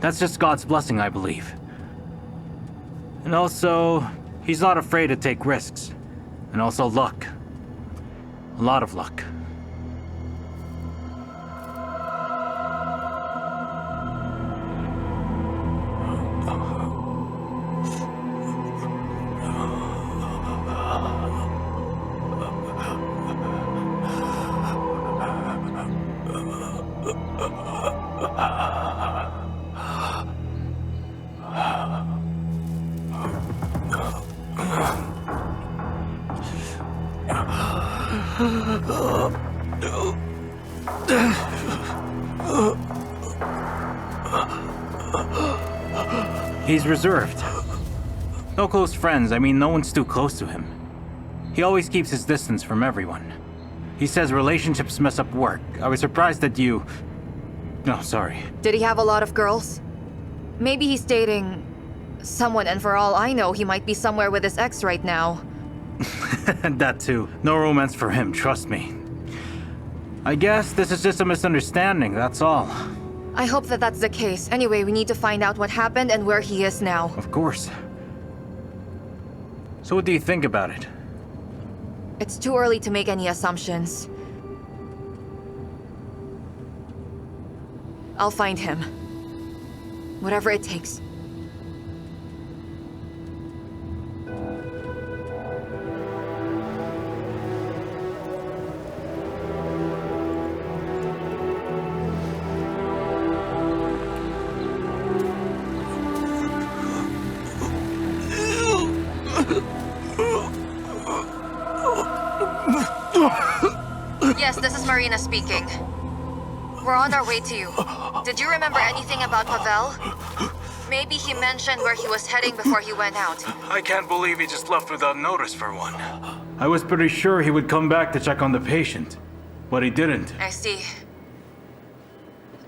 That's just God's blessing, I believe. And also, he's not afraid to take risks. And also luck. A lot of luck. He's reserved. No close friends, I mean no one's too close to him. He always keeps his distance from everyone. He says relationships mess up work. I was surprised that you... No, sorry. Did he have a lot of girls? Maybe he's dating someone, and for all I know, he might be somewhere with his ex right now. That too. No romance for him, trust me. I guess this is just a misunderstanding, that's all. I hope that that's the case. Anyway, we need to find out what happened and where he is now. Of course. So what do you think about it? It's too early to make any assumptions. I'll find him. Whatever it takes. Yes, this is Marina speaking. We're on our way to you. Did you remember anything about Pavel? Maybe he mentioned where he was heading before he went out. I can't believe he just left without notice for one. I was pretty sure he would come back to check on the patient, but he didn't. I see.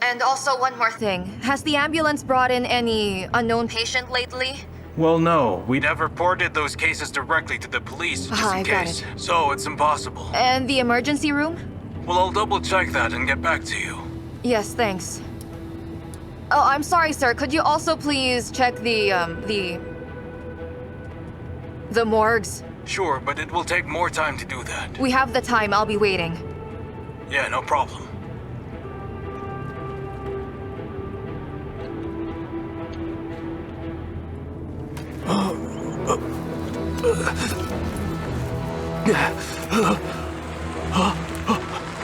And also one more thing. Has the ambulance brought in any unknown patient lately? Well, no. We'd have reported those cases directly to the police, just in case. So it's impossible. And the emergency room? Well, I'll double check that and get back to you. Yes, thanks. Oh, I'm sorry, sir. Could you also please check the morgues? Sure, but it will take more time to do that. We have the time. I'll be waiting. Yeah, no problem.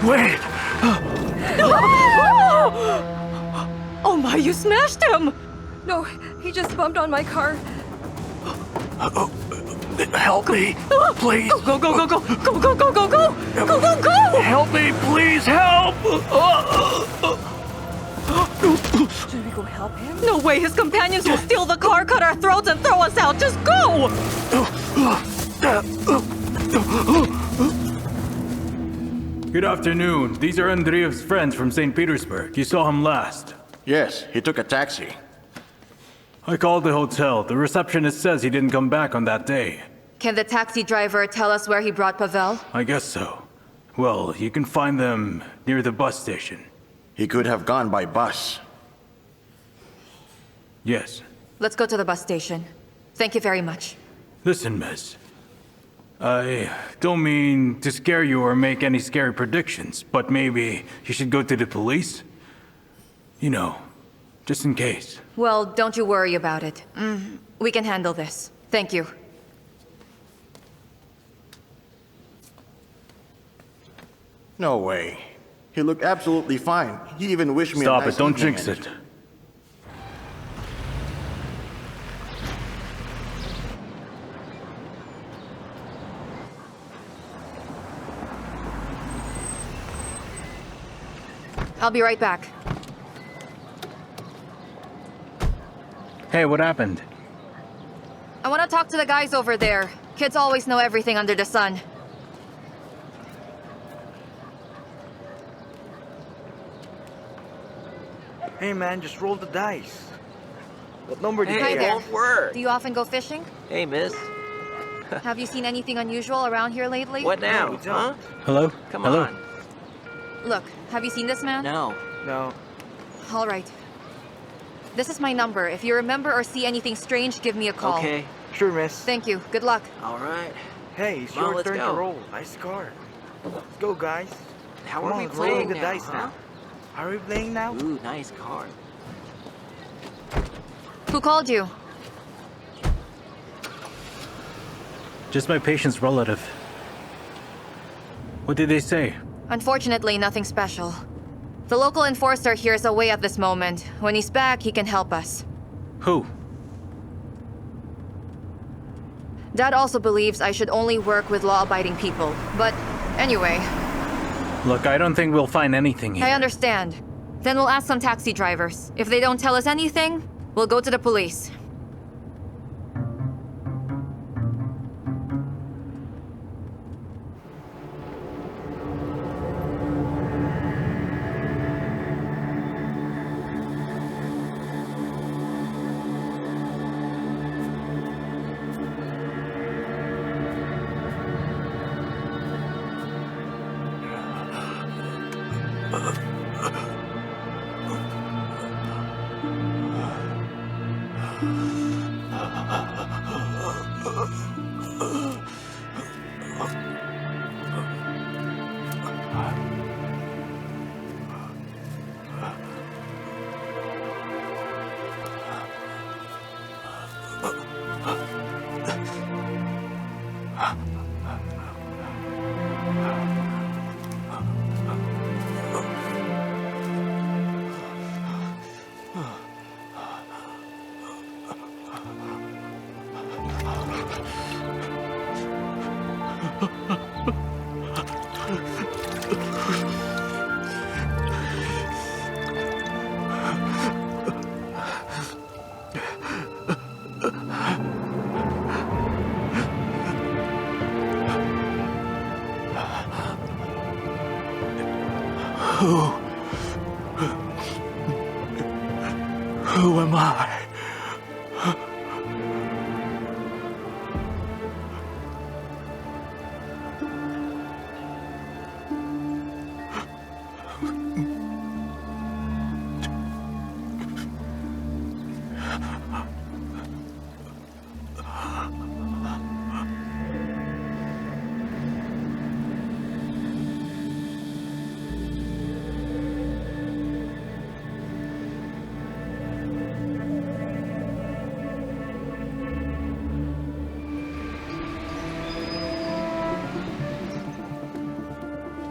Wait! Oh my, you smashed him! No, he just bumped on my car. Help me, please! Go, go, go, go, go, go, go, go, go, go, go, go, go! Help me, please, help! Should we go help him? No way, his companions will steal the car, cut our throats, and throw us out! Just go! Good afternoon. These are Andreev's friends from St. Petersburg. You saw him last. Yes, he took a taxi. I called the hotel. The receptionist says he didn't come back on that day. Can the taxi driver tell us where he brought Pavel? I guess so. Well, you can find them near the bus station. He could have gone by bus. Yes. Let's go to the bus station. Thank you very much. Listen, miss. I don't mean to scare you or make any scary predictions, but maybe you should go to the police? You know, just in case. Well, don't you worry about it. We can handle this. Thank you. No way. He looked absolutely fine. He even wished me Stop a nice it, don't evening jinx it. I'll be right back. Hey, what happened? I want to talk to the guys over there. Kids always know everything under the sun. Hey man, just roll the dice. What number did Hi you there. get? Do you often go fishing? Hey, miss. Have you seen anything unusual around here lately? What now, huh? Hello? Come Hello? on. Look, have you seen this man? No. No. All right. This is my number. If you remember or see anything strange, give me a call. Okay. Sure, miss. Thank you. Good luck. All right. Hey, it's Come on, your let's turn go. to roll. Nice card. Let's go, guys. How Come are we on, playing rolling the now, dice huh? now. How are we playing now? Ooh, nice card. Who called you? Just my patient's relative. What did they say? Unfortunately, nothing special. The local enforcer here is away at this moment. When he's back, he can help us. Who? Dad also believes I should only work with law-abiding people. But anyway, Look, I don't think we'll find anything here. I understand. Then we'll ask some taxi drivers. If they don't tell us anything, we'll go to the police. Who am I?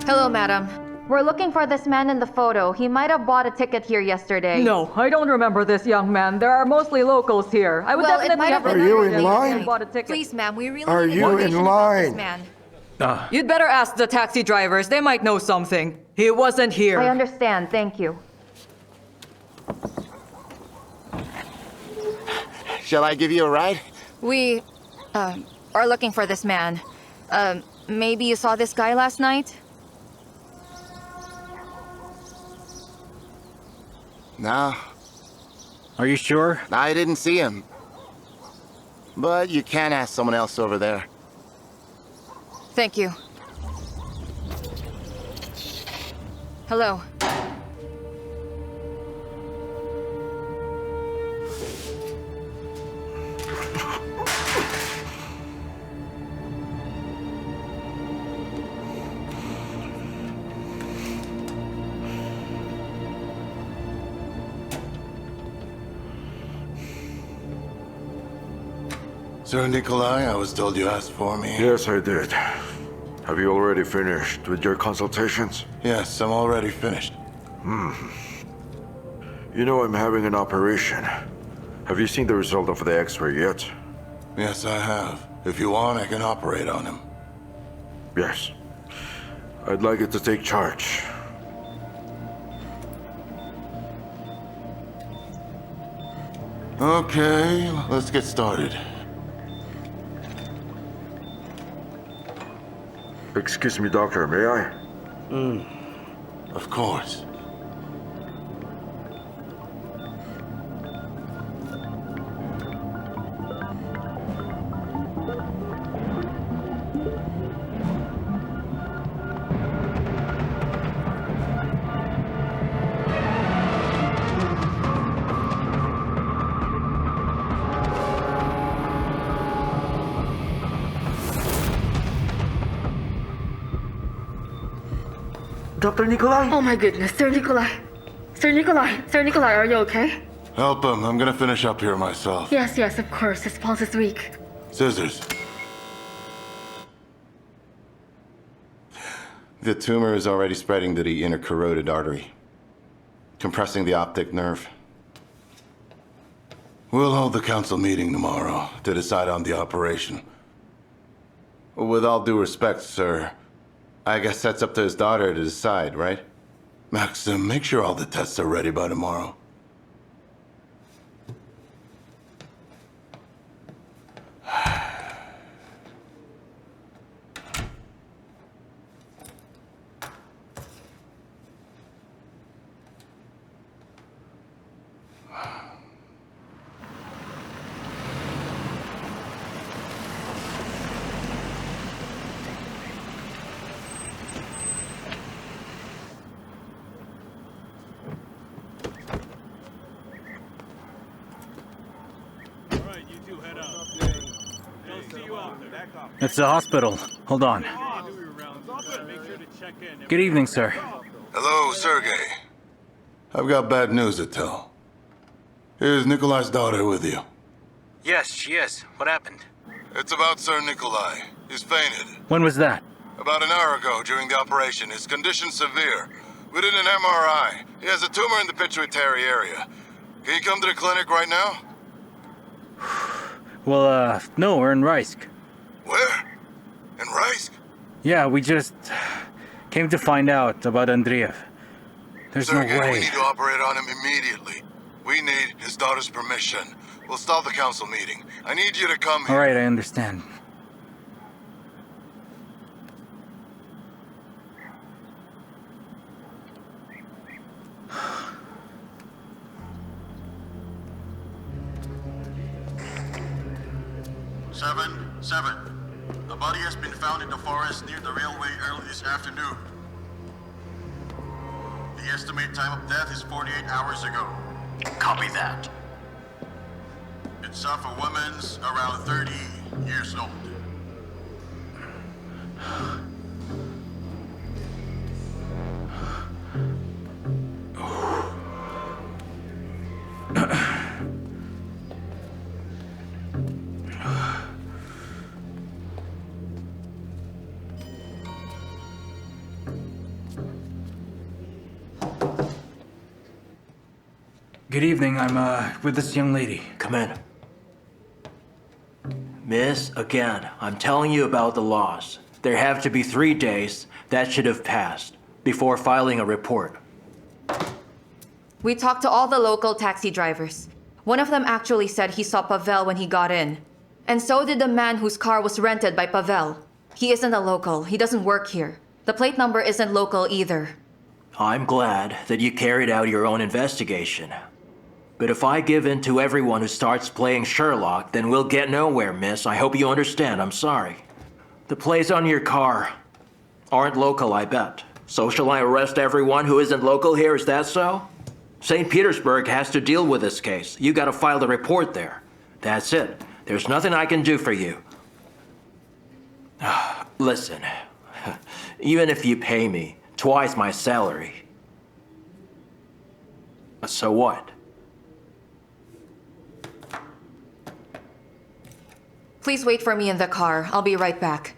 Hello, madam. We're looking for this man in the photo. He might have bought a ticket here yesterday. No, I don't remember this young man. There are mostly locals here. I would Well, it definitely might have have been remembered in him if line? he bought a ticket. Please, ma'am, we really Are need you in information about this line? man. You'd better ask the taxi drivers. They might know something. He wasn't here. I understand. Thank you. Shall I give you a ride? We are looking for this man. Maybe you saw this guy last night? No. Are you sure? I didn't see him. But you can ask someone else over there. Thank you. Hello. Sir Nikolai, I was told you asked for me. Yes, I did. Have you already finished with your consultations? Yes, I'm already finished. You know I'm having an operation. Have you seen the result of the X-ray yet? Yes, I have. If you want, I can operate on him. Yes. I'd like it to take charge. Okay, let's get started. Excuse me, doctor, may I? Of course. Dr. Nikolai? Oh my goodness, Sir Nikolai. Sir Nikolai, Sir Nikolai, are you okay? Help him. I'm gonna finish up here myself. Yes, yes, of course. His pulse is weak. Scissors. The tumor is already spreading to the inner carotid artery, compressing the optic nerve. We'll hold the council meeting tomorrow to decide on the operation. With all due respect, sir, I guess that's up to his daughter to decide, right? Maxim, make sure all the tests are ready by tomorrow. It's the hospital. Hold on. Good evening, sir. Hello, Sergey. I've got bad news to tell. Is Nikolai's daughter with you? Yes, she is. What happened? It's about Sir Nikolai. He's fainted. When was that? About an hour ago during the operation. His condition's severe. We did an MRI. He has a tumor in the pituitary area. Can you come to the clinic right now? Well, no, we're in Risk. Where? In Risk? Yeah, we just came to find out about Andreev. There's Sergey, no way. we need to operate on him immediately. We need his daughter's permission. We'll stall the council meeting. I need you to come here. All right, I understand. Seven. The body has been found in the forest near the railway early this afternoon. The estimated time of death is 48 hours ago. Copy that. It's of a woman's around 30 years old. Good evening. I'm with this young lady. Come in. Miss, again, I'm telling you about the laws. There have to be 3 days, that should have passed, before filing a report. We talked to all the local taxi drivers. One of them actually said he saw Pavel when he got in. And so did the man whose car was rented by Pavel. He isn't a local. He doesn't work here. The plate number isn't local either. I'm glad that you carried out your own investigation. But if I give in to everyone who starts playing Sherlock, then we'll get nowhere, miss. I hope you understand. I'm sorry. The plates on your car aren't local, I bet. So shall I arrest everyone who isn't local here? Is that so? St. Petersburg has to deal with this case. You gotta file the report there. That's it. There's nothing I can do for you. Listen, even if you pay me twice my salary, so what? Please wait for me in the car. I'll be right back.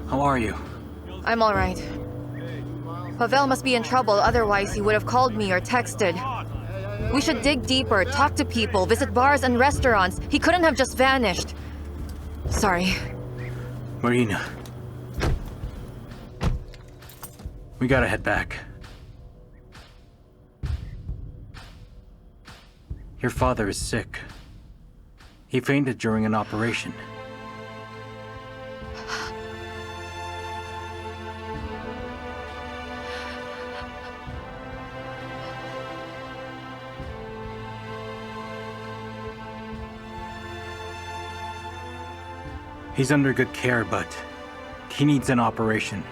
How are you? I'm all right. Pavel must be in trouble, otherwise he would have called me or texted. We should dig deeper, talk to people, visit bars and restaurants. He couldn't have just vanished. Sorry. Marina. We gotta head back. Your father is sick. He fainted during an operation. He's under good care, but he needs an operation.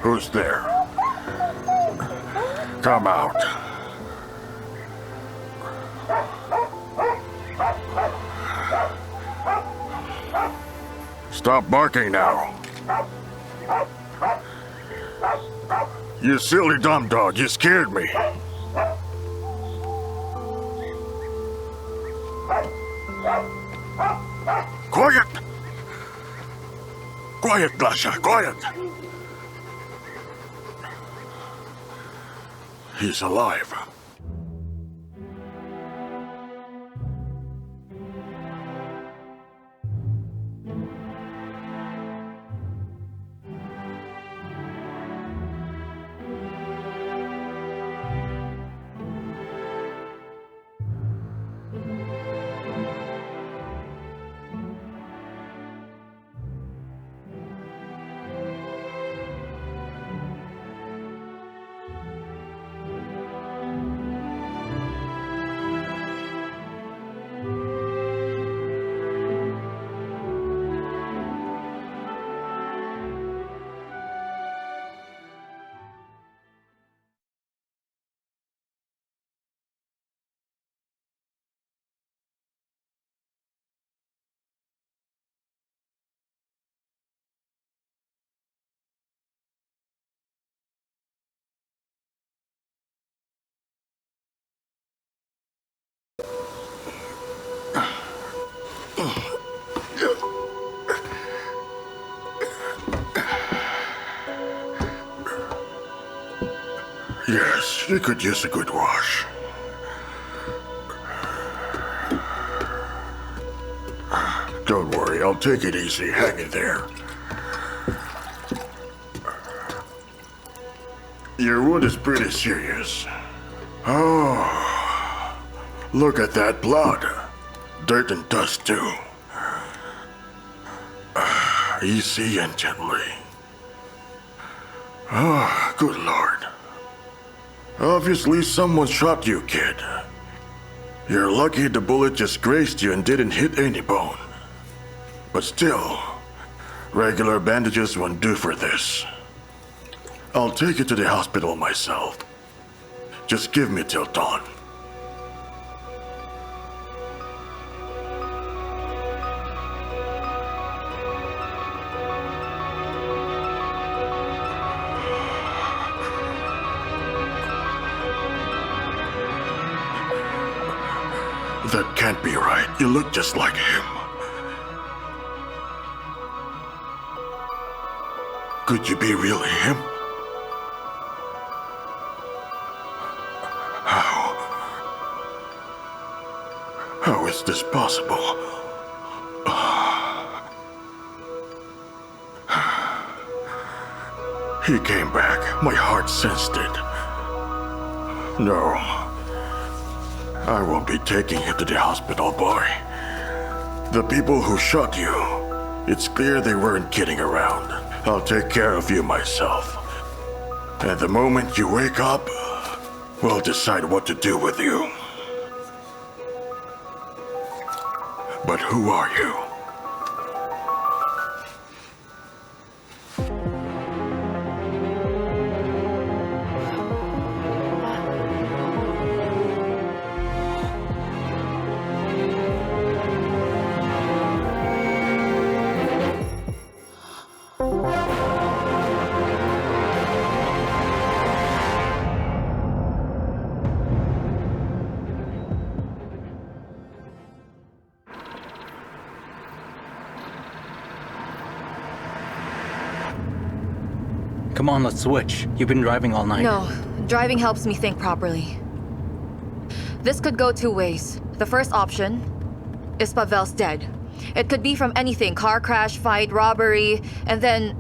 Who's there? Come out. Stop barking now. You silly dumb dog, you scared me. Quiet! Quiet, Glasha, quiet! He's alive. Yes, she could use a good wash. Don't worry, I'll take it easy. Hang in there. Your wound is pretty serious. Oh, look at that blood. Dirt and dust, too. Easy and gently. Oh, good Lord. Obviously, someone shot you, kid. You're lucky the bullet just grazed you and didn't hit any bone. But still, regular bandages won't do for this. I'll take you to the hospital myself. Just give me till dawn. That can't be right. You look just like him. Could you be really him? How is this possible? He came back. My heart sensed it. No. I won't be taking him to the hospital, boy. The people who shot you, it's clear they weren't kidding around. I'll take care of you myself. And the moment you wake up, we'll decide what to do with you. But who are you? Come on, let's switch. You've been driving all night. No, driving helps me think properly. This could go two ways. The first option is Pavel's dead. It could be from anything, car crash, fight, robbery, and then,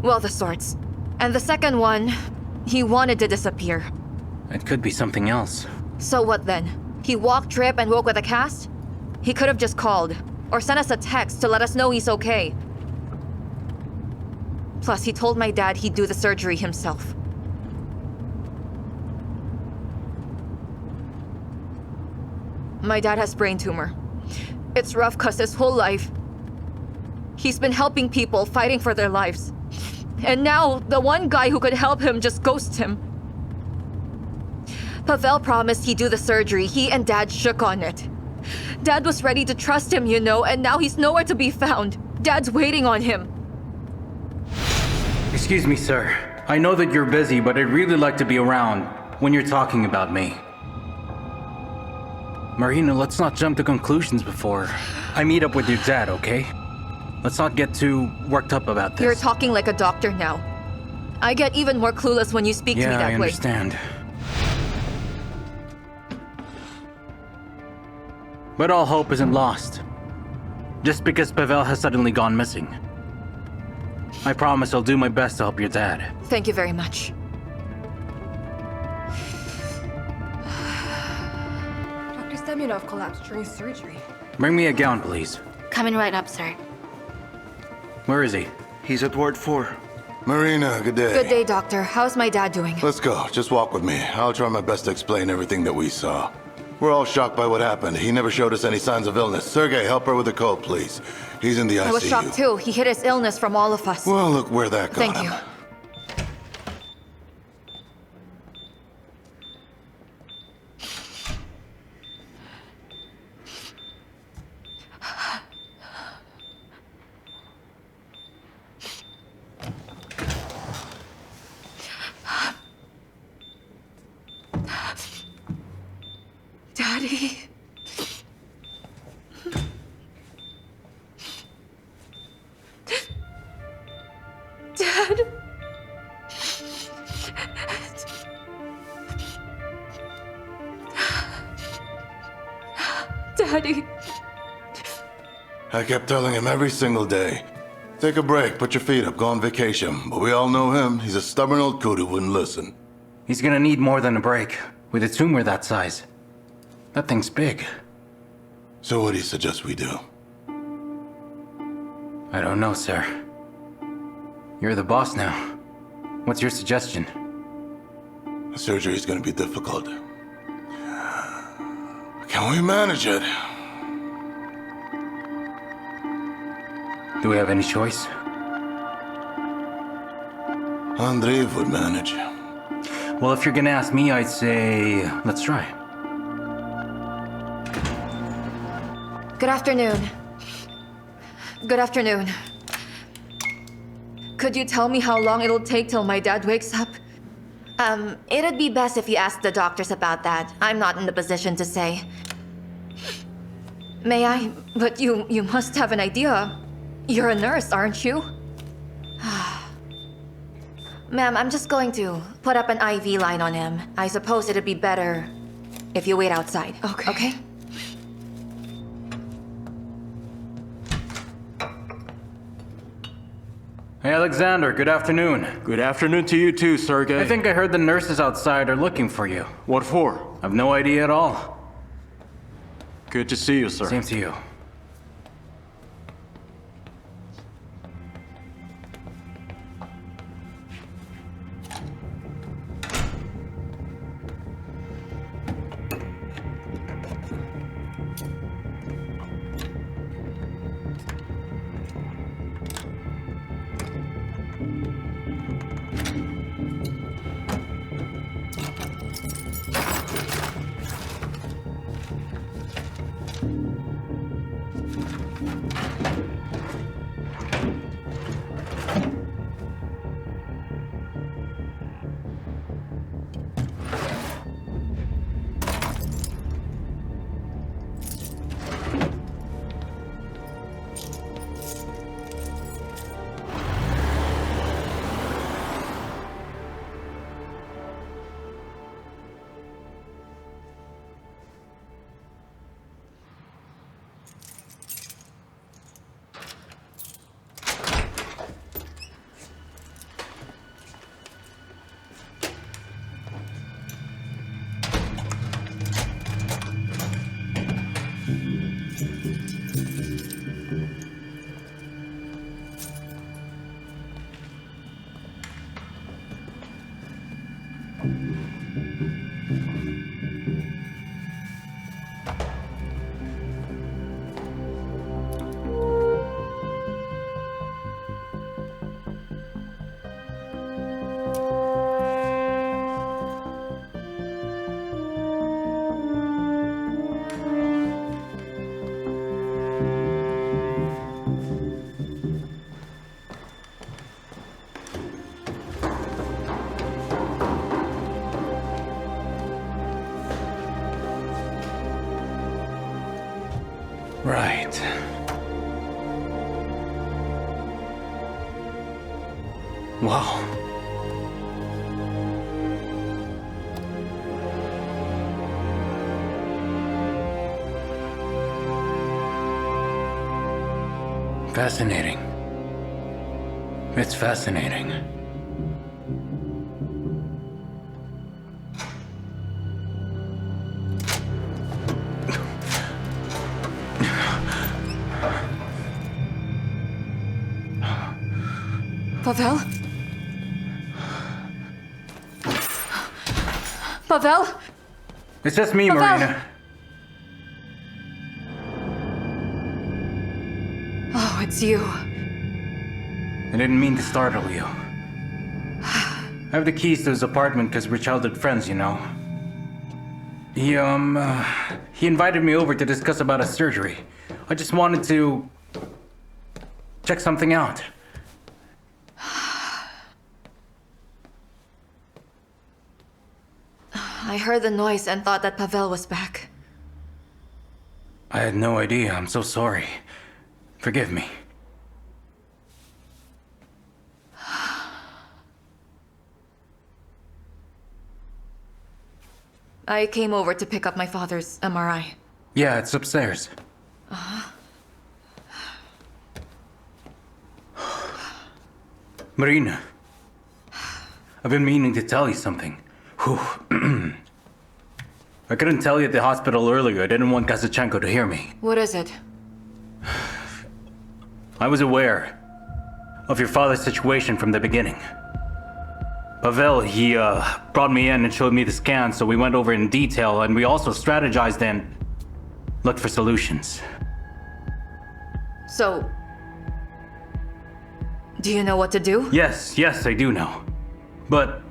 well, the sorts. And the second one, he wanted to disappear. It could be something else. So what then? He walked, tripped, and woke with a cast? He could have just called, or sent us a text to let us know he's okay. Plus, he told my dad he'd do the surgery himself. My dad has brain tumor. It's rough cause his whole life, he's been helping people, fighting for their lives. And now, the one guy who could help him just ghosts him. Pavel promised he'd do the surgery. He and Dad shook on it. Dad was ready to trust him, you know, and now he's nowhere to be found. Dad's waiting on him. Excuse me, sir. I know that you're busy, but I'd really like to be around when you're talking about me. Marina, let's not jump to conclusions before I meet up with your dad, okay? Let's not get too worked up about this. You're talking like a doctor now. I get even more clueless when you speak to me that way. Yeah, I understand. But all hope isn't lost. Just because Pavel has suddenly gone missing. I promise I'll do my best to help your dad. Thank you very much. Dr. Semyonov collapsed during surgery. Bring me a gown, please. Coming right up, sir. Where is he? He's at Ward 4. Marina, good day. Good day, Doctor. How's my dad doing? Let's go. Just walk with me. I'll try my best to explain everything that we saw. We're all shocked by what happened. He never showed us any signs of illness. Sergey, help her with the coat, please. He's in the ICU. I was shocked too. He hid his illness from all of us. Well, look where that got Thank him. you. Daddy. Dad. Daddy. I kept telling him every single day, take a break, put your feet up, go on vacation. But we all know him. He's a stubborn old coot who wouldn't listen. He's gonna need more than a break. With a tumor that size. That thing's big. So what do you suggest we do? I don't know, sir. You're the boss now. What's your suggestion? The surgery's gonna be difficult. Can we manage it? Do we have any choice? Andrei would manage. Well, if you're gonna ask me, I'd say, let's try. Good afternoon. Good afternoon. Could you tell me how long it'll take till my dad wakes up? It'd be best if you asked the doctors about that. I'm not in the position to say. May I? But you must have an idea. You're a nurse, aren't you? Ma'am, I'm just going to put up an IV line on him. I suppose it'd be better if you wait outside. Okay? Hey, Alexander, good afternoon. Good afternoon to you too, Sergey. I think I heard the nurses outside are looking for you. What for? I've no idea at all. Good to see you, sir. Same to you. Right. Wow. Fascinating. It's fascinating. Pavel? Pavel? It's just me, Pavel! Marina. Oh, it's you. I didn't mean to startle you. I have the keys to his apartment because we're childhood friends, you know. He invited me over to discuss about a surgery. I just wanted to check something out. I heard the noise and thought that Pavel was back. I had no idea. I'm so sorry. Forgive me. I came over to pick up my father's MRI. Yeah, it's upstairs. Marina, I've been meaning to tell you something. Whew. I couldn't tell you at the hospital earlier. I didn't want Kazachenko to hear me. What is it? I was aware of your father's situation from the beginning. Pavel, he brought me in and showed me the scans, so we went over in detail, and we also strategized and looked for solutions. So, do you know what to do? Yes, I do know. But,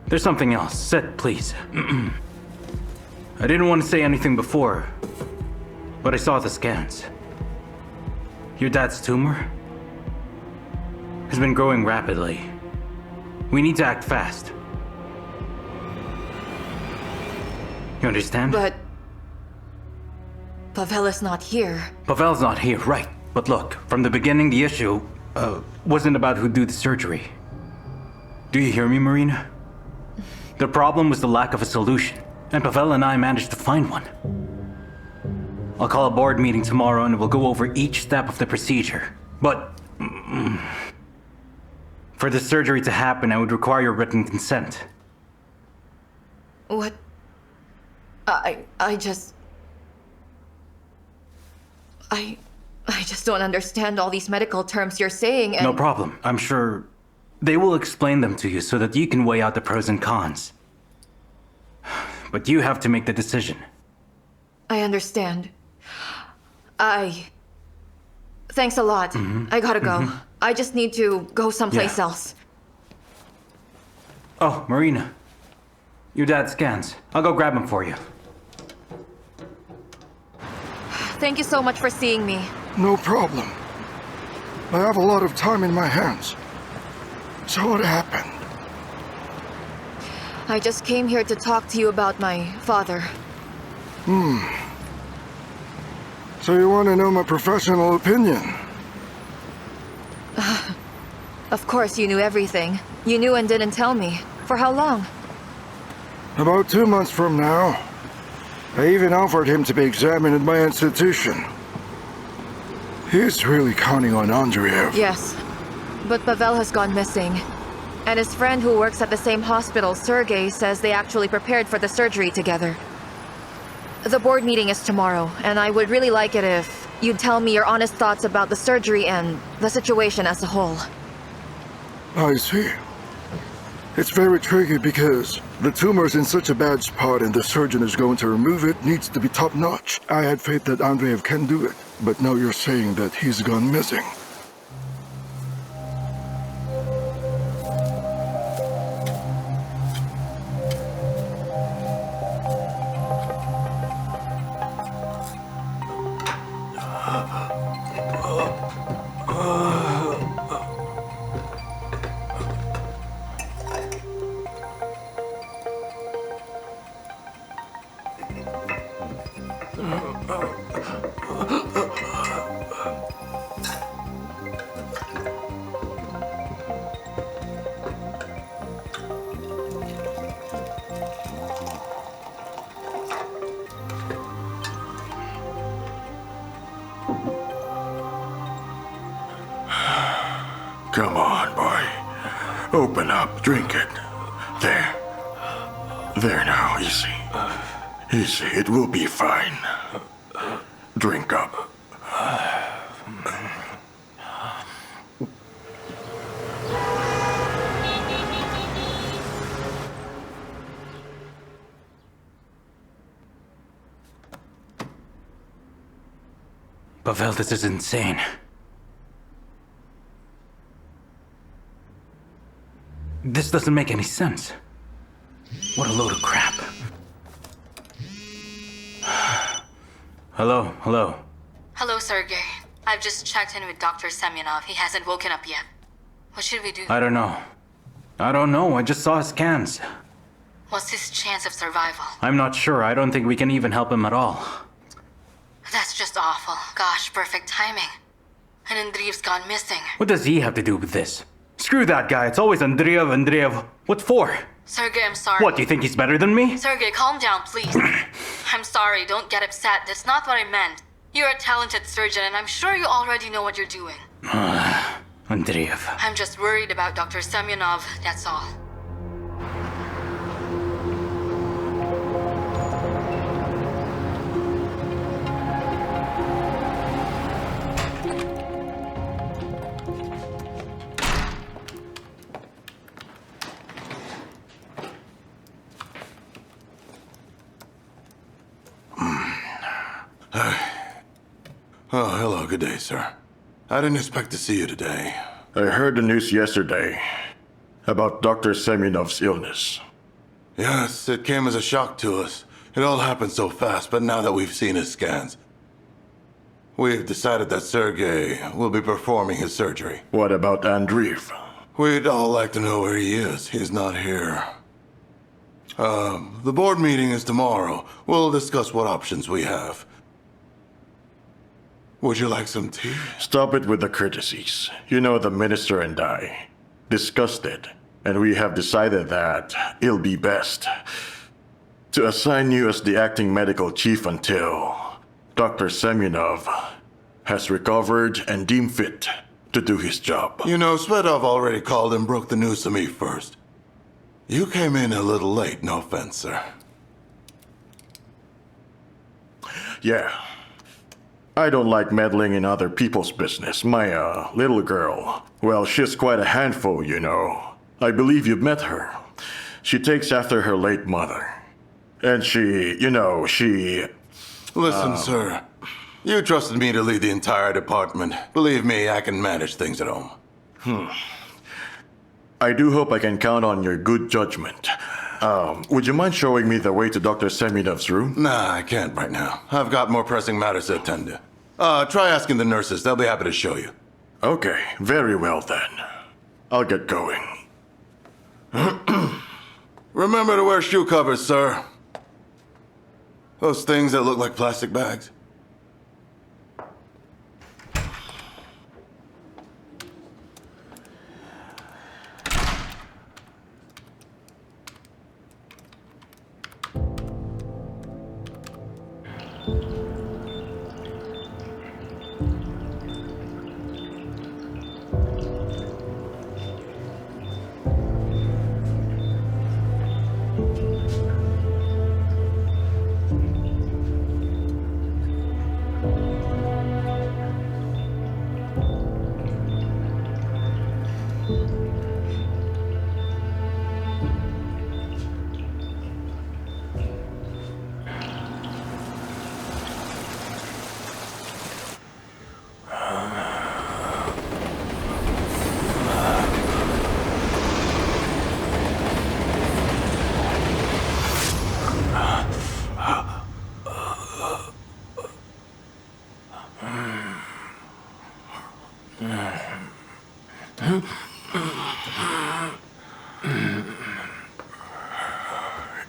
there's something else. Sit, please. I didn't want to say anything before, but I saw the scans. Your dad's tumor has been growing rapidly. We need to act fast. You understand? But Pavel is not here. Pavel's not here, right. But look, from the beginning, the issue wasn't about who'd do the surgery. Do you hear me, Marina? The problem was the lack of a solution, and Pavel and I managed to find one. I'll call a board meeting tomorrow and we'll go over each step of the procedure. But for the surgery to happen, I would require your written consent. What? I just don't understand all these medical terms you're saying and... No problem. I'm sure they will explain them to you so that you can weigh out the pros and cons. But you have to make the decision. I understand. Thanks a lot. I gotta go. I just need to go someplace else. Oh, Marina. Your dad's scans. I'll go grab them for you. Thank you so much for seeing me. No problem. I have a lot of time in my hands. So what happened? I just came here to talk to you about my father. So you want to know my professional opinion? Of course you knew everything. You knew and didn't tell me. For how long? About 2 months from now. I even offered him to be examined at my institution. He's really counting on Andreev. Yes. But Pavel has gone missing. And his friend who works at the same hospital, Sergey, says they actually prepared for the surgery together. The board meeting is tomorrow, and I would really like it if you'd tell me your honest thoughts about the surgery and the situation as a whole. I see. It's very tricky because the tumor's in such a bad spot and the surgeon is going to remove it needs to be top-notch. I had faith that Andreev can do it, but now you're saying that he's gone missing. Come on, boy. Open up, drink it. There. There now, easy. Easy, it will be fine. Drink up. Pavel, this is insane. This doesn't make any sense. What a load of crap. Hello. Hello, Sergey. I've just checked in with Dr. Semyonov. He hasn't woken up yet. What should we do? I don't know. I just saw his scans. What's his chance of survival? I'm not sure. I don't think we can even help him at all. That's just awful. Gosh, perfect timing. And Andreev's gone missing. What does he have to do with this? Screw that guy. It's always Andreev. What for? Sergey, I'm sorry. What, do you think he's better than me? Sergey, calm down, please. I'm sorry, don't get upset. That's not what I meant. You're a talented surgeon, and I'm sure you already know what you're doing. Andreev. I'm just worried about Dr. Semyonov, that's all. Oh, hello, good day, sir. I didn't expect to see you today. I heard the news yesterday about Dr. Semyonov's illness. Yes, it came as a shock to us. It all happened so fast, but now that we've seen his scans, we've decided that Sergey will be performing his surgery. What about Andreev? We'd all like to know where he is. He's not here. The board meeting is tomorrow. We'll discuss what options we have. Would you like some tea? Stop it with the courtesies. You know, the minister and I discussed it, and we have decided that it'll be best to assign you as the acting medical chief until Dr. Semyonov has recovered and deemed fit to do his job. You know, Svedov already called and broke the news to me first. You came in a little late, no offense, sir. Yeah. I don't like meddling in other people's business. My, little girl, well, she's quite a handful, you know. I believe you've met her. She takes after her late mother. And she, you know, she... Listen, sir. You trusted me to lead the entire department. Believe me, I can manage things at home. I do hope I can count on your good judgment. Would you mind showing me the way to Dr. Semyonov's room? Nah, I can't right now. I've got more pressing matters to attend to. Try asking the nurses. They'll be happy to show you. Okay, very well then. I'll get going. Remember to wear shoe covers, sir. Those things that look like plastic bags.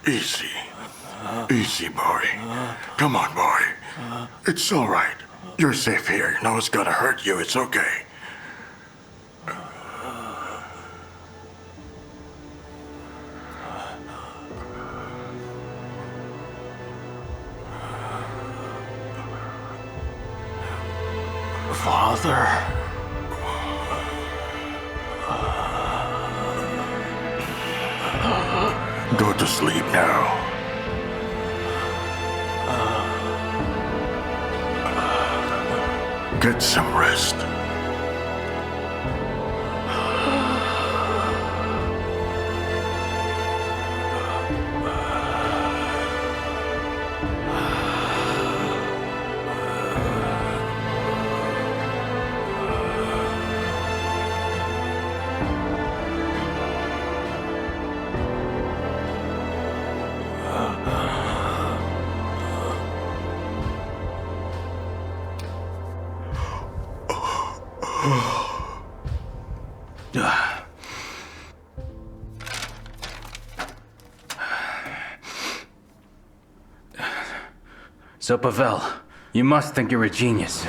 Easy. Easy, boy. Come on, boy. It's all right. You're safe here. No one's gonna hurt you. It's okay. Father. Go to sleep now. Get some rest. So, Pavel, you must think you're a genius.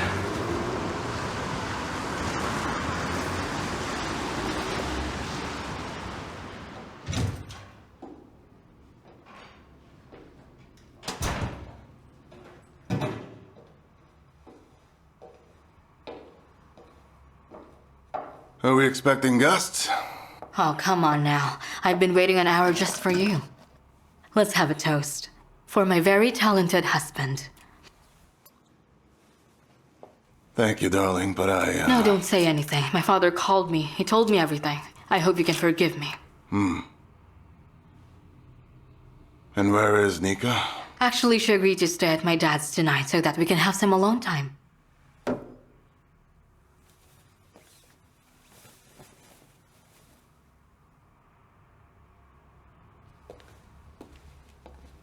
Are we expecting guests? Oh, come on now. I've been waiting an hour just for you. Let's have a toast. For my very talented husband. Thank you, darling, but No, don't say anything. My father called me. He told me everything. I hope you can forgive me. And where is Nika? Actually, she agreed to stay at my dad's tonight so that we can have some alone time.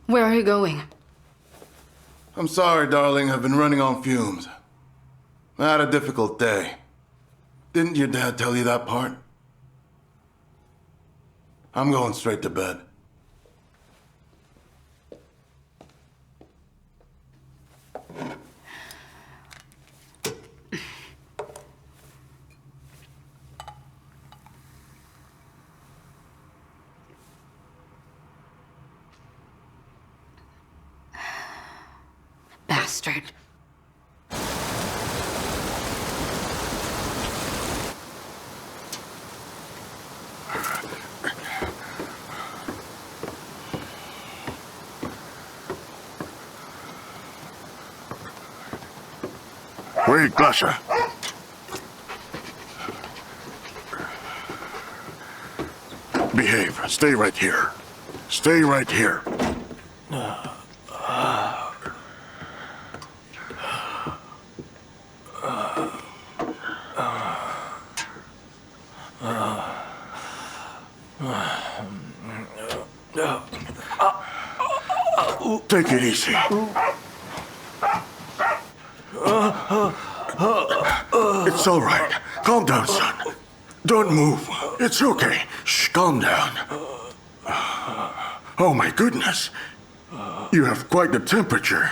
Where are you going? I'm sorry, darling. I've been running on fumes. I had a difficult day. Didn't your dad tell you that part? I'm going straight to bed. Bastard. Wait, Glasha. Behave. Stay right here. Stay right here. Take it easy. It's all right. Calm down, son. Don't move. It's okay. Shh, calm down. Oh my goodness. You have quite the temperature.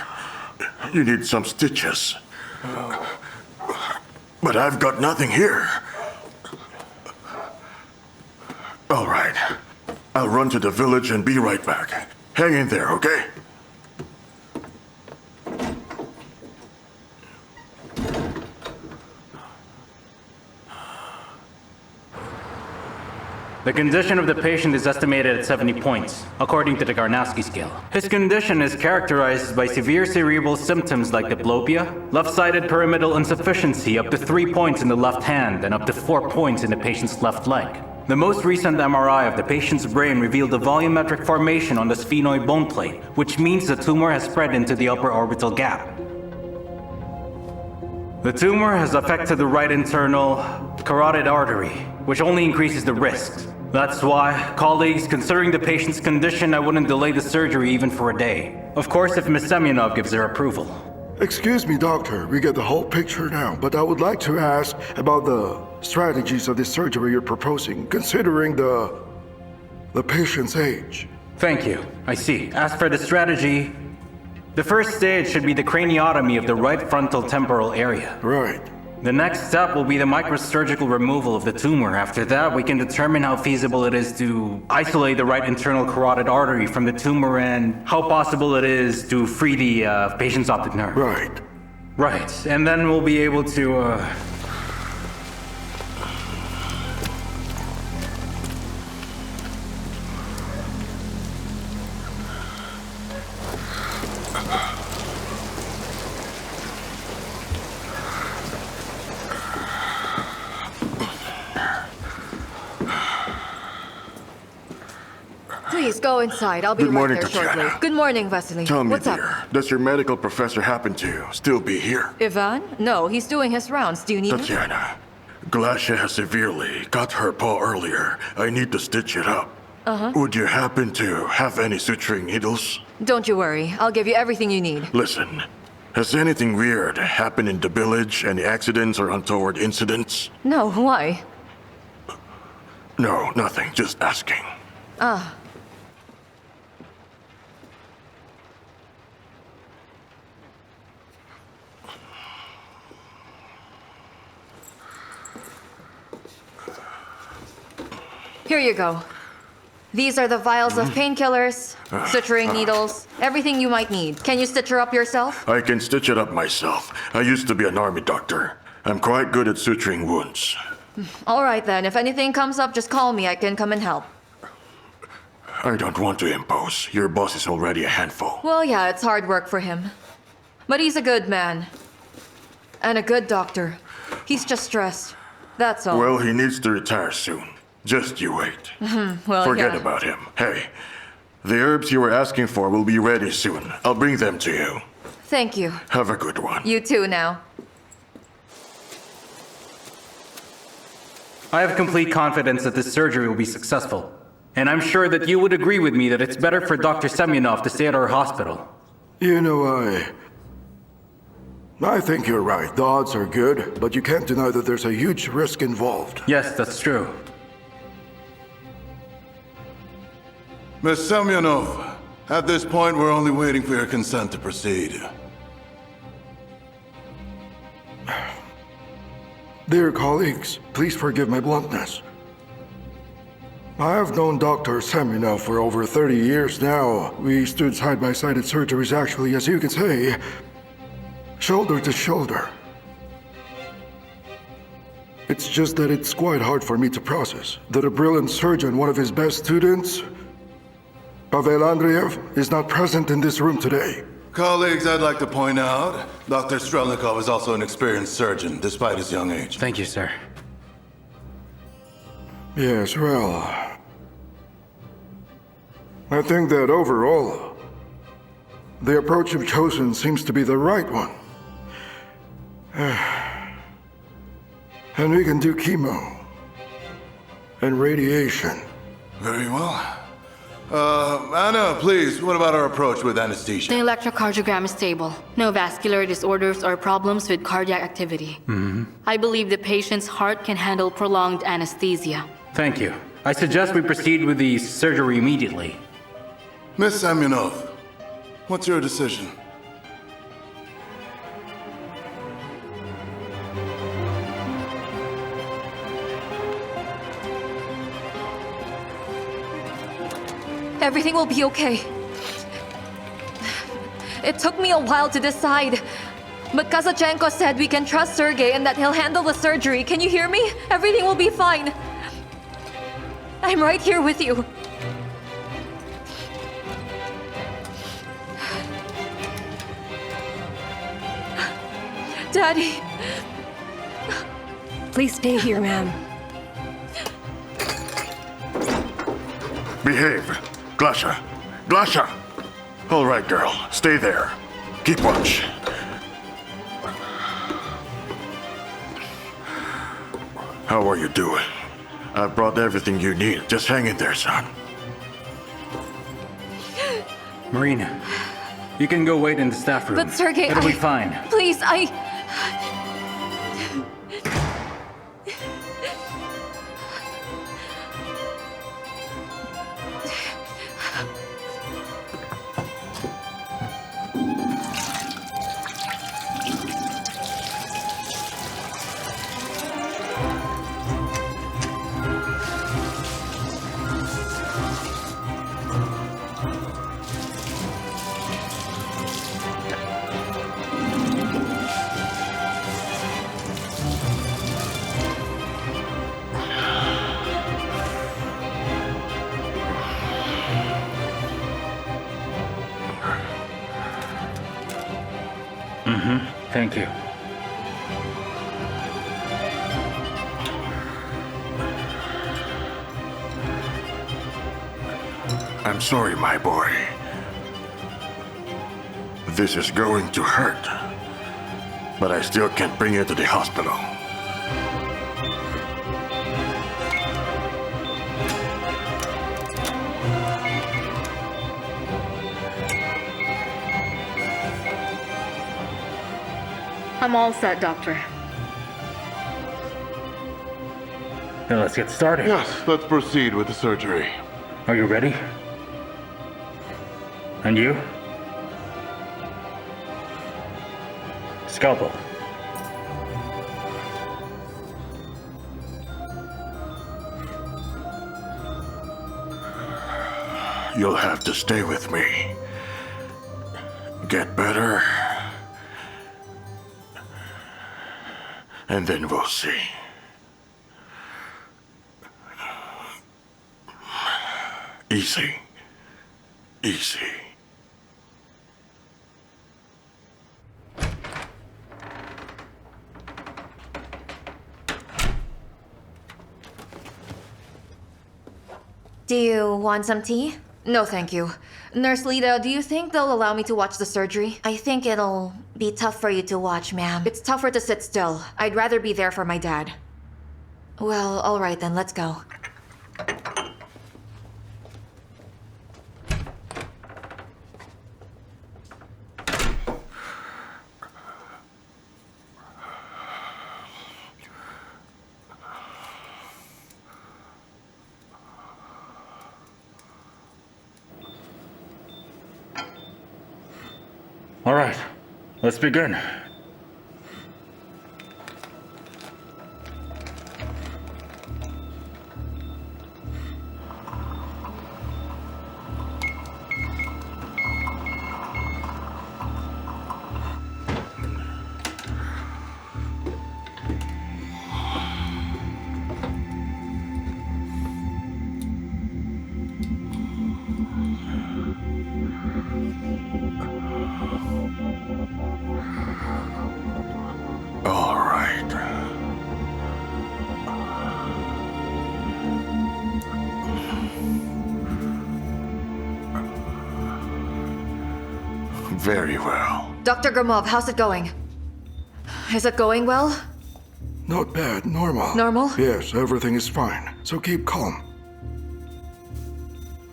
You need some stitches. But I've got nothing here. All right. I'll run to the village and be right back. Hang in there, okay? The condition of the patient is estimated at 70 points, according to the Karnowski scale. His condition is characterized by severe cerebral symptoms like diplopia, left-sided pyramidal insufficiency up to 3 points in the left hand and up to 4 points in the patient's left leg. The most recent MRI of the patient's brain revealed a volumetric formation on the sphenoid bone plate, which means the tumor has spread into the upper orbital gap. The tumor has affected the right internal carotid artery, which only increases the risks. That's why, colleagues, considering the patient's condition, I wouldn't delay the surgery even for a day. Of course, if Ms. Semyonov gives her approval. Excuse me, doctor. We get the whole picture now, but I would like to ask about the strategies of this surgery you're proposing, considering the patient's age. Thank you. I see. As for the strategy, the first stage should be the craniotomy of the right frontal temporal area. Right. The next step will be the microsurgical removal of the tumor. After that, we can determine how feasible it is to isolate the right internal carotid artery from the tumor and how possible it is to free the patient's optic nerve. Right. Right. And then we'll be able to, Please go inside. I'll be Good morning, right there shortly. Tatiana. Good morning, Vasily. Tell me, What's dear, up? does your medical professor happen to still be here? Ivan? No, he's doing his rounds. Do you need him? Tatiana, Glasha has severely cut her paw earlier. I need to stitch it up. Uh-huh. Would you happen to have any suturing needles? Don't you worry. I'll give you everything you need. Listen, has anything weird happened in the village? Any accidents or untoward incidents? No, why? No, nothing. Just asking. Ah. Here you go. These are the vials of painkillers, suturing needles, everything you might need. Can you stitch her up yourself? I can stitch it up myself. I used to be an army doctor. I'm quite good at suturing wounds. All right then, if anything comes up, just call me. I can come and help. I don't want to impose. Your boss is already a handful. Well, yeah, it's hard work for him. But he's a good man. And a good doctor. He's just stressed. That's all. Well, he needs to retire soon. Just you wait. Well, Forget yeah. about him. Hey, the herbs you were asking for will be ready soon. I'll bring them to you. Thank you. Have a good one. You too now. I have complete confidence that this surgery will be successful. And I'm sure that you would agree with me that it's better for Dr. Semyonov to stay at our hospital. You know, I think you're right. The odds are good, but you can't deny that there's a huge risk involved. Yes, that's true. Miss Semyonov, at this point, we're only waiting for your consent to proceed. Dear colleagues, please forgive my bluntness. I have known Dr. Semyonov for over 30 years now. We stood side by side at surgeries, actually, as you can say, shoulder to shoulder. It's just that it's quite hard for me to process that a brilliant surgeon, one of his best students, Pavel Andreev, is not present in this room today. Colleagues, I'd like to point out, Dr. Strelnikov is also an experienced surgeon, despite his young age. Thank you, sir. Yes, well, I think that overall, the approach you've chosen seems to be the right one. And we can do chemo and radiation. Very well. Anna, please, what about our approach with anesthesia? The electrocardiogram is stable. No vascular disorders or problems with cardiac activity. I believe the patient's heart can handle prolonged anesthesia. Thank you. I suggest we proceed with the surgery immediately. Miss Semyonov, what's your decision? Everything will be okay. It took me a while to decide. But Kazachenko said we can trust Sergey and that he'll handle the surgery. Can you hear me? Everything will be fine. I'm right here with you. Daddy. Please stay here, ma'am. Behave. Glasha. Glasha! All right, girl. Stay there. Keep watch. How are you doing? I brought everything you need. Just hang in there, son. Marina, you can go wait in the staff room. But Sergey, It'll be fine. Please, Thank you. I'm sorry, my boy. This is going to hurt. But I still can't bring you to the hospital. I'm all set, Doctor. Then let's get started. Yes, let's proceed with the surgery. Are you ready? And you? Scalpel. You'll have to stay with me. Get better. And then we'll see. Easy. Easy. Do you want some tea? No, thank you. Nurse Lita, do you think they'll allow me to watch the surgery? I think it'll be tough for you to watch, ma'am. It's tougher to sit still. I'd rather be there for my dad. Well, alright then, let's go. All right, let's begin. All right. Very well. Dr. Gromov, how's it going? Is it going well? Not bad, normal. Normal? Yes, everything is fine, so keep calm.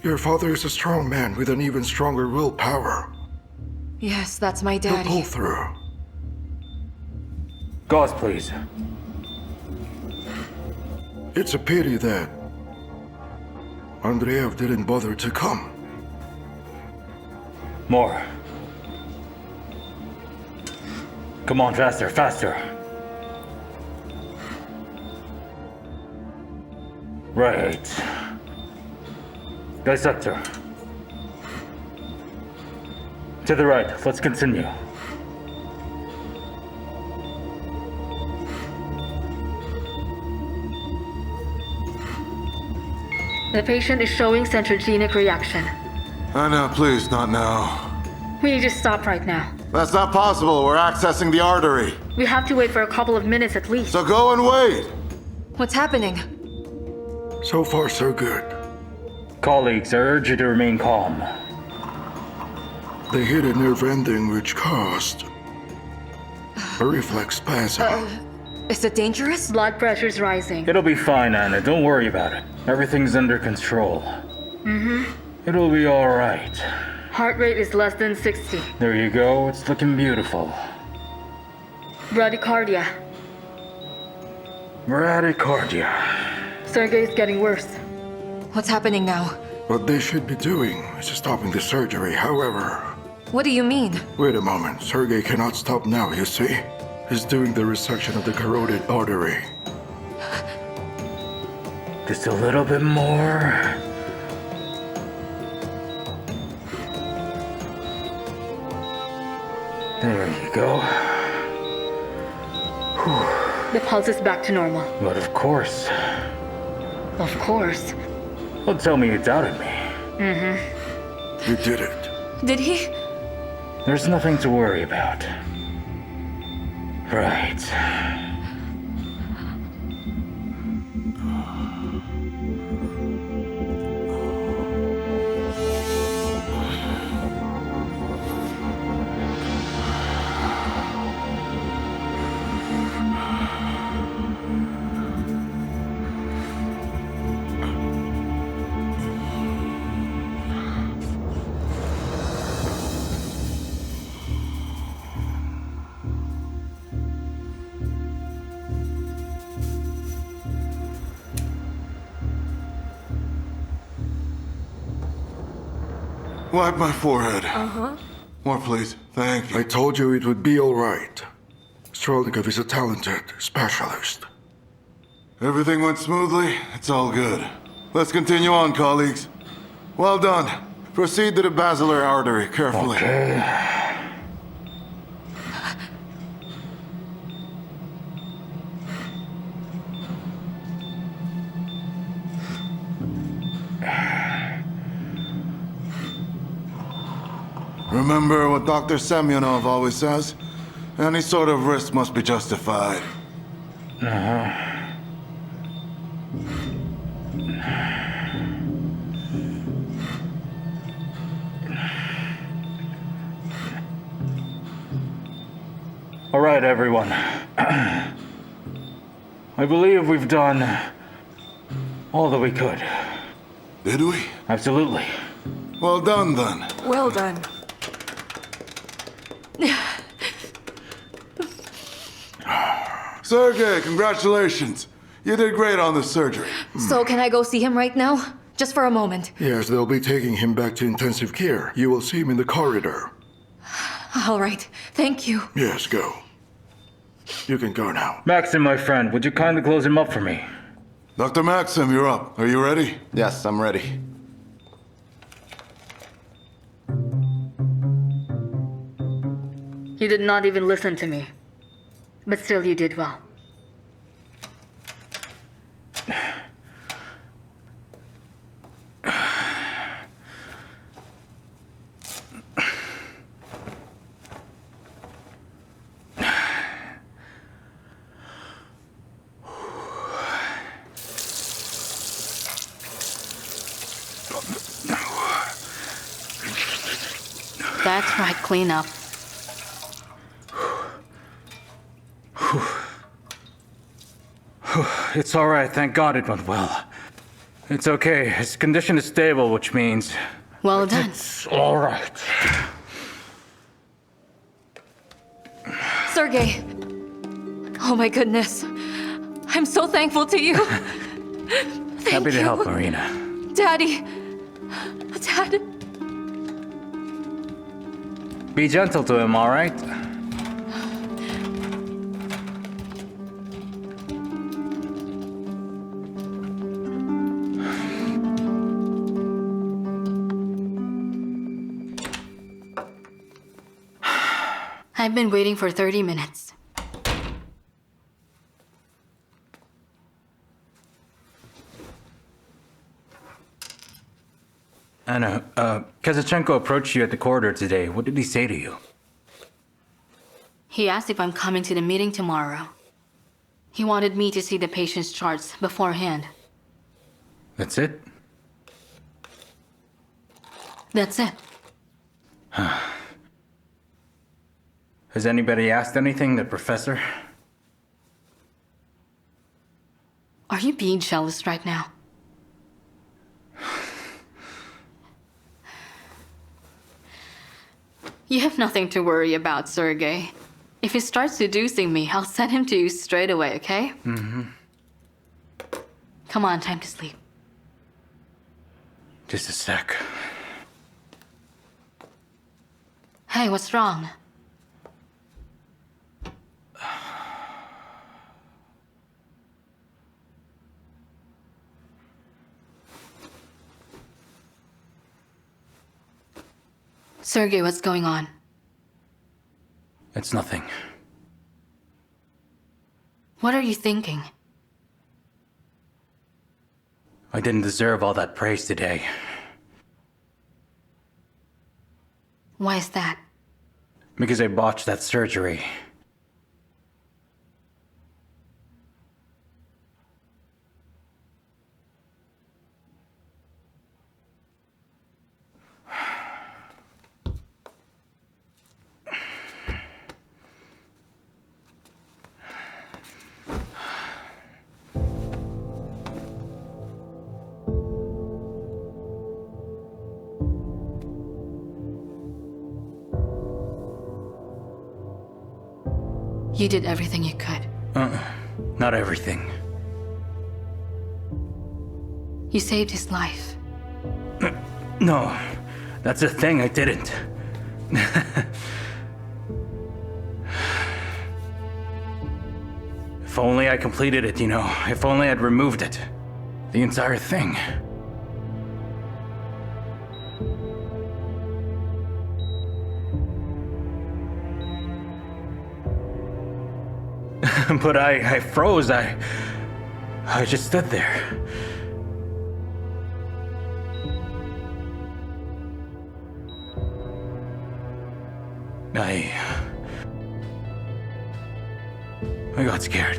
Your father is a strong man with an even stronger willpower. Yes, that's my He'll daddy. pull through. Gauze, please. It's a pity that Andreev didn't bother to come. More. Come on, faster, faster. Right. Dissector. To the right, let's continue. The patient is showing centrogenic reaction. No, please, not now. We need to stop right now. That's not possible. We're accessing the artery. We have to wait for a couple of minutes at least. So go and wait. What's happening? So far, so good. Colleagues, I urge you to remain calm. They hit a nerve ending which caused a reflex spasm. Is it dangerous? Blood pressure's rising. It'll be fine, Anna. Don't worry about it. Everything's under control. Mm-hmm. It'll be all right. Heart rate is less than 60. There you go. It's looking beautiful. Bradycardia. Bradycardia. Sergey's getting worse. What's happening now? What they should be doing is stopping the surgery, however. What do you mean? Wait a moment. Sergey cannot stop now, you see? He's doing the resection of the carotid artery. Just a little bit more. There you go. Whew. The pulse is back to normal. But of course. Of course. Don't tell me you doubted me. Mm-hmm. You did it. Did he? There's nothing to worry about. Right. Wipe my forehead. Uh-huh. More, please. Thank you. I told you it would be all right. Strelnikov is a talented specialist. Everything went smoothly. It's all good. Let's continue on, colleagues. Well done. Proceed to the basilar artery, carefully. Okay. Remember what Dr. Semyonov always says? Any sort of risk must be justified. All right, everyone. I believe we've done all that we could. Did we? Absolutely. Well done, then. Well done. Sergey, congratulations. You did great on the surgery. So can I go see him right now? Just for a moment. Yes, they'll be taking him back to intensive care. You will see him in the corridor. All right. Thank you. Yes, go. You can go now. Maxim, my friend, would you kindly close him up for me? Dr. Maxim, you're up. Are you ready? Yes, I'm ready. You did not even listen to me. But still, you did well. That's right, clean up. It's all right, thank God it went well. It's okay, his condition is stable, which means... Well done. It's all right. Sergey. Oh my goodness. I'm so thankful to you. Happy to help, Marina. Daddy. Dad. Be gentle to him, all right? I've been waiting for 30 minutes. Anna, Kazachenko approached you at the corridor today. What did he say to you? He asked if I'm coming to the meeting tomorrow. He wanted me to see the patient's charts beforehand. That's it? That's it. Has anybody asked anything, the professor? Are you being jealous right now? You have nothing to worry about, Sergey. If he starts seducing me, I'll send him to you straight away, okay? Mm-hmm. Come on, time to sleep. Just a sec. Hey, what's wrong? Sergey, what's going on? It's nothing. What are you thinking? I didn't deserve all that praise today. Why is that? Because I botched that surgery. You did everything you could. Not everything. You saved his life. No, that's a thing I didn't. If only I completed it, you know. If only I'd removed it. The entire thing. But I froze. I just stood there. I got scared.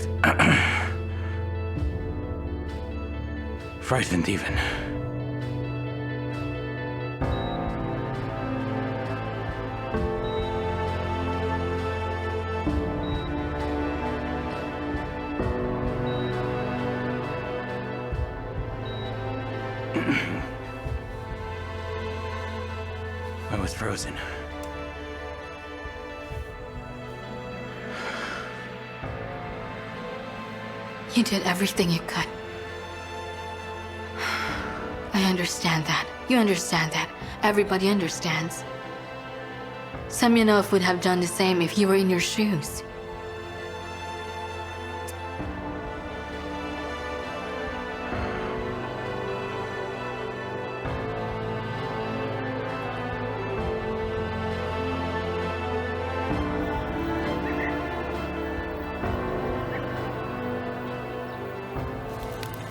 Frightened even. I was frozen. You did everything you could. I understand that. You understand that. Everybody understands. Semyonov would have done the same if he were in your shoes.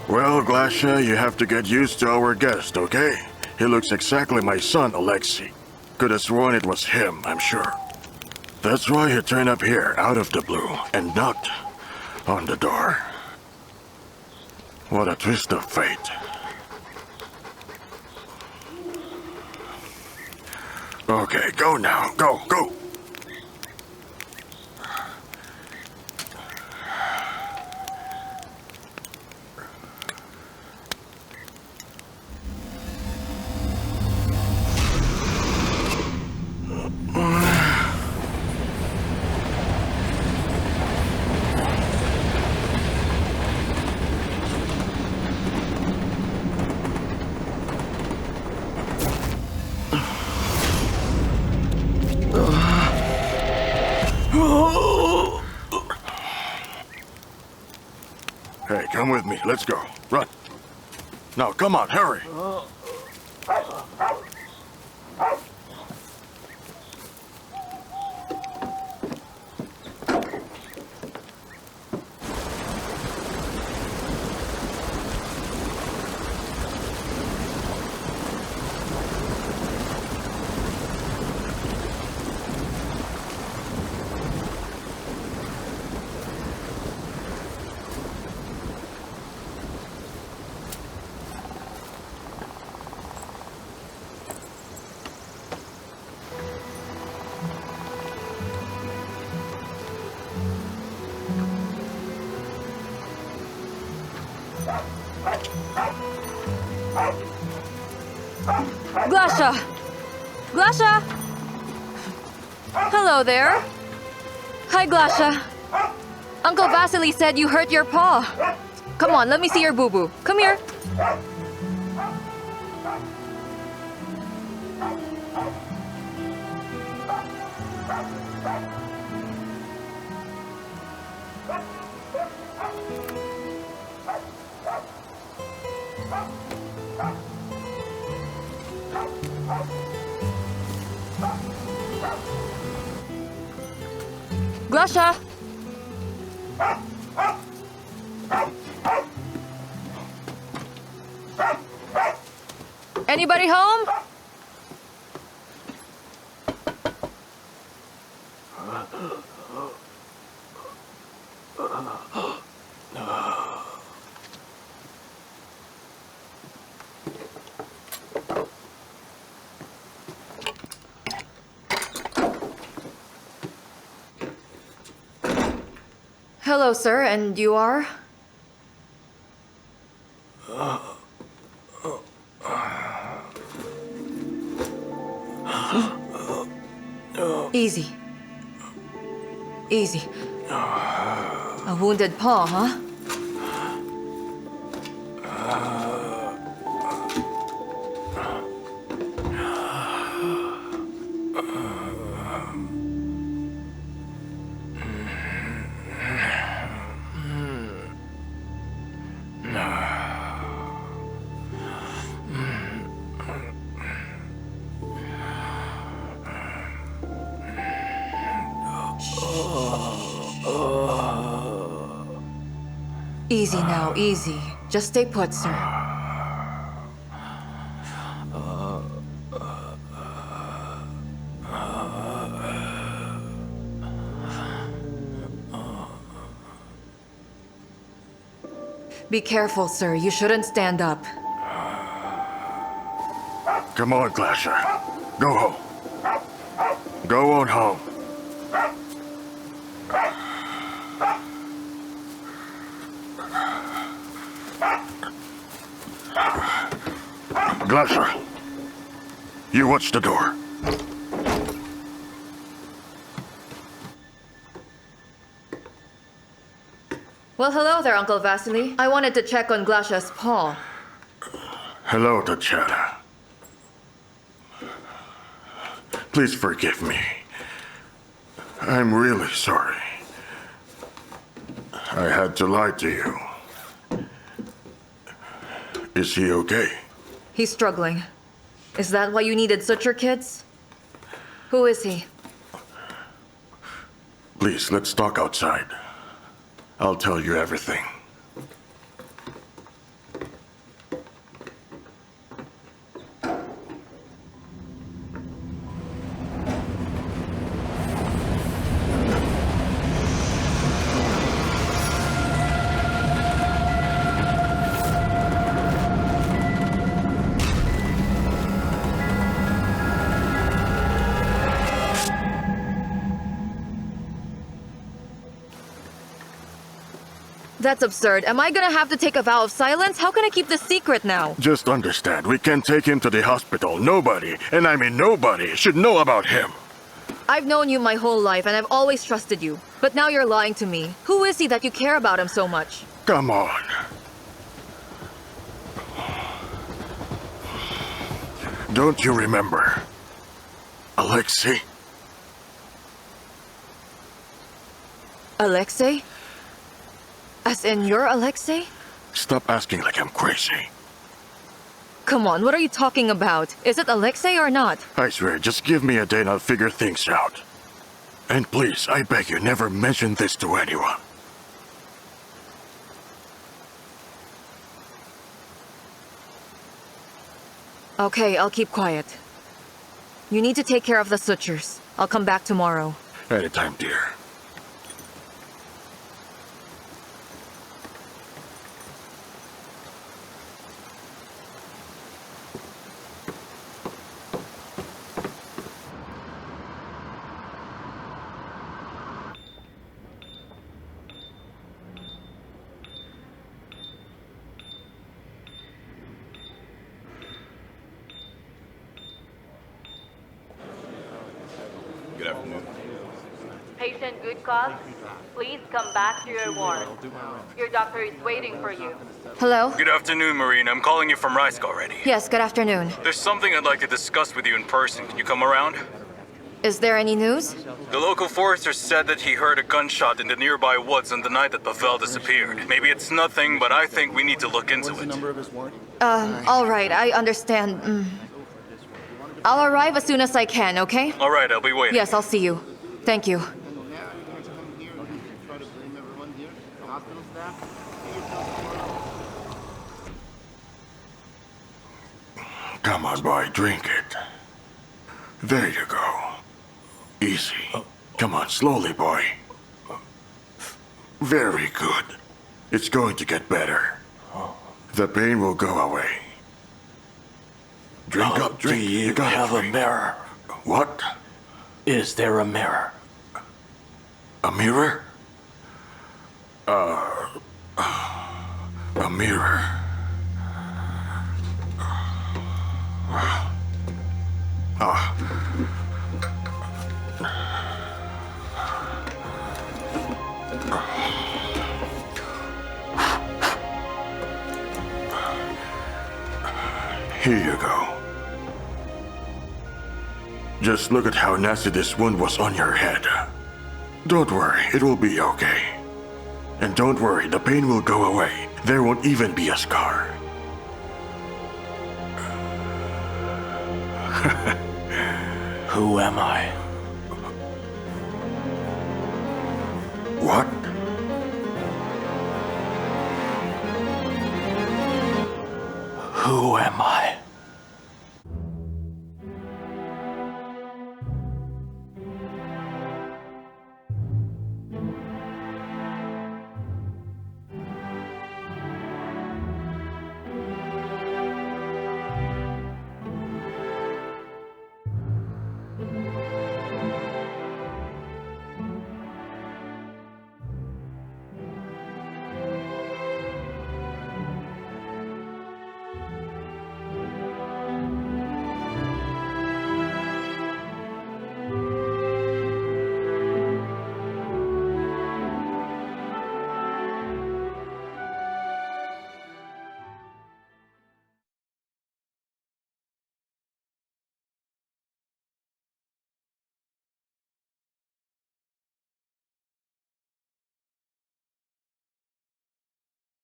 Well, Glasha, you have to get used to our guest, okay? He looks exactly my son, Alexei. Could have sworn it was him, I'm sure. That's why he turned up here, out of the blue, and knocked on the door. What a twist of fate. Okay, go now. Go, go. Hey, come with me. Let's go. Run. Now, come on, hurry. Glasha! Glasha! Hello there. Hi, Glasha. Uncle Vasily said you hurt your paw. Come on, let me see your boo-boo. Come here. Glasha! Anybody home? Hello, sir, and you are? Easy. Easy. A wounded paw, huh? Easy now, easy. Just stay put, sir. Be careful, sir. You shouldn't stand up. Come on, Glasher. Go home. Go on home. Glasher, you watch the door. Well, hello there, Uncle Vasily. I wanted to check on Glasha's paw. Hello, Tachana. Please forgive me. I'm really sorry. I had to lie to you. Is he okay? He's struggling. Is that why you needed suture kits? Who is he? Please, let's talk outside. I'll tell you everything. That's absurd. Am I gonna have to take a vow of silence? How can I keep this secret now? Just understand, we can't take him to the hospital. Nobody, and I mean nobody, should know about him. I've known you my whole life and I've always trusted you. But now you're lying to me. Who is he that you care about him so much? Come on. Don't you remember? Alexei? Alexei? As in, you're Alexei? Stop asking like I'm crazy. Come on, what are you talking about? Is it Alexei or not? I swear, just give me a day and I'll figure things out. And please, I beg you, never mention this to anyone. Okay, I'll keep quiet. You need to take care of the sutures. I'll come back tomorrow. Anytime, dear. Good afternoon. Patient good cause, please come back to your ward. Your doctor is waiting for you. Hello? Good afternoon, Marina. I'm calling you from Rice already. Yes, good afternoon. There's something I'd like to discuss with you in person. Can you come around? Is there any news? The local forester said that he heard a gunshot in the nearby woods on the night that Pavel disappeared. Maybe it's nothing, but I think we need to look into it. All right, I understand. I'll arrive as soon as I can, okay? All right, I'll be waiting. Yes, I'll see you. Thank you. Come on, boy, drink it. There you go. Easy. Come on, slowly, boy. Very good. It's going to get better. The pain will go away. Drink up, drink. Do you have a mirror? What? Is there a mirror? A mirror? A mirror. Here you go. Just look at how nasty this wound was on your head. Don't worry, it will be okay. And don't worry, the pain will go away. There won't even be a scar. Who am I? What? Who am I?